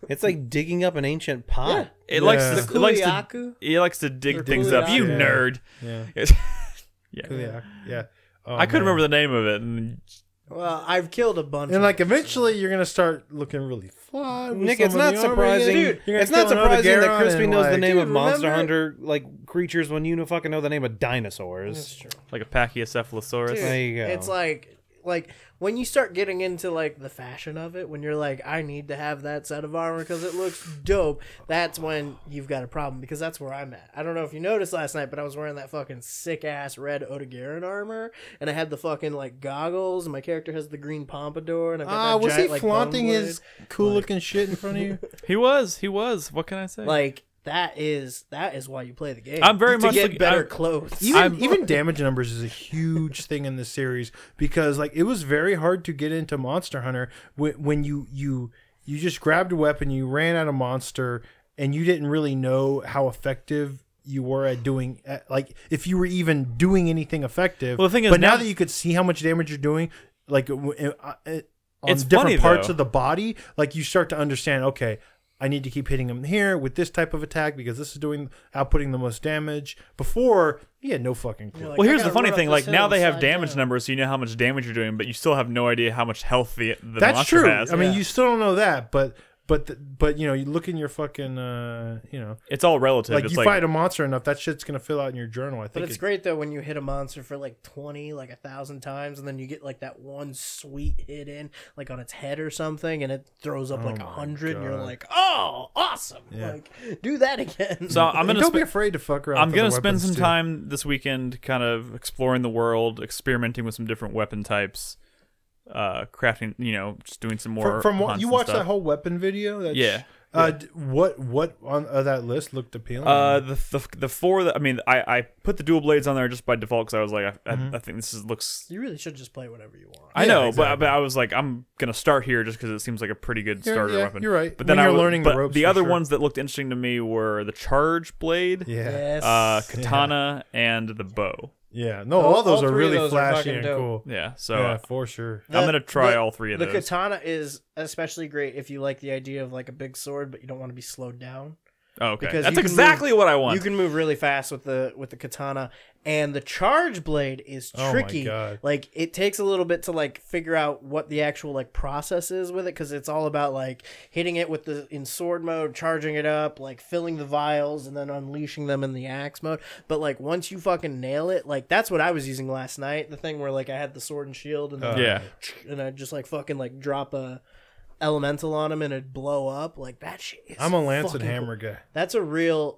It's like digging up an ancient pot. It likes Yeah. to, it likes to Kuliaku? it likes to dig Or things up. You Kuliaku. nerd. yeah, Yeah. yeah. Oh, I couldn't man. remember the name of it. And Well, I've killed a bunch. And of like them. eventually, you're gonna start looking really fly. with Nick, some it's of not the armor. surprising. Dude, you're gonna It's not kill another surprising that Garon Krispy and, knows the like- name of Dude, Monster remember- Hunter like creatures when you fucking know the name of dinosaurs. That's true. like a Pachycephalosaurus. Dude, There you go. It's like when you start getting into like the fashion of it, when you're like, I need to have that set of armor because it looks dope. That's when you've got a problem, because that's where I'm at. I don't know if you noticed last night, but I was wearing that fucking sick ass red Odegaran armor, and I had the fucking like goggles, and my character has the green pompadour, and I've got that was giant, he like, flaunting bone his cool looking shit in front of you? He was. What can I say? like that is why you play the game. I'm very to much get like- better I'm- clothes. Even damage numbers is a huge thing in this series, because like it was very hard to get into Monster Hunter when you just grabbed a weapon, you ran at a monster, and you didn't really know how effective you were at doing, like if you were even doing anything effective. Well, the thing is, but now now- that you could see how much damage you're doing, like on It's different funny, parts though. of the body, like you start to understand, okay, I need to keep hitting him here with this type of attack because this is outputting the most damage. Before, he had no fucking clue. You're like, Well, I here's the gotta funny run up thing. this Like now hill they have upside damage down. numbers, so you know how much damage you're doing, but you still have no idea how much health the That's monster true. has. I mean, you still don't know that, but But you look in your fucking It's all relative. like it's you fight a monster enough, that shit's gonna fill out in your journal. I think. But it's great though when you hit a monster for like 20, like 1,000 times, and then you get like that one sweet hit in, like on its head or something, and it throws up like 100, and you're God. like, oh, awesome! Yeah. Like, do that again. So I'm gonna Don't be afraid to fuck around. I'm with gonna other spend weapons, some too. time this weekend, kind of exploring the world, experimenting with some different weapon types, crafting. Just doing some more. From what hunts you and watched stuff. that whole weapon video. Yeah. What on that list looked appealing? The four that I put the dual blades on there just by default because I was like I think looks. You really should just play whatever you want. I know, exactly. but I was like I'm gonna start here just because it seems like a pretty good starter weapon. You're right. But When then you're learning the ropes, the for other sure. ones that looked interesting to me were the charge blade, Yes. katana, and the bow. Yeah, no, all those are three of really those are flashy fucking and dope. cool. Yeah, so Yeah, for sure. I'm gonna try all three of the those. katana is especially great if you like the idea of like a big sword, but you don't want to be slowed down. Oh, okay, because that's you can exactly what I want. You can move really fast with the katana, and the charge blade is Oh my tricky. God. Like it takes a little bit to like figure out what the actual like process is with it, because it's all about like hitting it with in sword mode, charging it up, like filling the vials, and then unleashing them in the axe mode. But like once you fucking nail it, like that's what I was using last night. The thing where like I had the sword and shield, and then, and I just like fucking like drop a elemental on him and it'd blow up. Like that shit is I'm a lance and fucking hammer cool. guy. That's a real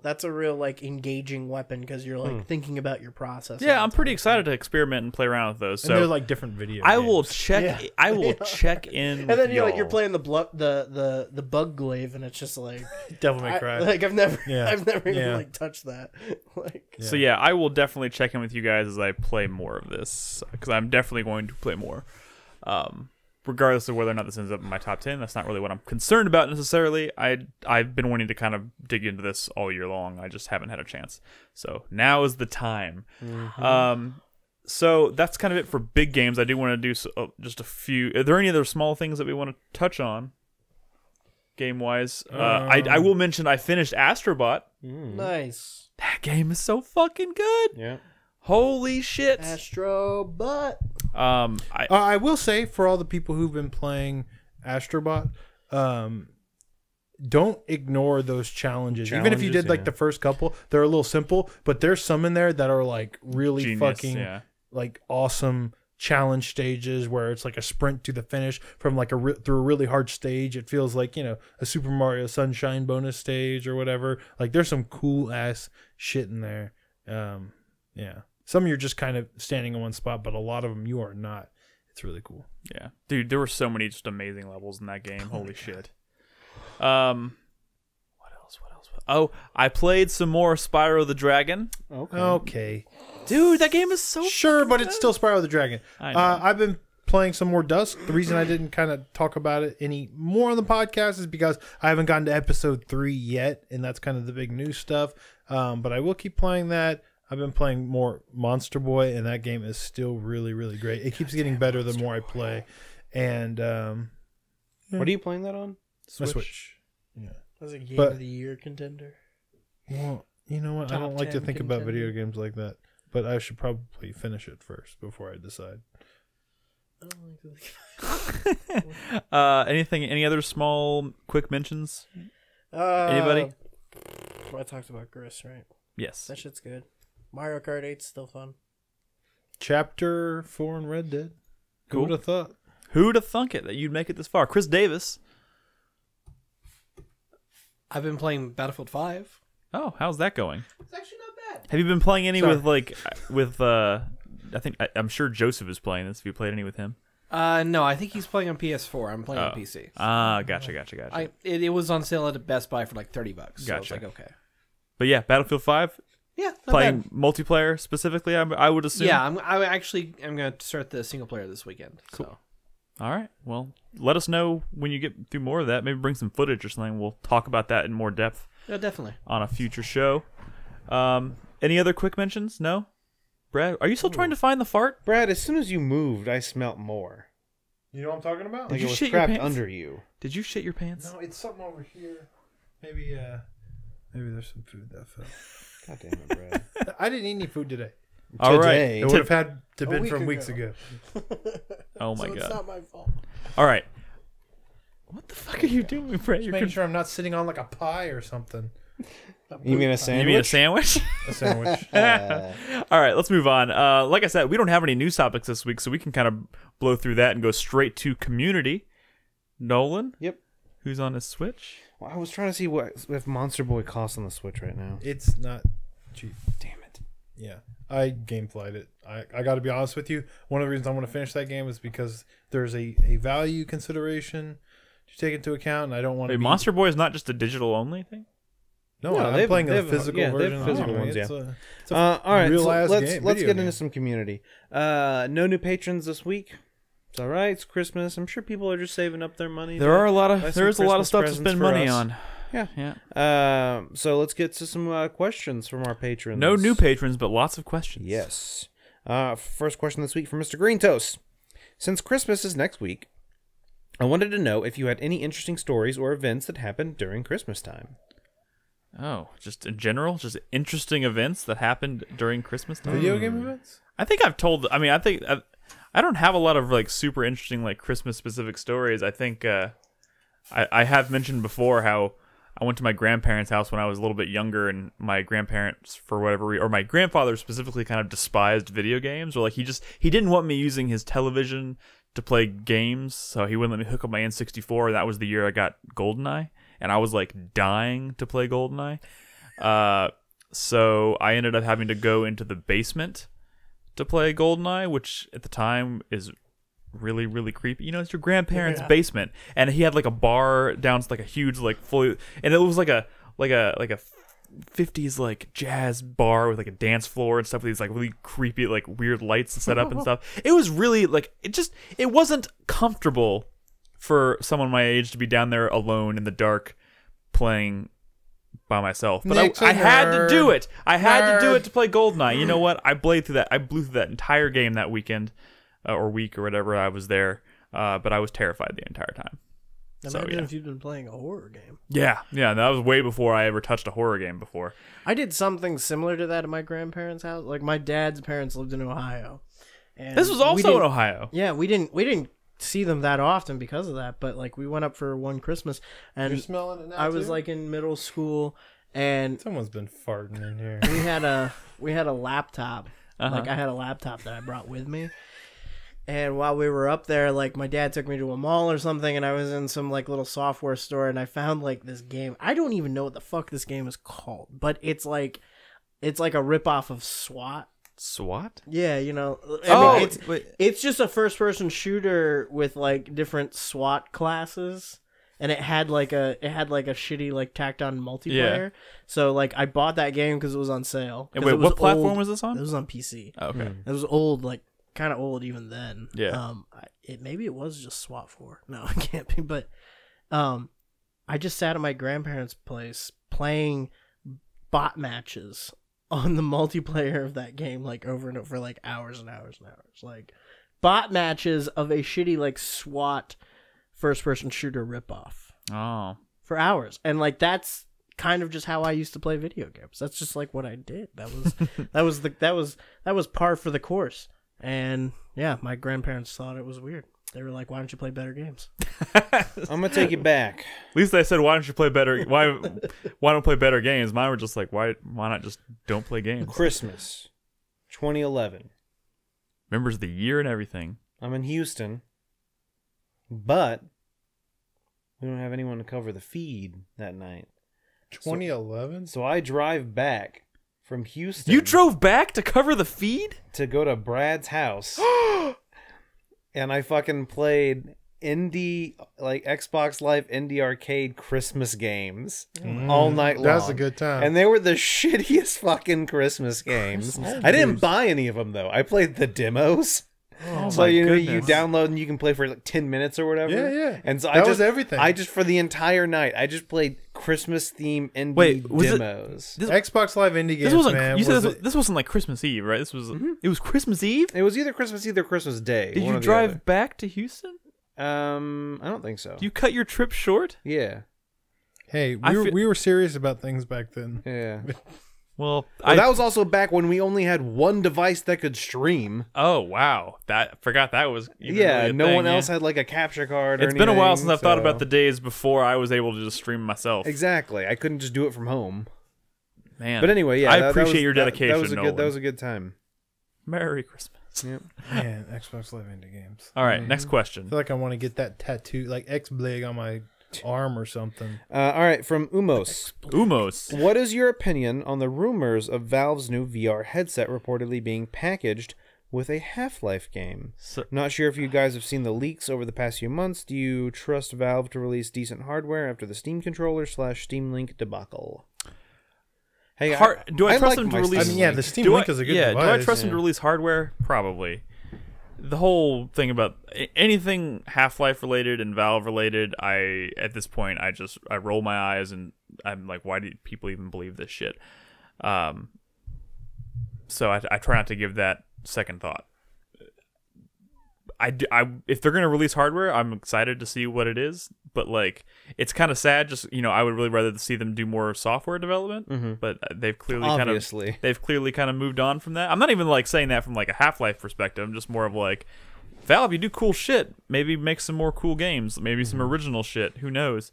like engaging weapon because you're like thinking about your process. Yeah, all I'm the pretty time. excited to experiment and play around with those. And they're So like different video. I will games. check. Yeah. I will check in. And with then you're y'all. playing the bug glaive, and it's just like Devil May Cry. I've never Yeah. even Yeah. like touched that. Like So yeah, I will definitely check in with you guys as I play more of this because I'm definitely going to play more. Regardless of whether or not this ends up in my top 10, that's not really what I'm concerned about necessarily. I've been wanting to kind of dig into this all year long. I just haven't had a chance. So now is the time. So that's kind of it for big games. I do want to do just a few. Are there any other small things that we want to touch on? Game-wise, I will mention I finished Astrobot. nice That game is so fucking good. Yeah. Holy shit. Astro butt. I will say for all the people who've been playing Astrobot, don't ignore those challenges. Even if you did like the first couple, they're a little simple, but there's some in there that are like really Genius, fucking yeah. like awesome challenge stages where it's like a sprint to the finish from like through a really hard stage. It feels like, a Super Mario Sunshine bonus stage or whatever. Like there's some cool ass shit in there. Yeah. Some you're just kind of standing in one spot, but a lot of them you are not. It's really cool. Yeah, dude, there were so many just amazing levels in that game. Holy shit. What else? Oh, I played some more Spyro the Dragon. Okay. Dude, that game is so Sure, but it's still Spyro the Dragon. I know. I've been playing some more Dusk. The reason I didn't kind of talk about it any more on the podcast is because I haven't gotten to episode 3 yet, and that's kind of the big new stuff. But I will keep playing that. I've been playing more Monster Boy, and that game is still really, really great. It keeps getting better the more I play. And What are you playing that on? my Switch. Yeah. That's a game But- of the year contender. Well, you know what? I Top don't like to 10 think about video contender. games like that. But I should probably finish it first before I decide. Any other small quick mentions? Anybody? I talked about Gris, right? Yes. That shit's good. Mario Kart 8's still fun. Chapter 4 in Red Dead. Who Cool. would have thought? Who'd have thunk it that you'd make it this far? Chris Davis. I've been playing Battlefield 5. Oh, how's that going? It's actually not bad. Have you been playing any Sorry. I'm sure Joseph is playing this. Have you played any with him? No, I think he's playing on PS4. I'm playing on PC. Gotcha. It was on sale at Best Buy for like $30. So it's Gotcha. like, okay. But yeah, Battlefield 5, Yeah, not playing bad. multiplayer specifically, I would assume. Yeah, I'm going to start the single player this weekend. Cool. So. All right. Well, let us know when you get through more of that. Maybe bring some footage or something. We'll talk about that in more depth Yeah, definitely. on a future show. Any other quick mentions? No? Brad, are you still trying to find the fart? Brad, as soon as you moved, I smelt more. You know what I'm talking about? Did Like you it was shit your trapped pants? under you. Did you shit your pants? No, it's something over here. Maybe there's some food that fell. God damn it, Brad. I didn't eat any food today. All right. Today. It would have had to been week from ago. weeks ago. Oh my So god. it's not my fault. All right. What the fuck are you doing, Brett? Just making sure I'm not sitting on like a pie or something. You mean a sandwich? You mean a sandwich? A sandwich. All right, let's move on. Like I said, we don't have any news topics this week, so we can kind of blow through that and go straight to community. Nolan? Yep. Who's on his Switch? Well, I was trying to see what if Monster Boy costs on the Switch right now. It's not cheap. Damn it. Yeah. I gameflied it. I got to be honest with you. One of the reasons I want to finish that game is because there's a value consideration to take into account, and I don't want to. Wait, Monster Boy is not just a digital only thing? No, No, I'm playing they a have physical yeah, they version. have physical ones, It's yeah. it's a All right, so real-ass let's game, get video into game. some community. No new patrons this week. It's all right. It's Christmas. I'm sure people are just saving up their money. There are a lot buy of some there's a lot of Christmas stuff to presents spend for money us. on. Yeah. Yeah. So let's get to some questions from our patrons. No new patrons, but lots of questions. Yes. First question this week from Mr. Green Toast. Since Christmas is next week, I wanted to know if you had any interesting stories or events that happened during Christmas time. Oh, just in general, just interesting events that happened during Christmas time. Video game events? I think I've told. I mean, I don't have a lot of like super interesting like Christmas specific stories. I think I have mentioned before how I went to my grandparents' house when I was a little bit younger, and my grandparents, for whatever reason, or my grandfather specifically, kind of despised video games, or like he didn't want me using his television to play games, so he wouldn't let me hook up my N64. And that was the year I got GoldenEye, and I was like dying to play GoldenEye. So I ended up having to go into the basement to play GoldenEye, which at the time is really, really creepy. You know, it's your grandparents' basement, and he had like a bar down, like a huge, like fully, and it was like a 50s like jazz bar with like a dance floor and stuff with these like really creepy, like weird lights set up and stuff. It was really like it wasn't comfortable for someone my age to be down there alone in the dark playing by myself, but Nick's I a had to do nerd. it. I had to do it to play GoldenEye. You know what? I blew through that entire game that weekend or week or whatever I was there. But I was terrified the entire time. Imagine So, if you'd been playing a horror game. yeah, that was way before I ever touched a horror game before. I did something similar to that at my grandparents' house. Like my dad's parents lived in Ohio. And This was we also didn't- in Ohio. Yeah, we didn't see them that often because of that, but like we went up for one Christmas and You're smelling it now, I was too? like in middle school and Someone's been farting in here. we had a laptop. Like I had a laptop that I brought with me. And while we were up there, like my dad took me to a mall or something, and I was in some like little software store, and I found like this game. I don't even know what the fuck this game is called, but it's like a ripoff of SWAT. SWAT? Yeah, you know. Oh, It's just a first-person shooter with like different SWAT classes, and it had like a shitty like tacked on multiplayer. So like I bought that game because it was on sale. And 'Cause wait, it was what platform old. was this on? It was on PC. Oh, okay. It was old, like kind of old even then. Yeah. Maybe it was just SWAT 4. No, it can't be. But I just sat at my grandparents' place playing bot matches on the multiplayer of that game, like over and over for like hours and hours and hours. Like bot matches of a shitty like SWAT first-person shooter ripoff Oh. for hours, and like that's kind of just how I used to play video games. That's just like what I did. That was par for the course. And yeah, my grandparents thought it was weird. They were like, "Why don't you play better games?" I'm gonna take it back. At least they said, "Why don't you play better? Why don't play better games?" Mine were just like, "Why not just don't play games?" Christmas, 2011. Remembers the year and everything. I'm in Houston, but we don't have anyone to cover the feed that night. 2011? So I drive back from Houston. You drove back to cover the feed? to go to Brad's house, and I fucking played indie, like Xbox Live Indie Arcade Christmas games all night long. That's a good time. And they were the shittiest fucking Christmas games. I didn't buy any of them though. I played the demos. So my you goodness. download and you can play for like 10 minutes or whatever. Yeah. And so That was everything. I just for the entire night, I just played Christmas theme indie Wait, was it- demos. Xbox Live Indie Games, This wasn't. man. You said was this wasn't like Christmas Eve, right? This was. It was Christmas Eve. It was either Christmas Eve or Christmas Day. Did one you or the drive back to Houston? other. I don't think so. You cut your trip short. Yeah. Hey, I feel- we were serious about things back then. Yeah. Well, that was also back when we only had one device that could stream. Oh wow, forgot that was even really a no thing, one else yeah. had like a capture card. Or It's been a while since anything, I've thought so- about the days before I was able to just stream myself. Exactly. I couldn't just do it from home. Man, But anyway, yeah, I that appreciate was- your dedication. That was a Nolan. good. That was a good time. Merry Christmas. Yep. Man, Xbox Live into games. All right, next I question. feel like I want to get that tattoo, like X-Blig on my arm or something. All right, from Umos. Umos. What is your opinion on the rumors of Valve's new VR headset reportedly being packaged with a Half-Life game? So, Not sure if you guys have seen the leaks over the past few months. Do you trust Valve to release decent hardware after the Steam controller / Steam Link debacle? Hey, do I trust like them to my release? I mean, yeah, the Steam do Link I, is a good yeah, device. do I trust them to release hardware? Probably. The whole thing about anything Half-Life related and Valve related, at this point I roll my eyes and I'm like, why do people even believe this shit? So I try not to give that second thought. If they're gonna release hardware, I'm excited to see what it is. But like, it's kind of sad. Just I would really rather see them do more software development. But they've clearly kind of moved on from that. I'm not even like saying that from like a Half-Life perspective. I'm just more of like, Valve, you do cool shit. Maybe make some more cool games. Maybe some original shit. Who knows?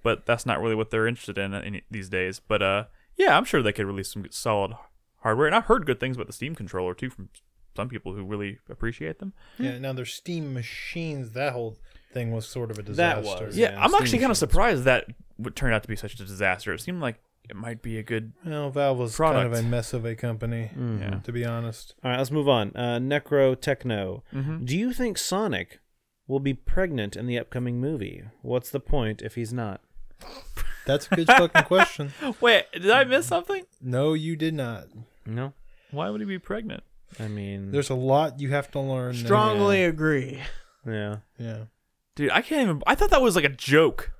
But that's not really what they're interested in these days. But yeah, I'm sure they could release some solid hardware. And I've heard good things about the Steam controller too from some people who really appreciate them. Yeah, now their Steam machines, that whole thing was sort of a disaster. was, Yeah, Yeah, I'm Steam actually kind of machines. surprised that would turn out to be such a disaster. It seemed like it might be a good. Well, Valve was Product. kind of a mess of a company, Yeah. to be honest. All right, let's move on. Necro Techno. Mm-hmm. Do you think Sonic will be pregnant in the upcoming movie? What's the point if he's not? That's a good fucking question. Wait, did I miss something? No, you did not. No. Why would he be pregnant? I mean, There's a lot you have to learn. Strongly agree. yeah. Yeah. Dude, I can't even. I thought that was like a joke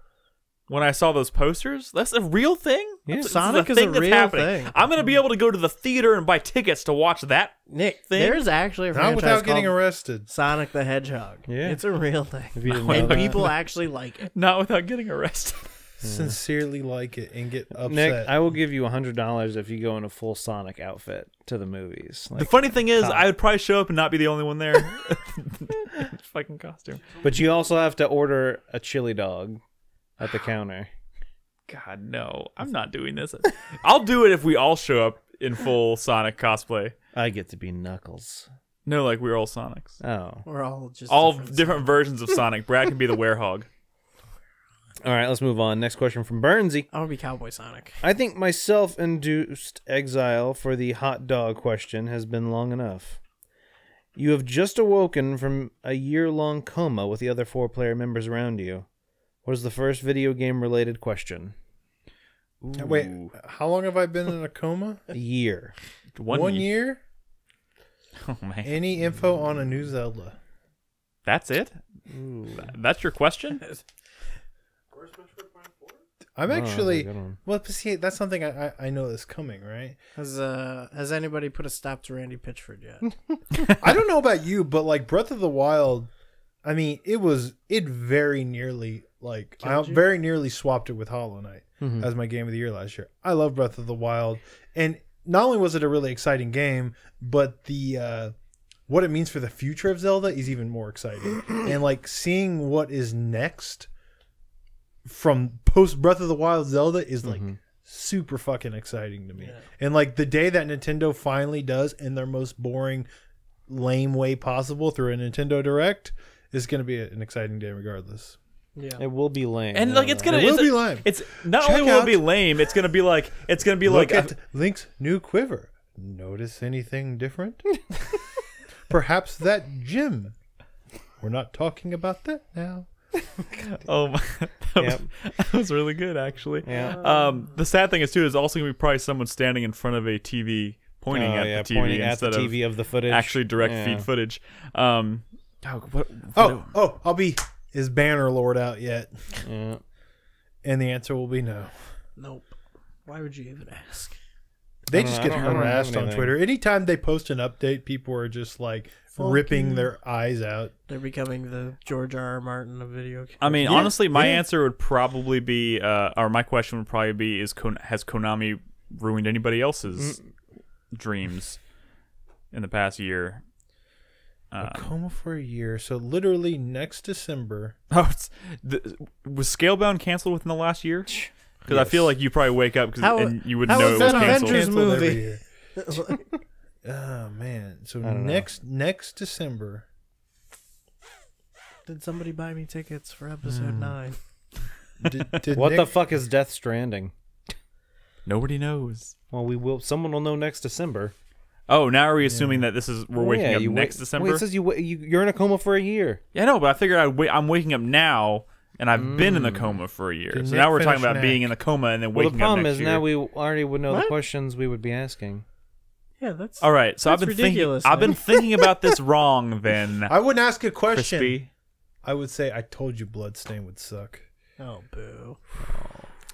when I saw those posters. That's a real thing. Yeah. This Sonic a is a thing that's real happening. thing. I'm gonna be able to go to the theater and buy tickets to watch that. Nick, Thing? there's actually a Not franchise without getting called arrested. Sonic the Hedgehog. Yeah. It's a real thing. If you didn't know And that. people actually like it. Not without getting arrested. Sincerely like it and get upset. Nick, I will give you $100 if you go in a full Sonic outfit to the movies. The funny thing is, I would probably show up and not be the only one there. Fucking costume. But you also have to order a chili dog at the counter. God, no. I'm not doing this. I'll do it if we all show up in full Sonic cosplay. I get to be Knuckles. No, like we're all Sonics. Oh. We're all just All different versions of Sonic. Brad can be the werehog. All right, let's move on. Next question from Burnsy. I want to be Cowboy Sonic. I think my self-induced exile for the hot dog question has been long enough. You have just awoken from a year-long coma with the other 4-player members around you. What is the first video game-related question? Wait, how long have I been in a coma? A year. 1 year? Oh, man. Any info on a new Zelda? That's it? That's your question? I'm that's actually... a good one. Well, but see, that's something I know is coming, right? Has anybody put a stop to Randy Pitchford yet? I don't know about you, but like Breath of the Wild, I mean, it very nearly, like, Killed you? very nearly swapped it with Hollow Knight as my game of the year last year. I love Breath of the Wild. And not only was it a really exciting game, but the what it means for the future of Zelda is even more exciting. And like seeing what is next from post Breath of the Wild Zelda is like super fucking exciting to me. Yeah. And like the day that Nintendo finally does in their most boring, lame way possible through a Nintendo Direct is going to be an exciting day regardless. Yeah. It will be lame. And like it's gonna It will it's, be lame. It's not Check only will out- it be lame, it's gonna be like Look at Link's new quiver. Notice anything different? Perhaps that gym. We're not talking about that now. oh my, that was really good actually. Yeah. The sad thing is too is also gonna be probably someone standing in front of a TV pointing at the TV pointing at the instead TV of the footage. actually direct Yeah. feed footage. What, I'll be. Is Bannerlord out yet? Yeah. And the answer will be no. Nope. Why would you even ask? They I don't just know. get I don't have harassed on anything. Twitter. Anytime they post an update, people are just like ripping their eyes out. They're becoming the George R.R. Martin of video games. I mean, Yeah, honestly, my yeah. answer would probably be, or my question would probably be, has Konami ruined anybody else's dreams in the past year. A coma for a year. So literally next December. Oh, was Scalebound canceled within the last year? Because I feel like you probably wake up and you wouldn't know it was that canceled. Avengers Canceled movie? every year. Oh man. So next December. Did somebody buy me tickets for episode 9? Did What Nick, the fuck is Death Stranding? Nobody knows. Well, we will. Someone will know next December. Oh, now are we assuming that we're waking up next December? Wait, it says you're in a coma for a year. Yeah, no, but I figured I'm waking up now, and I've been in the coma for a year. Did So Nick now we're talking finish about an being act? in the coma and then Well, waking the up problem next is year. now we already would know the What? questions we would be asking. Yeah, that's All right, so I've That's been thinking. ridiculous, I've been man. thinking about this wrong. Then I wouldn't ask a question. Crispy. I would say I told you Bloodstain would suck. Oh, boo.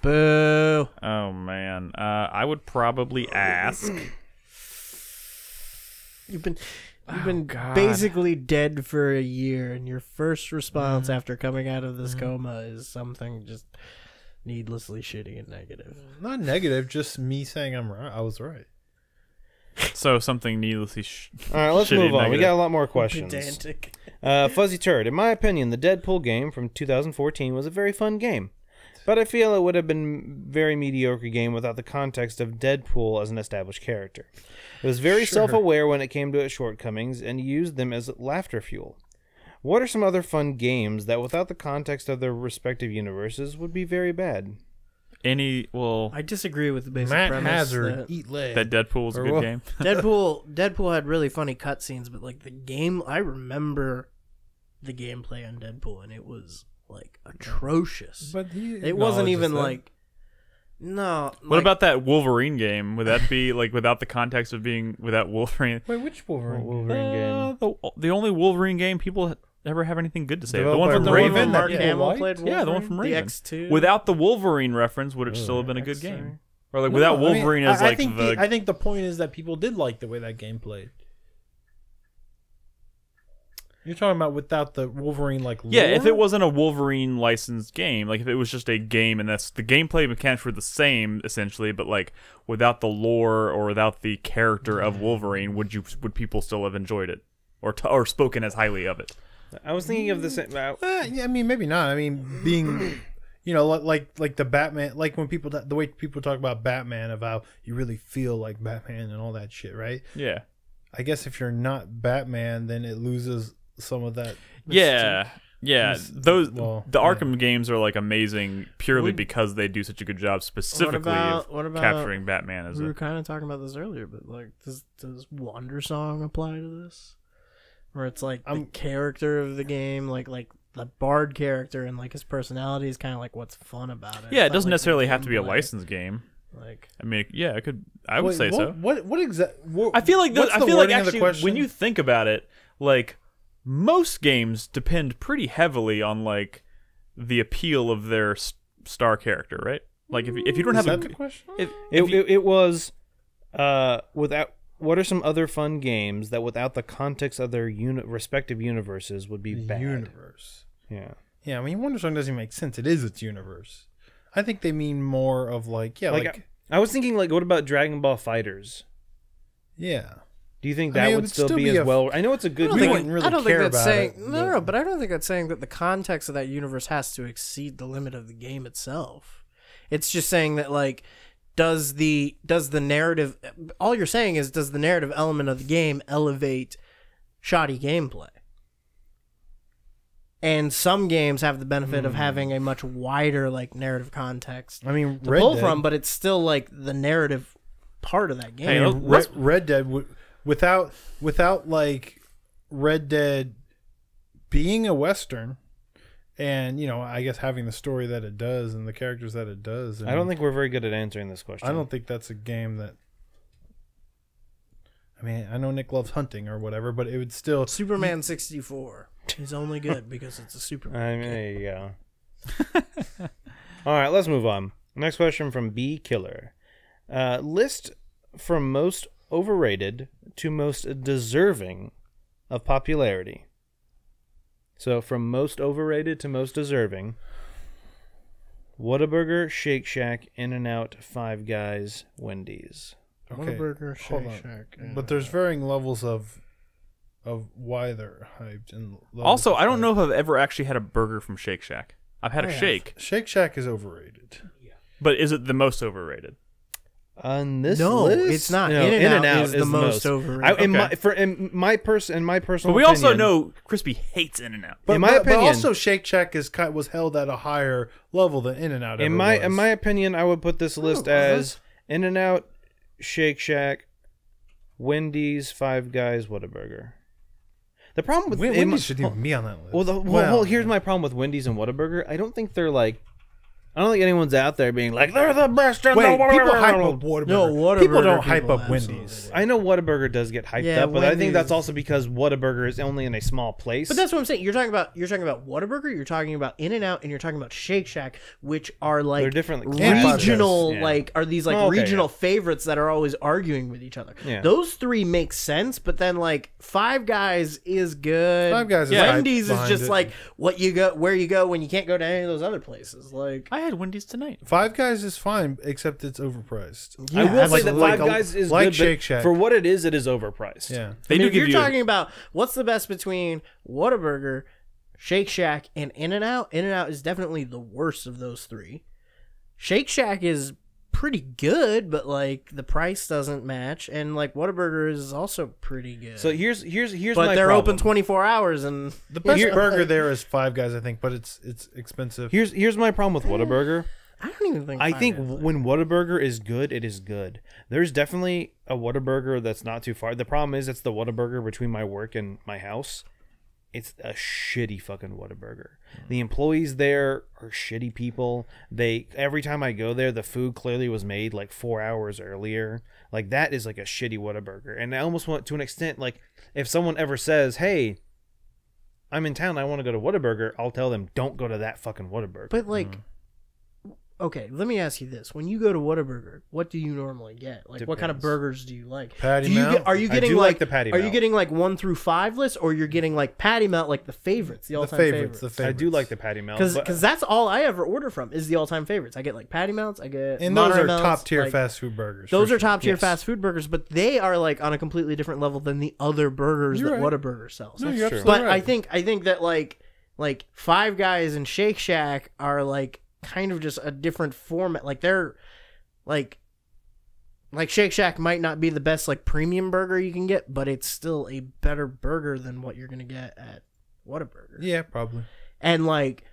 Boo. Oh man, I would probably ask. You've been God. basically dead for a year, and your first response after coming out of this coma is something just needlessly shitty and negative. Not negative, just me saying I'm right. I was right. So something needlessly. All right, let's shitty move on. We negative. got a lot more questions. Pedantic. Fuzzy Turd. In my opinion, the Deadpool game from 2014 was a very fun game. But I feel it would have been a very mediocre game without the context of Deadpool as an established character. It was very self-aware when it came to its shortcomings and used them as laughter fuel. What are some other fun games that without the context of their respective universes would be very bad? I disagree with the basic Matt premise Hazard, that eat leg. that Deadpool was a Or good what? game. Deadpool had really funny cutscenes, but like the game, I remember the gameplay on Deadpool, and it was like atrocious. But It wasn't even like no. What about that Wolverine game? Would that be like without the context of being without Wolverine? Wait, which Wolverine? Wolverine game. The only Wolverine game people ever have anything good to say. The Developed one by from the Raven Raven. that Mark people Hamill liked? played Wolverine? Yeah, the one from Raven. The X2. Without the Wolverine reference, would it still have been a good X2. game? Or like without Wolverine as like I think the point is that people did like the way that game played. You're talking about without the Wolverine like lore? Yeah, if it wasn't a Wolverine licensed game, like if it was just a game and that's the gameplay mechanics were the same essentially, but like without the lore or without the character of Wolverine, would people still have enjoyed it or spoken as highly of it? I was thinking of the same. Yeah, I mean maybe not. I mean being like the Batman, like when people the way people talk about Batman, of how you really feel like Batman and all that shit, right? Yeah. I guess if you're not Batman, then it loses some of that. Yeah. Yeah, the yeah. Arkham games are like amazing purely because they do such a good job specifically what about capturing Batman as We were a. kind of talking about this earlier, but like, does Wonder Song apply to this? Where it's like the character of the game, like the Bard character, and like his personality is kind of like what's fun about it. Yeah, It's it not, doesn't like, necessarily the have to be a gameplay. licensed game. Like, I mean, yeah, it could. I would say so. What exactly? I feel like wording of the actually question? when you think about it, like most games depend pretty heavily on like the appeal of their star character, right? Like if you don't have Is a that the question? It was without. What are some other fun games that, without the context of their respective universes, would be bad? Universe. Yeah. Yeah, I mean, Wonder Song doesn't make sense. It is its universe. I think they mean more of like, yeah, like I was thinking, like, what about Dragon Ball Fighters? yeah. Do you think I that mean, it would would still still be be as well? I know it's a good We game. wouldn't really I don't care think that's about saying it, no, but I don't think that's saying that the context of that universe has to exceed the limit of the game itself. It's just saying that like does the narrative, all you're saying is does the narrative element of the game elevate shoddy gameplay? And some games have the benefit of having a much wider like narrative context I mean, to Red pull Dead, from, but it's still like the narrative part of that game. Hey, I mean, Red Dead without like Red Dead being a Western, and I guess having the story that it does and the characters that it does. I don't think we're very good at answering this question. I don't think that's a game that. I mean, I know Nick loves hunting or whatever, but it would still. Superman 64 is only good because it's a Superman. I mean, there you go. All right, let's move on. Next question from B Killer. List from most overrated to most deserving of popularity. So from most overrated to most deserving. Whataburger, Shake Shack, In-N-Out, Five Guys, Wendy's. Okay, Whataburger, hold Shake on. Shack, But there's varying levels of why they're hyped. And levels Also, of I don't hype. know if I've ever actually had a burger from Shake Shack. I've had a shake, Shake Shack is overrated. but is it the most overrated? On this No, list, it's not. No, In-N-Out is the most overrated. In my personal But we also opinion- know Krispy hates In-N-Out. But, In my but opinion- also Shake Shack was held at a higher level than In-N-Out. in my opinion, I would put this list as In-N-Out, Shake Shack, Wendy's, Five Guys, Whataburger. The problem with Wendy's shouldn't even be on that list. well, here's my problem with Wendy's and Whataburger. I don't think I don't think anyone's out there being like, they're the best in the Wait, world. people hype up Whataburger. No, Whataburger people don't hype people up absolutely Wendy's. do. I know Whataburger does get hyped Yeah, up, but I think Wendy's- that's also because Whataburger is only in a small place. But that's what I'm saying. You're talking about Whataburger, you're talking about In-N-Out, and you're talking about Shake Shack, which are like They're different, like, regional, yeah. like are these like Oh, okay, regional favorites that are always arguing with each other. Yeah. Those three make sense, but then like Five Guys is good. Five Guys is Wendy's hype is just behind it. where you go when you can't go to any of those other places. Like I had Wendy's tonight. Five Guys is fine, except it's overpriced. I will say like- that like Five a- Guys is like good, Shake but Shack. for what it is overpriced. Yeah. They I mean, do if give you're you. talking about what's the best between Whataburger, Shake Shack, and In-N-Out, In-N-Out is definitely the worst of those three. Shake Shack is pretty good, but like the price doesn't match, and like Whataburger is also pretty good. So here's but my they're problem. open 24 hours, and The best Here- burger there is Five Guys, I think, but it's expensive. Here's my problem with Whataburger. I don't even think. I Five think Guys is when Whataburger is good, it is good. There's definitely a Whataburger that's not too far. The problem is it's the Whataburger between my work and my house. It's a shitty fucking Whataburger. The employees there are shitty people. Every time I go there, the food clearly was made like 4 hours earlier. Like that is like a shitty Whataburger. And I almost want to an extent like if someone ever says, "Hey, I'm in town, I want to go to Whataburger," I'll tell them, "Don't go to that fucking Whataburger." But like, okay, let me ask you this: when you go to Whataburger, what do you normally get? Like, what kind of Depends. burgers do you like? Patty do you melt? Are you I getting do like like the patty Are you melt. getting like 1 through 5 list, or you're getting like patty melt, like the favorites, the The all-time favorites. favorites? I do like the patty melt. but- Because that's all I ever order from is the all-time favorites. I get like patty melts. I get And those Monterey are melts, top tier like, fast food burgers. Those for are sure. top tier Yes. fast food burgers, but they are like on a completely different level than the other burgers You're that right. Whataburger sells. No, you're true. absolutely But right. I think that like Five Guys and Shake Shack are like kind of just a different format. Like they're like Shake Shack might not be the best like premium burger you can get, but it's still a better burger than what you're gonna get at Whataburger. Yeah, probably. And like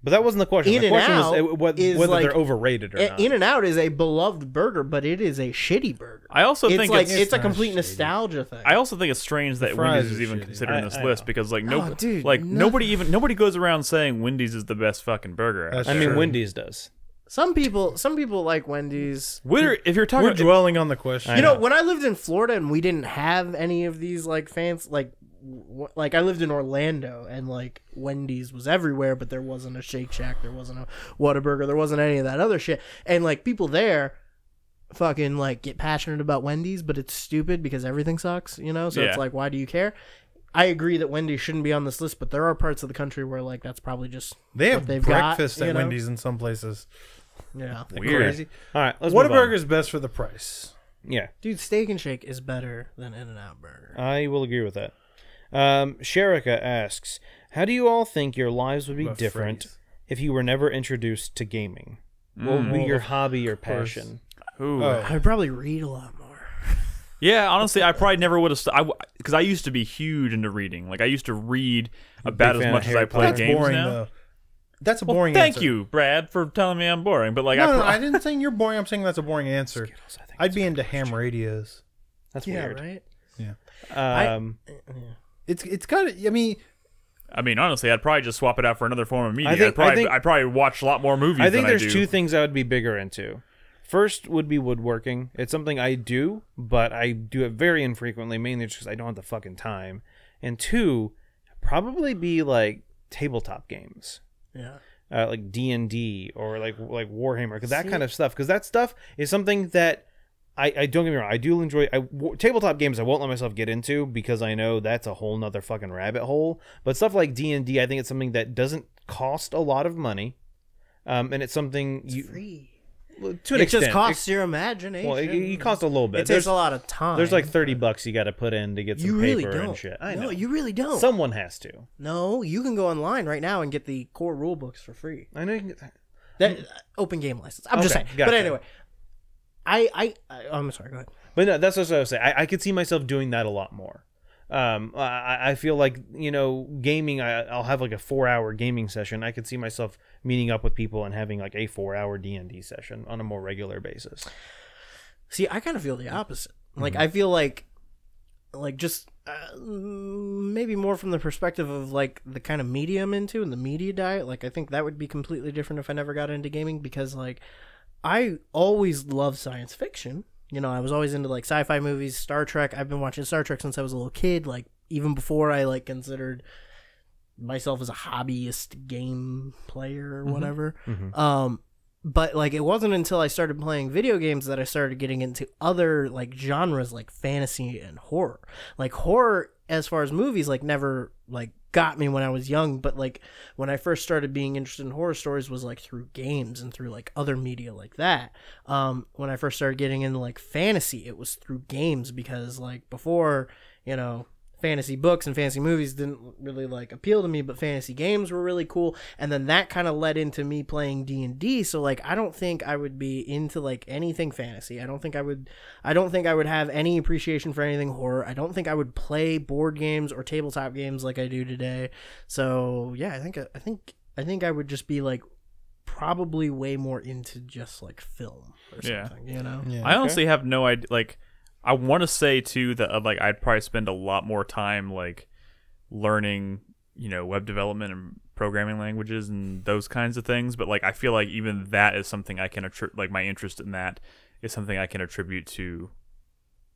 But that wasn't the question. The question was In-N-Out is whether like- they're overrated or not. In-N-Out is a beloved burger, but it is a shitty burger. I also It's think like it's it's a not complete shitty. nostalgia thing. I also think it's strange that fries Wendy's is are even shitty. considered in this I list know. because like Oh, dude, nobody goes around saying Wendy's is the best fucking burger. That's out I there. mean, Sure. Wendy's does. Some people like Wendy's. If you're talking, We're dwelling on the question. You know, when I lived in Florida and we didn't have any of these like fans, like I lived in Orlando and like Wendy's was everywhere, but there wasn't a Shake Shack, there wasn't a Whataburger, there wasn't any of that other shit. And like people there fucking like get passionate about Wendy's, but it's stupid because everything sucks, you know? So it's Yeah. like, why do you care? I agree that Wendy's shouldn't be on this list, but there are parts of the country where like that's probably just they have what they've breakfast got, at you know? Wendy's in some places. Yeah. Weird. Crazy. All right, let's move on. Whataburger's best for the price. Yeah, Dude, Steak and Shake is better than In-N-Out Burger. I will agree with that. Sherika asks, "How do you all think your lives would be Rough different phrase. if you were never introduced to gaming? What would be your hobby or course. passion?" Ooh. Oh. I'd probably read a lot more. Yeah, honestly, I probably never would have. Because I used to be huge into reading. Like I used to read about as fan much of as Harry I play Potter. That's games boring now. though. That's a Well, boring thank answer. you, Brad, for telling me I'm boring. But like, No, I didn't say you're boring. I'm saying that's a boring answer. I think I'd be into ham radios. that's Yeah, weird. right? It's got. I mean, I mean, honestly, I'd probably just swap it out for another form of media. I think- I'd probably watch a lot more movies. I think than there's I do. two things I would be bigger into. First would be woodworking. It's something I do, but I do it very infrequently, mainly just because I don't have the fucking time. And two, probably be like tabletop games. Yeah. Like D&D or like Warhammer, because that kind of stuff. Because that stuff is something that I don't get me wrong. I do enjoy tabletop games. I won't let myself get into because I know that's a whole nother fucking rabbit hole. But stuff like D&D, I think it's something that doesn't cost a lot of money. and it's something you Free. to an It extent. just costs your imagination. Well, it costs a little bit. It takes a lot of time. There's like $30 you got to put in to get some You paper really and don't. shit. I know. No, you really don't. Someone has to. No, you can go online right now and get the core rule books for free. I know. You can get that. That open game license. I'm just Okay, saying. gotcha. But anyway, I'm sorry. Go ahead. But no, that's what I was saying. I could see myself doing that a lot more. I feel like, gaming, I'll have like a 4-hour gaming session. I could see myself meeting up with people and having like a 4-hour D&D session on a more regular basis. See, I kind of feel the opposite. Like, I feel like just maybe more from the perspective of like the kind of media I'm into and the media diet. Like, I think that would be completely different if I never got into gaming, because like I always loved science fiction. I was always into like sci-fi movies, Star Trek. I've been watching Star Trek since I was a little kid, like even before I like considered myself as a hobbyist game player or whatever. But like it wasn't until I started playing video games that I started getting into other like genres like fantasy and horror. Like horror, as far as movies, like never like got me when I was young, but like when I first started being interested in horror stories was like through games and through like other media like that. When I first started getting into like fantasy, it was through games, because like before, fantasy books and fantasy movies didn't really like appeal to me, but fantasy games were really cool. And then that kind of led into me playing D&D. So like I don't think I would be into like anything fantasy. I don't think I would have any appreciation for anything horror. I don't think I would play board games or tabletop games like I do today. So yeah, I think I would just be like probably way more into just like film or something, Yeah. I honestly have no idea. Like, I want to say too that like I'd probably spend a lot more time like learning, web development and programming languages and those kinds of things. But like I feel like even that is something I can like my interest in that is something I can attribute to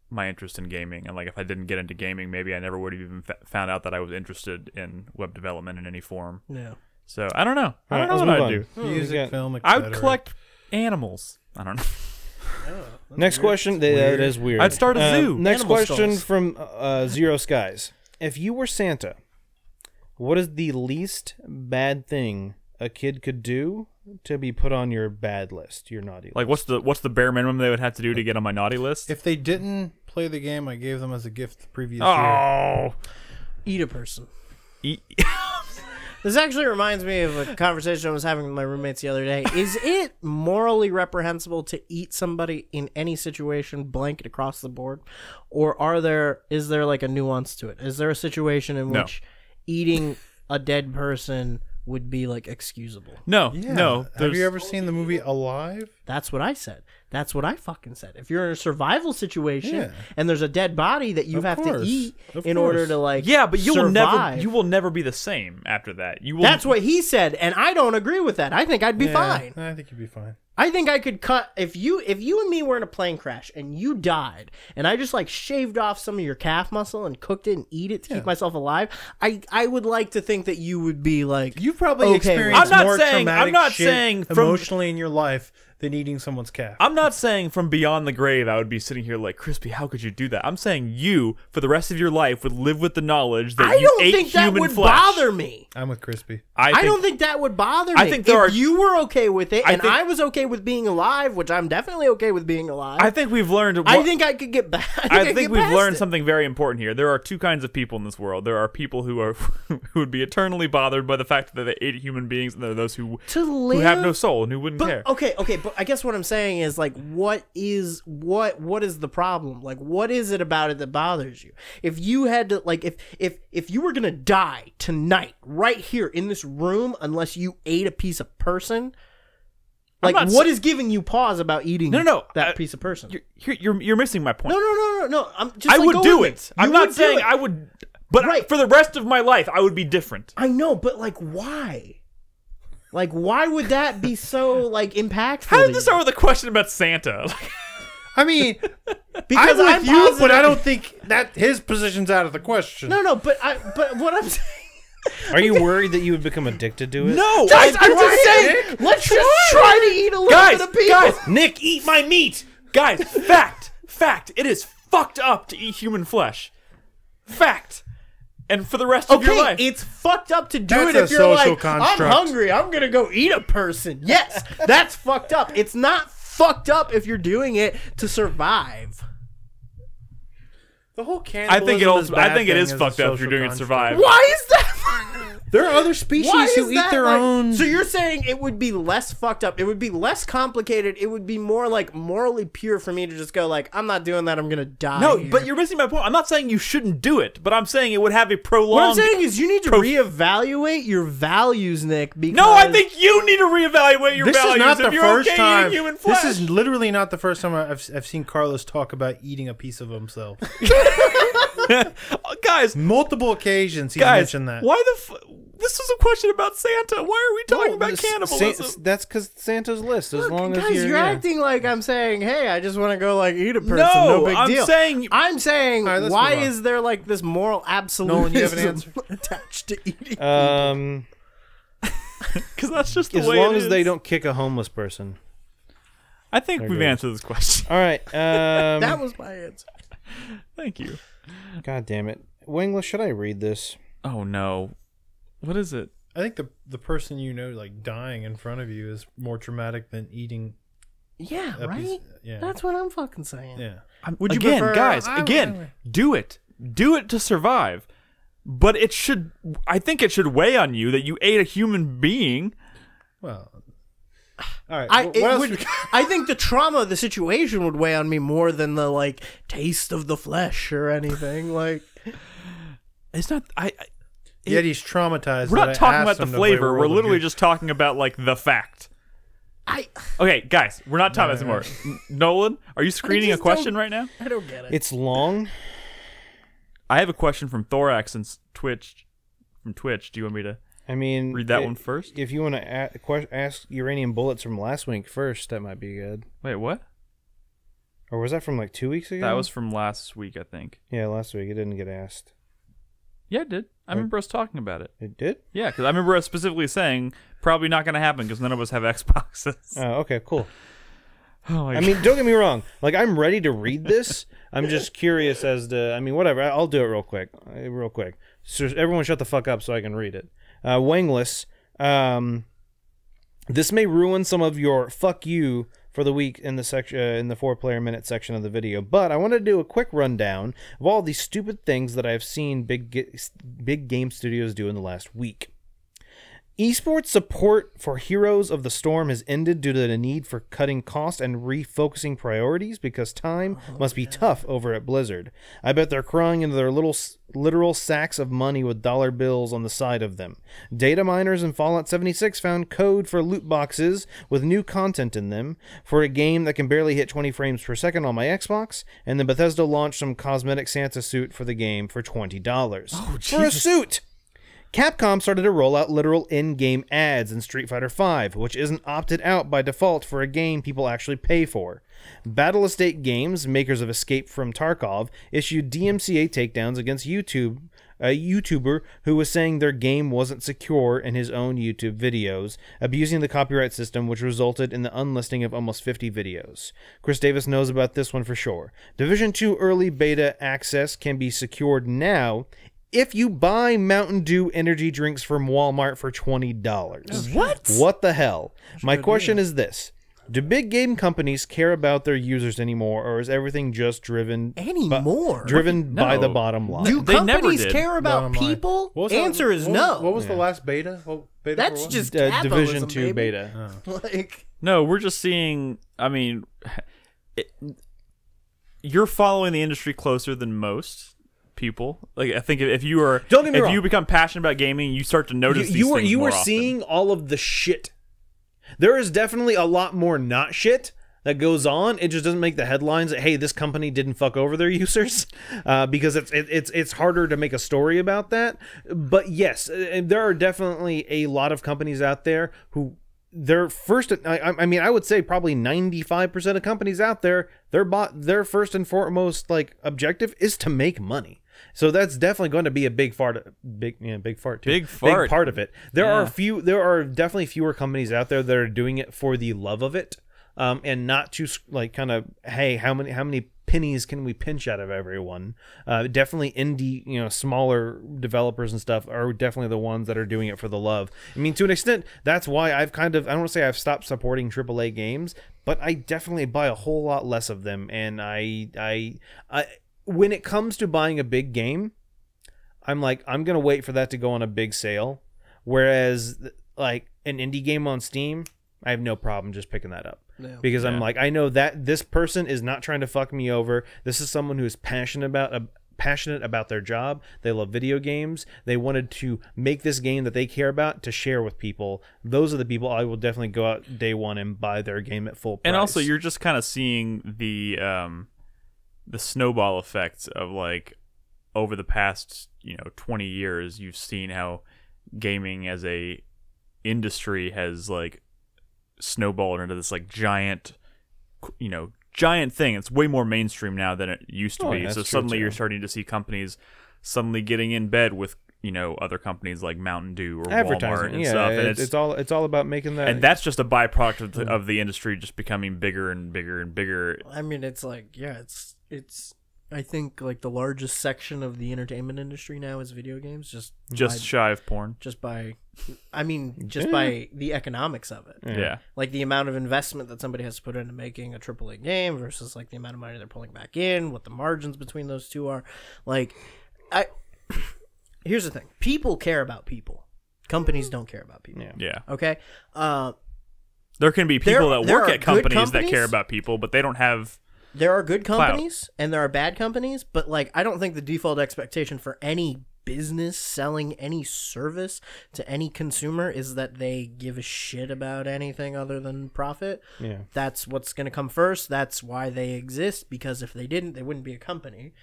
my interest in gaming. And like if I didn't get into gaming, maybe I never would have even found out that I was interested in web development in any form. Yeah. So I don't know. I don't know let's what move I'd on. do. Music, film, I etc. would collect animals. I don't know. Next question. That is weird. I'd start a zoo. Next Animal question skulls. from Zero Skies. If you were Santa, what is the least bad thing a kid could do to be put on your bad list, your naughty list? Like what's the bare minimum they would have to do to get on my naughty list? If they didn't play the game I gave them as a gift the previous year. Oh. Eat a person. Eat- This actually reminds me of a conversation I was having with my roommates the other day. Is it morally reprehensible to eat somebody in any situation, blanket across the board? Or is there like a nuance to it? Is there a situation in No. which eating a dead person would be like excusable? No, Yeah. no. Have you ever seen the movie Alive? That's what I said. That's what I fucking said. If you're in a survival situation Yeah. and there's a dead body that you Of have course. to eat Of in order course. to like Yeah, but you survive. will never be the same after that. You will. That's what he said, and I don't agree with that. I think I'd be fine. I think you'd be fine. I think I could cut if you and me were in a plane crash and you died and I just like shaved off some of your calf muscle and cooked it and eat it to keep myself alive. I would like to think that you would be like, You've probably okay, experienced I'm not more saying- traumatic I'm not shit saying from- emotionally in your life than eating someone's calf. I'm not saying from beyond the grave I would be sitting here like, Crispy, how could you do that? I'm saying you, for the rest of your life, would live with the knowledge that I you don't ate think that human would flesh. bother me. I'm with Crispy. I don't think that would bother me. I think there if are- you were okay with it I and think- I was okay with being alive, which I'm definitely okay with being alive. I think we've learned. I think I could get back. I think we've learned something very important here. There are two kinds of people in this world. There are people who are who would be eternally bothered by the fact that they ate human beings, and there are those who have no soul and who wouldn't care. Okay, but I guess what I'm saying is like, what is the problem? Like, what is it about it that bothers you? If you had to, like, if you were gonna die tonight, right here in this room, unless you ate a piece of person, like, what is giving you pause about eating? That piece of person. You're missing my point. No. I'm just. I like, would go do with it. me. I'm You not would do saying it. I would, but Right. for the rest of my life, I would be different. I know, but like, why? Like, why would that be so like impactful? How to did this you? start with a question about Santa? I mean, Because I'm with you, positive- but I don't think that his position's out of the question. No, but what I'm saying. Are you worried that you would become addicted to it? No, I'm just saying. Let's just try to eat a little guys, bit of people. guys, Nick, eat my meat. Guys, fact. It is fucked up to eat human flesh. Fact. and for the rest of your Okay, life. it's fucked up to do That's it a if you're social like, construct. I'm hungry, I'm gonna go eat a person. Yes, that's fucked up. It's not fucked up if you're doing it to survive. The whole I cannibalism think it is thing fucked a up if you're social doing it to construct. survive. Why is that? There are other species Why who is eat that their like- own. So you're saying it would be less fucked up? It would be less complicated. It would be more like morally pure for me to just go like, I'm not doing that. I'm gonna die. No, here. but you're missing my point. I'm not saying you shouldn't do it, but I'm saying it would have a prolonged. What I'm saying is you need to reevaluate your values, Nick. Because No, I think you need to reevaluate your This values. is not the if you're first okay time. eating human flesh. This is literally not the first time I've seen Carlos talk about eating a piece of himself. Guys, Multiple occasions he's guys, mentioned that. why the? This was a question about Santa. Why are we talking about cannibalism? That's because Santa's list. As long as guys, you're yeah. acting like I'm saying, hey, I just want to go like eat a person. No, No big I'm deal. saying- I'm saying, All right, let's why move on. is there like this moral absolutism Nolan, you have an answer? attached to eating? Because that's just the As way long it as is. they don't kick a homeless person. I think we've good. answered this question. All right. That was my answer. Thank you. God damn it, Wingless. Should I read this? Oh no, what is it? I think the person like dying in front of you is more traumatic than eating Yeah, a right. piece. Yeah. That's what I'm fucking saying. Yeah. Would you again, prefer- guys? I- Again, do it. Do it to survive. But it should. I think it should weigh on you that you ate a human being. Well. All right. I what else? I think the trauma of the situation would weigh on me more than the like taste of the flesh or anything. Like, It's not. Yet he's traumatized. We're that not I talking asked about the him to play flavor. We're World of literally Goo. just talking about like the fact. I Okay, guys, we're not talking about this anymore. Nolan, are you screening a just question don't- right now? don't get it. It's long. I have a question from Thorax and Twitch. From Twitch, do you want me to I mean, read that one first? If you want to ask Uranium Bullets from last week first, that might be good. Wait, what? Or was that from like 2 weeks ago? That was from last week, I think. Yeah, last week. It didn't get asked. Yeah, it did. I remember us talking about it. It did? Yeah, because I remember us specifically saying probably not going to happen because none of us have Xboxes. Oh, okay, cool. Oh my I mean, don't get me wrong. Like, I'm ready to read this. I'm just curious as to. I mean, whatever. I'll do it real quick. Real quick. So everyone, shut the fuck up so I can read it. Wingless. This may ruin some of your fuck you for the week in the section in the 4-player minute section of the video, but I want to do a quick rundown of all these stupid things that I've seen big game studios do in the last week. Esports support for Heroes of the Storm has ended due to the need for cutting costs and refocusing priorities because time must be tough over at Blizzard. I bet they're crying into their literal sacks of money with dollar bills on the side of them. Data miners in Fallout 76 found code for loot boxes with new content in them for a game that can barely hit 20 frames per second on my Xbox, and then Bethesda launched some cosmetic Santa suit for the game for $20. For a suit! Capcom started to roll out literal in-game ads in Street Fighter V, which isn't opted out by default for a game people actually pay for. Battle Estate Games, makers of Escape from Tarkov, issued DMCA takedowns against a YouTuber who was saying their game wasn't secure in his own YouTube videos, abusing the copyright system, which resulted in the unlisting of almost 50 videos. Chris Davis knows about this one for sure. Division 2 early beta access can be secured now if you buy Mountain Dew energy drinks from Walmart for $20. What? What the hell? My question is this. Do big game companies care about their users anymore, or is everything just driven Anymore? by the No. bottom line? Do They never companies did. care about Bottom line. people? What was that- Answer is what no. was- What was the last beta? What beta for That's what? just Division capitalism, 2 baby. beta. Like, No, we're just seeing. I mean, you're following the industry closer than most people. Like, I think if you are, Don't get me if wrong. you become passionate about gaming, you start to notice these You were things more often. seeing all of the shit. There is definitely a lot more not shit that goes on. It just doesn't make the headlines that, hey, this company didn't fuck over their users, because it's harder to make a story about that. But yes, there are definitely a lot of companies out there who their first, I mean, I would say probably 95% of companies out there, their first and foremost like objective is to make money. So that's definitely going to be a big part of it. There are definitely fewer companies out there that are doing it for the love of it, and not to like kind of, hey, how many pennies can we pinch out of everyone? Definitely indie, smaller developers and stuff are definitely the ones that are doing it for the love. I mean, to an extent, that's why I've I don't want to say I've stopped supporting AAA games, but I definitely buy a whole lot less of them. And I when it comes to buying a big game, I'm like, I'm going to wait for that to go on a big sale. Whereas like an indie game on Steam, I have no problem just picking that up. Yeah. Because I'm like, I know that this person is not trying to fuck me over. This is someone who is passionate about their job. They love video games. They wanted to make this game that they care about to share with people. Those are the people I will definitely go out day one and buy their game at full price. And also, you're just kind of seeing the snowball effects of like over the past 20 years. You've seen how gaming as a industry has like snowballed into this like giant thing. It's way more mainstream now than it used to be. So suddenly you're starting to see companies suddenly getting in bed with other companies like Mountain Dew or Walmart and stuff. And it's all about making that. And that's just a byproduct of the industry just becoming bigger and bigger and bigger. I mean, it's like it's. I think like the largest section of the entertainment industry now is video games. Just shy of porn. By the economics of it. Yeah. Like the amount of investment that somebody has to put into making a AAA game versus like the amount of money they're pulling back in, what the margins between those two are. Like, here's the thing: people care about people. Companies don't care about people. Yeah. Okay. There can be people that work at companies that companies care about people, but they don't have. There are good companies and there are bad companies, but like I don't think the default expectation for any business selling any service to any consumer is that they give a shit about anything other than profit. Yeah. That's what's going to come first. That's why they exist, because if they didn't, they wouldn't be a company.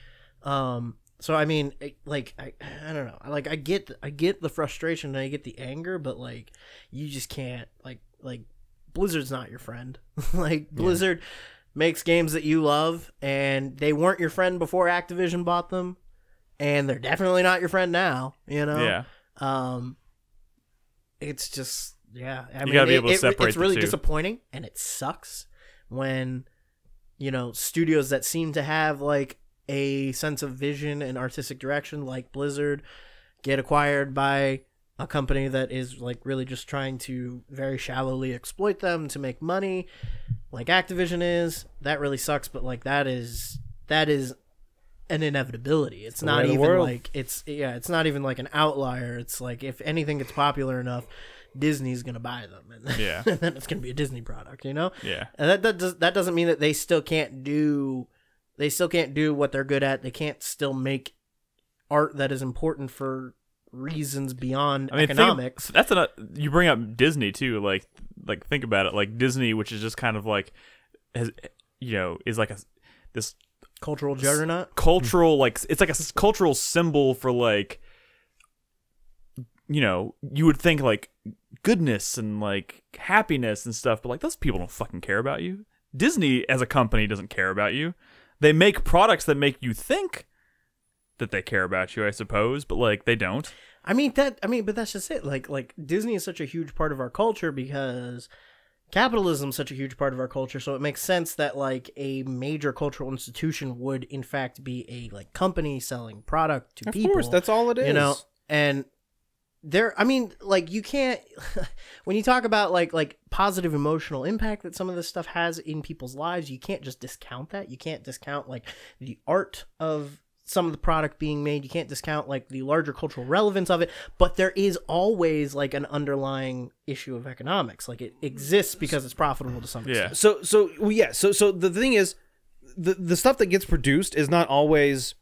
So I mean, like I don't know. Like I get the frustration and I get the anger, but like you just can't like Blizzard's not your friend. Like Blizzard makes games that you love, and they weren't your friend before Activision bought them, and they're definitely not your friend now. Yeah. It's just I mean, gotta be able to separate it's really the two. disappointing, and it sucks when studios that seem to have like a sense of vision and artistic direction, like Blizzard, get acquired by a company that is like really just trying to very shallowly exploit them to make money, like Activision is. That really sucks, but like that is an inevitability. It's not even like it's not even like an outlier. It's like if anything gets popular enough, Disney's gonna buy them, and then it's gonna be a Disney product, Yeah. And that doesn't mean that they still can't do what they're good at. They can't still make art that is important for reasons beyond economics. You bring up Disney too. Like think about it. Like Disney, which is just kind of like is like this cultural juggernaut. Cultural it's like a cultural symbol for like you would think like goodness and like happiness and stuff, but like those people don't fucking care about you. Disney as a company doesn't care about you. They make products that make you think that they care about you, I suppose, but like they don't. But that's just it. Like Disney is such a huge part of our culture because capitalism is such a huge part of our culture. So it makes sense that like a major cultural institution would in fact be a like company selling product to people. Of course, that's all it is. And you can't when you talk about like positive emotional impact that some of this stuff has in people's lives, you can't just discount that. You can't discount like the art of some of the product being made. You can't discount like the larger cultural relevance of it, but there is always like an underlying issue of economics. Like it exists because it's profitable to some extent. So the thing is, the stuff that gets produced is not always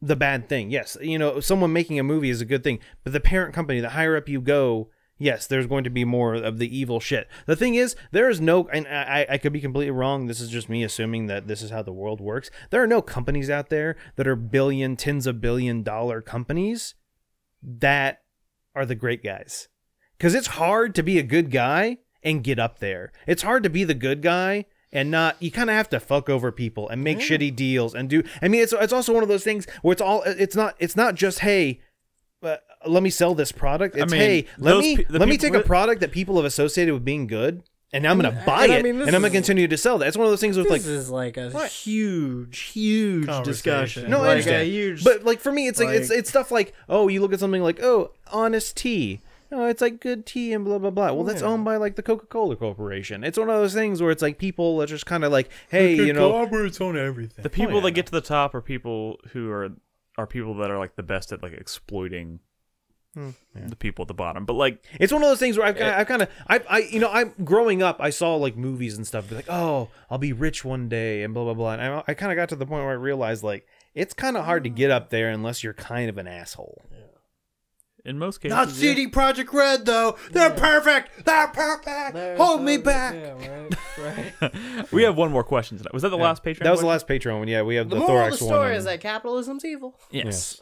the bad thing. Yes, someone making a movie is a good thing, but the parent company, the higher up you go, yes, there's going to be more of the evil shit. The thing is, there is no, and I could be completely wrong, this is just me assuming that this is how the world works. There are no companies out there that are tens of billion dollar companies that are the great guys. Because it's hard to be a good guy and get up there. It's hard to be the good guy and not, you kind of have to fuck over people and make shitty deals and do, it's also one of those things where it's not just, hey, let me sell this product. It's, hey, let me take a product that people have associated with being good and I'm going to buy and I it, mean, this and I'm going is- to continue to sell that. It's one of those things with This like, is like a What? huge Conversation. discussion. No, I like understand. a huge. but like for me, it's like, like- it's stuff like, oh, you look at something like, oh, Honest Tea. Oh, it's like good tea and blah blah blah. Well, that's owned by like the Coca-Cola Corporation. It's one of those things where it's like people are just kind of like, hey, you know, Conglomerates own everything. The people yeah. that get to the top are people who are people that are like the best at like exploiting the people at the bottom. But like, it's one of those things where I'm growing up. I saw like movies and stuff, be like, oh, I'll be rich one day and blah blah blah. And I kind of got to the point where I realized like it's kind of hard to get up there unless you're kind of an asshole. in most cases, Not CD Project Red though. They're perfect. They're perfect. Hold me back. Yeah, right. we have one more question tonight. Was that the last Patreon? That was the question? last Patreon one. Yeah, we have The the moral of thorax the one. story and- is that capitalism's evil. Yes.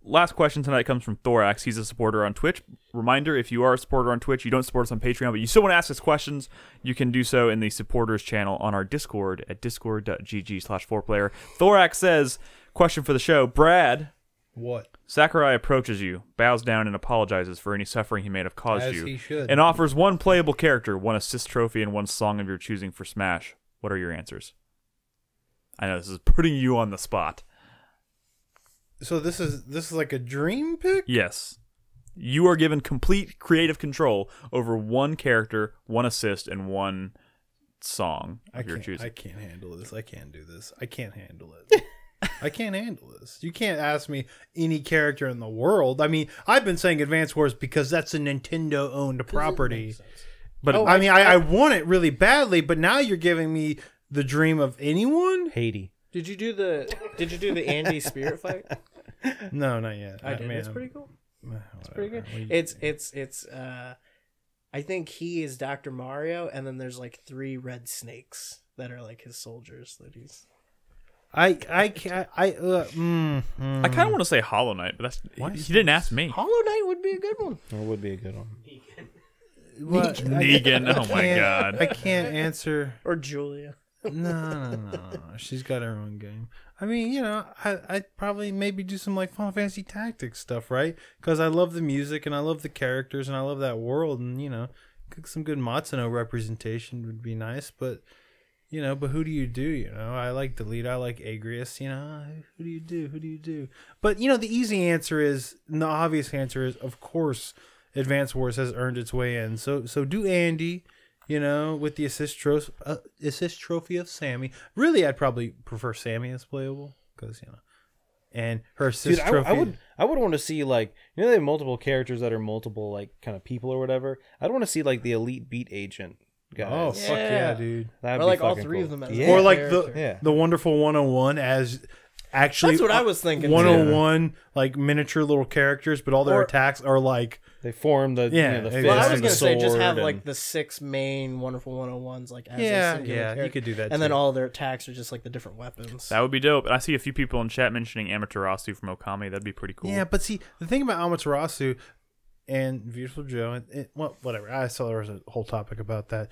Last question tonight comes from Thorax. He's a supporter on Twitch. Reminder, if you are a supporter on Twitch, you don't support us on Patreon, but you still want to ask us questions, you can do so in the supporters channel on our Discord at discord.gg/4player. Thorax says, question for the show, Brad, What? Sakurai approaches you, bows down, and apologizes for any suffering he may have caused As you, he should. and offers one playable character, one assist trophy, and one song of your choosing for Smash. What are your answers? I know this is putting you on the spot. So this is like a dream pick? Yes. You are given complete creative control over one character, one assist, and one song of your choosing. I can't handle this. I can't do this. I can't handle it. I can't handle this. You can't ask me any character in the world. I mean, I've been saying Advance Wars because that's a Nintendo owned property. But I mean, I want it really badly, but now you're giving me the dream of anyone? Haiti. Did you do the Andy Spirit fight? No, not yet. I did. mean, It's pretty cool. It's Pretty good. It's I think he is Dr. Mario, and then there's like 3 red snakes that are like his soldiers that he's. I can't. I kind of want to say Hollow Knight, but he didn't ask me. Hollow Knight would be a good one. That would be a good one. What? Negan. Oh my god. I can't answer. Or Julia. No. She's got her own game. I mean, you know, I'd probably maybe do some like Final Fantasy Tactics stuff, right? Because I love the music and I love the characters and I love that world, and you know, some good Matsuno representation would be nice. But you know, who do you do? You know, I like the lead. I like Agrius. You know, who do you do? Who do you do? But you know, the easy answer is, and the obvious answer is, of course, Advance Wars has earned its way in. So do Andy. You know, with the assist trophy of Sammy. Really, I'd probably prefer Sammy as playable because you know, and her assist Dude, trophy. I would want to see like, you know, they have multiple characters that are multiple like kind of people or whatever. I'd want to see like the elite beat agent guys. Oh fuck Yeah. yeah, dude! That'd Or be like all fucking 3 cool. of them as Yeah. Or one like character. the Wonderful 101 as actually That's what I was thinking. 101 like miniature little characters, but all their Or- attacks are like They form the Yeah, you know, the exactly. fist Well, I was and the gonna say just sword have and- like the 6 main Wonderful 101s like as a yeah, singular you character. could do that. And then too. all their attacks are just like the different weapons. That would be dope. And I see a few people in chat mentioning Amaterasu from Okami. That'd be pretty cool. Yeah, but see, the thing about Amaterasu and Beautiful Joe, and well, whatever. I saw there was a whole topic about that.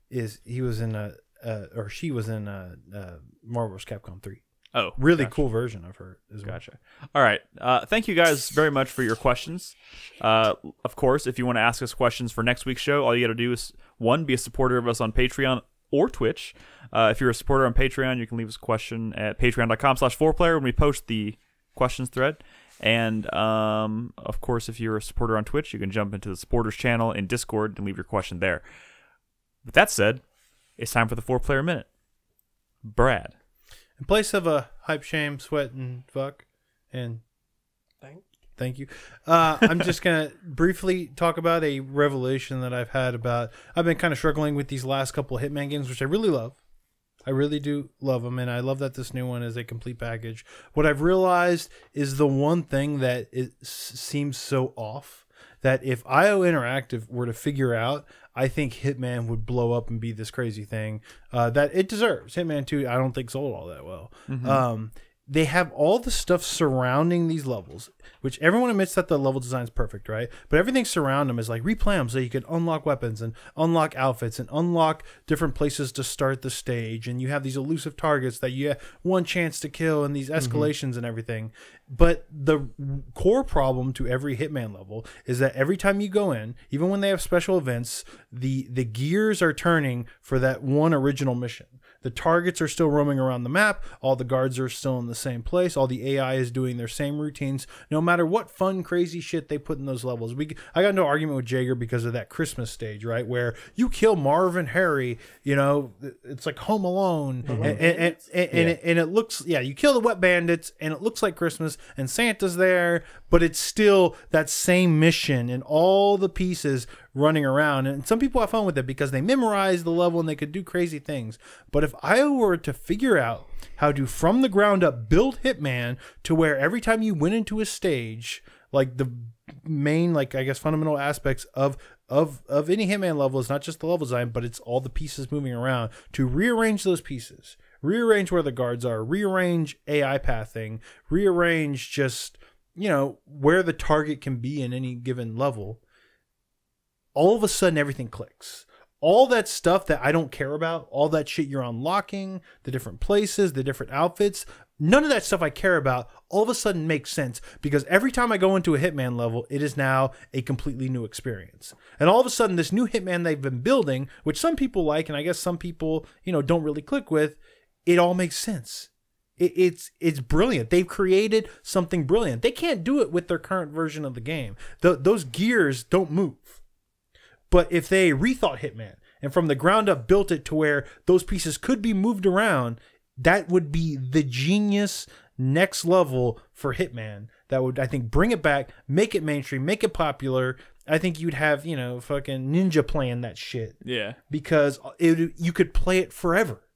Is he was in or she was in Marvel vs. Capcom 3. Oh, Really gotcha. cool version of her as well. Gotcha. All right. Thank you guys very much for your questions. Of course, if you want to ask us questions for next week's show, all you got to do is, 1, be a supporter of us on Patreon or Twitch. If you're a supporter on Patreon, you can leave us a question at patreon.com/4player when we post the questions thread. And, of course, if you're a supporter on Twitch, you can jump into the supporters channel in Discord and leave your question there. With that said, it's time for the 4-player minute. Brad. In place of a hype, shame, sweat, and fuck, and thank you. I'm just gonna briefly talk about a revelation that I've had about. I've been kind of struggling with these last couple of Hitman games, which I really love. I really do love them, and I love that this new one is a complete package. What I've realized is the one thing that seems so off, that if IO Interactive were to figure out, I think Hitman would blow up and be this crazy thing that it deserves. Hitman 2, I don't think sold all that well. they have all the stuff surrounding these levels, which everyone admits that the level design is perfect, right? But everything surrounding them is like replay them so you can unlock weapons and unlock outfits and unlock different places to start the stage. And you have these elusive targets that you have one chance to kill and these escalations and everything. But the core problem to every Hitman level is that every time you go in, even when they have special events, the gears are turning for that one original mission. The targets are still roaming around the map. All the guards are still in the same place. All the AI is doing their same routines, no matter what fun, crazy shit they put in those levels. I got into an argument with Jaeger because of that Christmas stage, right? Where you kill Marv and Harry, you know, it's like Home Alone. And it looks, you kill the wet bandits and it looks like Christmas and Santa's there, but it's still that same mission and all the pieces running around. And some people have fun with it because they memorize the level and they could do crazy things. But if I were to figure out how to from the ground up build Hitman to where every time you went into a stage, like the main, like I guess fundamental aspects of any Hitman level is not just the level design, but it's all the pieces moving around, to rearrange those pieces, rearrange where the guards are, rearrange AI pathing, rearrange just, you know, where the target can be in any given level. All of a sudden everything clicks. All that stuff that I don't care about, all that shit you're unlocking, the different places, the different outfits, none of that stuff I care about all of a sudden makes sense, because every time I go into a Hitman level, it is now a completely new experience. And all of a sudden this new Hitman they've been building, which some people like and I guess some people, you know, don't really click with, it all makes sense. It's brilliant. They've created something brilliant. They can't do it with their current version of the game. Those gears don't move. But if they rethought Hitman and from the ground up built it to where those pieces could be moved around, that would be the genius next level for Hitman. That would, I think, bring it back, make it mainstream, make it popular. I think you'd have, you know, fucking Ninja playing that shit. Yeah. Because you could play it forever.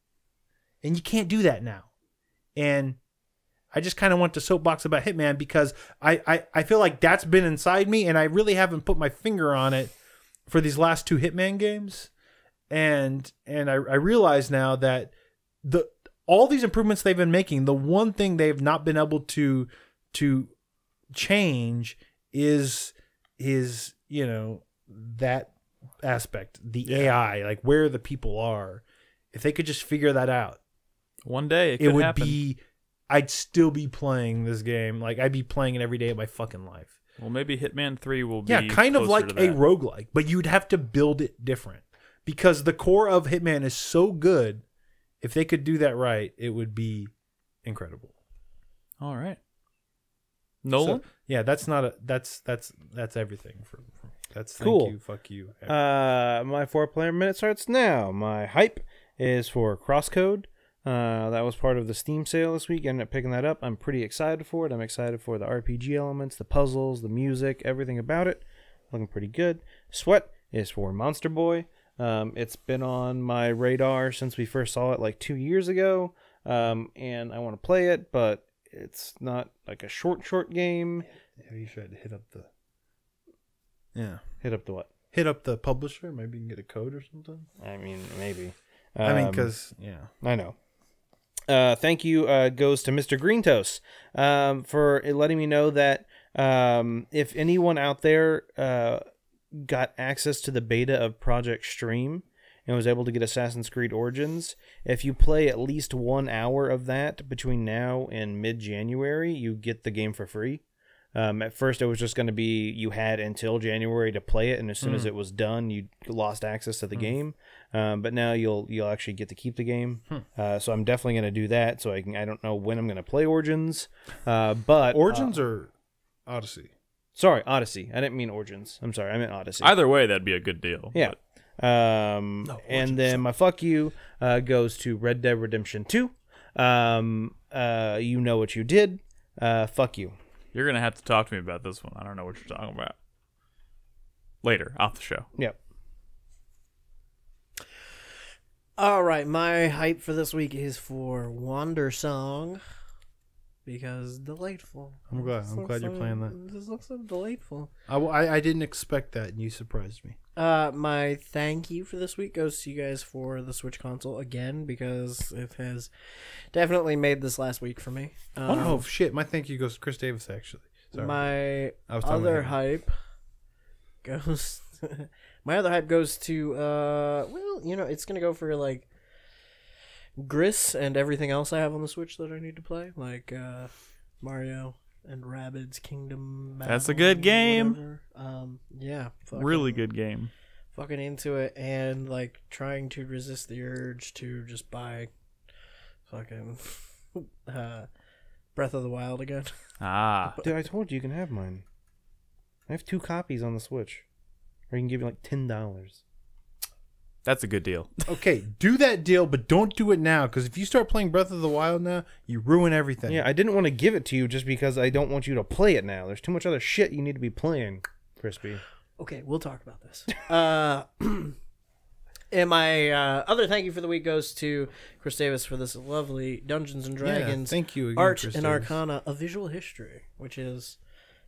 And you can't do that now. And I just kind of want to soapbox about Hitman because I feel like that's been inside me and I really haven't put my finger on it for these last two Hitman games. And I realize now that all these improvements they've been making, the one thing they've not been able to change is you know, that aspect, the AI, like where the people are. If they could just figure that out, one day it would happen. I'd still be playing this game. Like I'd be playing it every day of my fucking life. Well, maybe Hitman 3 will be kind of like a roguelike, but you'd have to build it different because the core of Hitman is so good. If they could do that right, it would be incredible. All right. Nolan? So, yeah, that's everything for that's Cool. Thank you, fuck you. My 4-player minute starts now. My hype is for Crosscode. That was part of the Steam sale this week. I ended up picking that up. I'm pretty excited for it. I'm excited for the RPG elements, the puzzles, the music, everything about it. Looking pretty good. Sweat is for Monster Boy. It's been on my radar since we first saw it like 2 years ago. And I want to play it, but it's not like a short game. Yeah, you should hit up the... Hit up the what? Hit up the publisher. Maybe you can get a code or something. I mean, maybe. Because, I know. Thank you goes to Mr. Greentos for letting me know that if anyone out there got access to the beta of Project Stream and was able to get Assassin's Creed Origins, if you play at least 1 hour of that between now and mid-January, you get the game for free. At first, it was just going to be you had until January to play it, and as soon as it was done, you lost access to the game. But now you'll actually get to keep the game. So I'm definitely going to do that. So I don't know when I'm going to play Origins, but Origins or Odyssey. Sorry, Odyssey. I didn't mean Origins. I'm sorry, I meant Odyssey. Either way, that'd be a good deal. Yeah. And then my fuck you goes to Red Dead Redemption 2. You know what you did. Fuck you. You're going to have to talk to me about this one. I don't know what you're talking about. Later, off the show. Yep. All right, my hype for this week is for Wander Song. because delightful. I'm glad you're playing that. This looks so delightful. I didn't expect that, and you surprised me. My thank you for this week goes to you guys for the Switch console again, because it has definitely made this last week for me. Oh shit! My thank you goes to Chris Davis. Actually, sorry. My I was talking other about him. hype goes. My other hype goes to well, it's gonna go for like Gris and everything else I have on the Switch that I need to play, like Mario and Rabbids Kingdom Battle. That's a good game. Yeah, Really good game. Fucking into it, and like trying to resist the urge to just buy fucking Breath of the Wild again. Ah. Dude, I told you you can have mine. I have 2 copies on the Switch. Or you can give me like $10. That's a good deal. Okay, do that deal, but don't do it now, because if you start playing Breath of the Wild now, you ruin everything. Yeah, I didn't want to give it to you just because I don't want you to play it now. There's too much other shit you need to be playing, Crispy. Okay, we'll talk about this. And my other thank you for the week goes to Chris Davis for this lovely Dungeons and Dragons thank you again, Art Chris and Davis. Arcana, a visual history, which is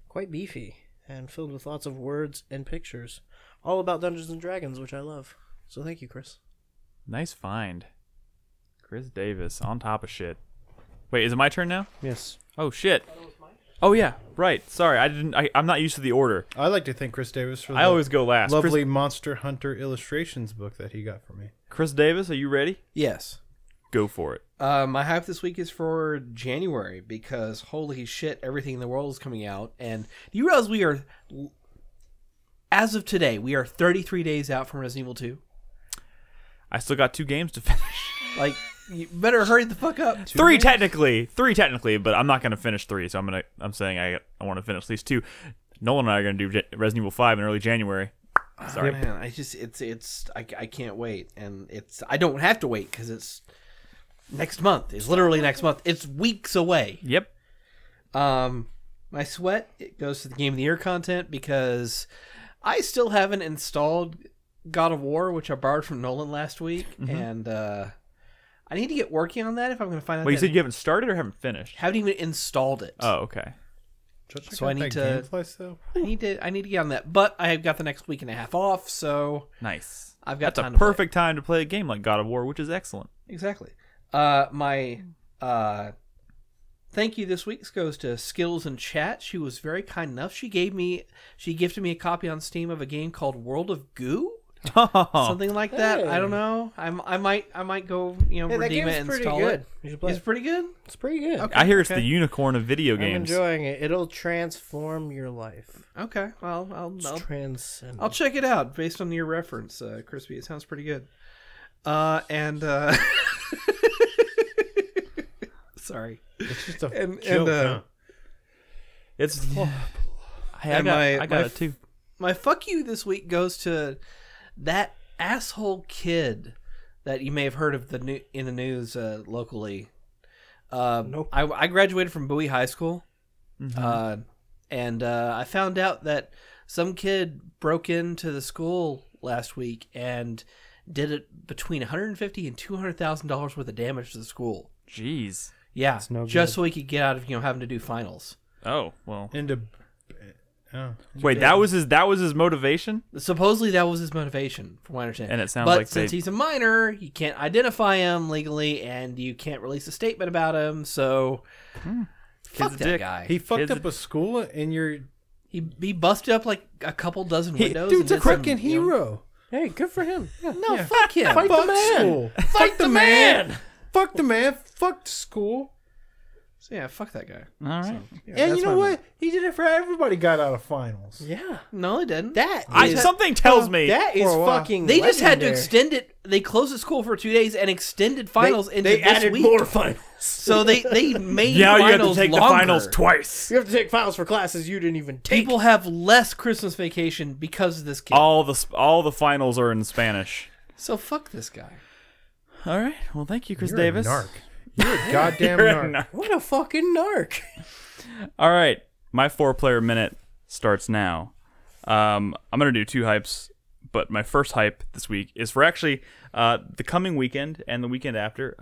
quite beefy and filled with lots of words and pictures, all about Dungeons and Dragons, which I love. So thank you, Chris. Nice find. Chris Davis on top of shit. Wait, is it my turn now? Yes. Oh shit. Oh yeah, right. Sorry, I'm not used to the order. I like to thank Chris Davis for the I always go last. lovely Monster Hunter illustrations book that he got for me. Chris Davis, are you ready? Yes. Go for it. My hype this week is for January, because holy shit, everything in the world is coming out. And do you realize we are, as of today, we are 33 days out from Resident Evil 2? I still got 2 games to finish. Like, you better hurry the fuck up. 3 technically, but I'm not gonna finish 3. So I'm saying I want to finish at least 2. Nolan and I are gonna do Resident Evil 5 in early January. Sorry, Man, I can't wait, and I don't have to wait because it's next month. It's literally next month. It's weeks away. Yep. My sweat, it goes to the Game of the Year content, because I still haven't installed God of War, which I borrowed from Nolan last week, and I need to get working on that if I'm going to find out. Wait, you that said you haven't started or haven't finished? haven't even installed it. Oh, okay. So I need to. I need to get on that, but I have got the next week and a half off, so Nice. I've got That's time a to play. perfect time to play a game like God of War, which is excellent. Exactly. My thank you this week goes to Skills in Chat. She was very kind enough. She gifted me a copy on Steam of a game called World of Goo, something like that. Hey. I don't know. I might go Hey, that redeem game's it and pretty install good. it. You should play It's it. pretty good. It's pretty good. Okay. I hear it's the unicorn of video I'm games. enjoying it. It'll transform your life. Okay. Well, It's transcendent. I'll check it out based on your reference, Crispy. It sounds pretty good. Sorry. It's just a And- joke, and, huh? It's. Hey, And I got it too. My fuck you this week goes to that asshole kid that you may have heard of in the news locally. Nope. I graduated from Bowie High School, and I found out that some kid broke into the school last week and did it between $150,000 and $200,000 worth of damage to the school. Jeez. Yeah, no just good. so he could get out of having to do finals. Oh well. Wait, that was his motivation. Supposedly that was his motivation, from what I understand. And it sounds but like since he's a minor, you can't identify him legally, and you can't release a statement about him. So, fuck Kid's a that dick. guy. He fucked Kids- up a school, and you're He busted up like a couple dozen windows. dude's a and did some, fucking hero. Hey, good for him. No, fuck him. Fuck the man. school. Fight the man. Fuck the man. Fuck the school. So, yeah, fuck that guy. All right. Yeah, And that's you know my- what? He did it for everybody. Got out of finals. Yeah. No, he didn't. That Something tells me. that is For a while. fucking. They just had to legendary. extend it. They closed the school for 2 days and extended finals into They this added week. more finals. So they made Now you have to finals take longer. the finals twice. You have to take finals for classes you didn't even take. People have less Christmas vacation because of this kid. All the finals are in Spanish. So fuck this guy. All right. Well, thank you, Chris You're Davis. a narc. You're a goddamn You're a narc. narc. What a fucking narc. All right, my 4-player minute starts now. I'm gonna do 2 hypes, but my first hype this week is for actually the coming weekend and the weekend after.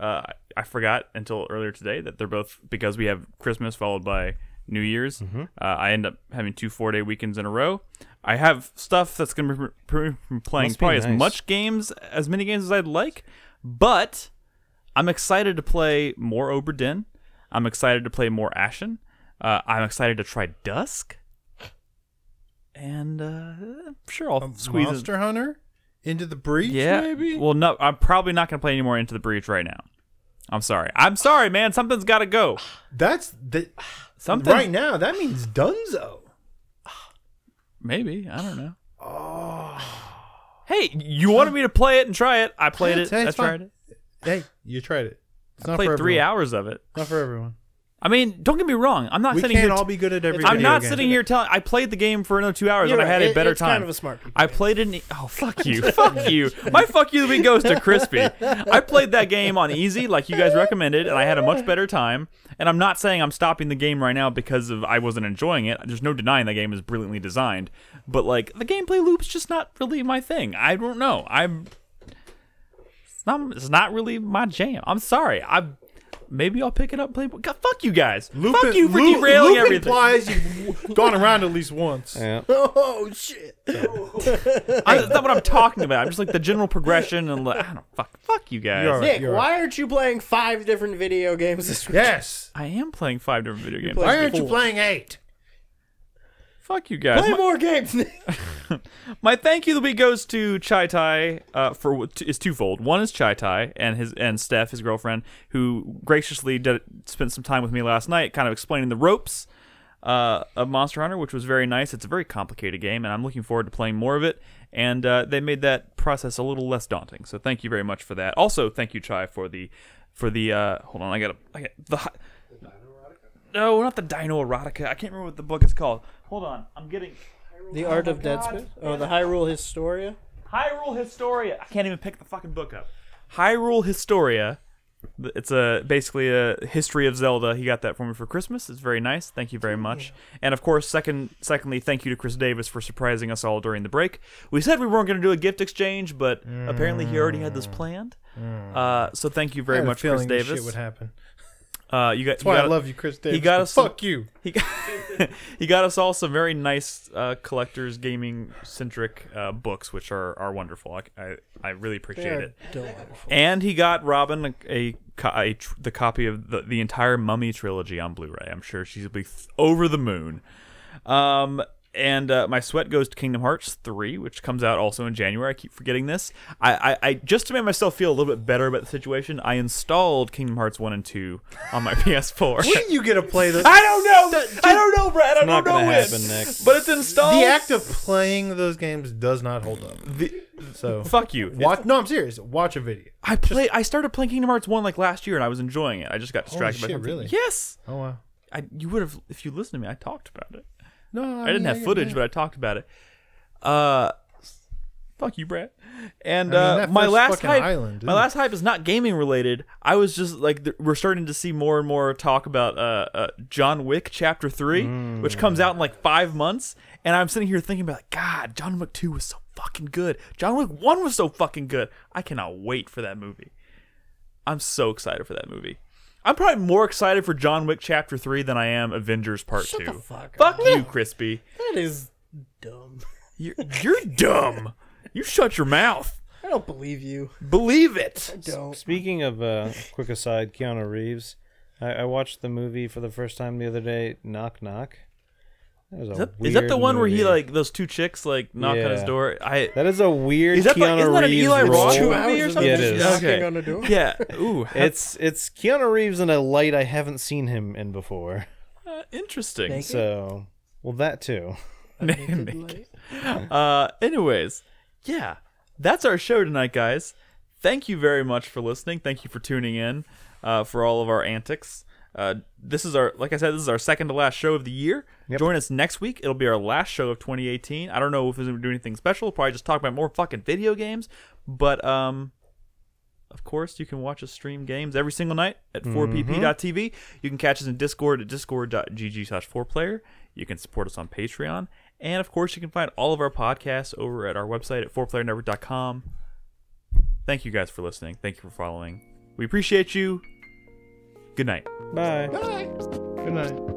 I forgot until earlier today that they're both, because we have Christmas followed by New Year's. I end up having 2 4-day weekends in a row. I have stuff that's going to be playing Must be probably nice. as many games as I'd like, but I'm excited to play more Obra Dinn. I'm excited to play more Ashen. I'm excited to try Dusk. And I'm sure I'll squeeze it. Monster Hunter? Into the Breach, Yeah. maybe? Well, no, I'm probably not going to play any more Into the Breach right now. I'm sorry, man. Something's got to go. That's the Something right now. That means Dunzo. Maybe, I don't know. Hey, you wanted me to play it and try it. I played it. Hey, I it's fine. tried it. Hey, you tried it. It's I not played for 3 everyone. hours of it. Not for everyone. I mean, don't get me wrong. I'm not We sitting can't here. all be good at every. I'm video not game. sitting here telling. I played the game for another 2 hours You're and I had right. a better It's time. kind of a smart people I played it. Oh, fuck you, fuck you. My fuck you week goes to Krispy. I played that game on easy, like you guys recommended, and I had a much better time. And I'm not saying I'm stopping the game right now because of I wasn't enjoying it. There's no denying the game is brilliantly designed, but like the gameplay loop's just not really my thing. I don't know. It's not really my jam. I'm sorry. Maybe I'll pick it up and play. God, fuck you guys. Fuck you for derailing Loop everything. implies you've gone around at least once. Yeah. Oh shit! That's not what I'm talking about. I'm just like the general progression and like, I don't fuck you guys. You're right. Nick, You're why aren't you playing 5 different video games this week? Yes. I am playing 5 different video games. playing Why aren't you 4. playing 8? Fuck you guys. Play more games, Nick. My thank you of the week goes to Chai Tai is twofold. One is Chai Tai and Steph, his girlfriend, who graciously spent some time with me last night, kind of explaining the ropes of Monster Hunter, which was very nice. It's a very complicated game, and I'm looking forward to playing more of it. And they made that process a little less daunting. So thank you very much for that. Also, thank you, Chai, for the hold on, I got the. No, not the Dino Erotica. I can't remember what the book is called. Hold on, I'm getting The Art of Deadsmith? Oh, the Hyrule Historia? Hyrule Historia. I can't even pick the fucking book up. Hyrule Historia. It's basically a history of Zelda. He got that for me for Christmas. It's very nice. Thank you very much. And of course, secondly, thank you to Chris Davis for surprising us all during the break. We said we weren't going to do a gift exchange, but apparently he already had this planned. So thank you very much, Chris Davis. Shit would happen. That's Why I love you, Chris Davis. He got us. Fuck you. He got us all some very nice collectors gaming centric books, which are wonderful. I really appreciate it. Delightful. And he got Robin the copy of the entire Mummy trilogy on Blu-ray. I'm sure she'll be over the moon. And my sweat goes to Kingdom Hearts 3, which comes out also in January. I keep forgetting this. I just to make myself feel a little bit better about the situation, I installed Kingdom Hearts 1 and 2 on my PS4. When you get to play this? I don't know. I don't know, Brad. I not don't know gonna when. happen, Nick. But it's installed. The act of playing those games does not hold up. So Fuck you. watch. No, I'm serious. Watch a video. I started playing Kingdom Hearts 1 like last year, and I was enjoying it. I just got distracted by shit, something. really? Yes. Oh wow. You would have if you listened to me. I talked about it. No, I didn't have footage, but I talked about it. Fuck you, Brad. And that my first last fucking hype, island, my last hype is not gaming related. I was just like, we're starting to see more and more talk about John Wick Chapter 3, which comes out in like 5 months, and I'm sitting here thinking about, like, God, John Wick 2 was so fucking good. John Wick 1 was so fucking good. I cannot wait for that movie. I'm so excited for that movie. I'm probably more excited for John Wick Chapter 3 than I am Avengers Part 2. the fuck Fuck you, Crispy. That is dumb. You're dumb. You shut your mouth. I don't believe you. Believe it. Don't. Speaking of quick aside, Keanu Reeves, I watched the movie for the first time the other day. Knock Knock. That was Is that the one where he movie. like those two chicks like knock on his Yeah. door? That is a weird Is that Keanu isn't that an Reeves Eli role. Roth 2 movie hours or of something? Yeah, it just is. knocking Okay. on a door? Yeah. Ooh. It's Keanu Reeves in a light I haven't seen him in before. Interesting. Naked? So, well, that too. Naked. Anyways, yeah, that's our show tonight, guys. Thank you very much for listening. Thank you for tuning in for all of our antics. This is like I said, this is our second to last show of the year. Yep. Join us next week. It'll be our last show of 2018. I don't know if we're going to do anything special. We'll probably just talk about more fucking video games. But, of course, you can watch us stream games every single night at 4pp.tv. You can catch us in Discord at discord.gg/4player. You can support us on Patreon. And, of course, you can find all of our podcasts over at our website at 4playernetwork.com. Thank you guys for listening. Thank you for following. We appreciate you. Good night. Bye. Bye. Good night.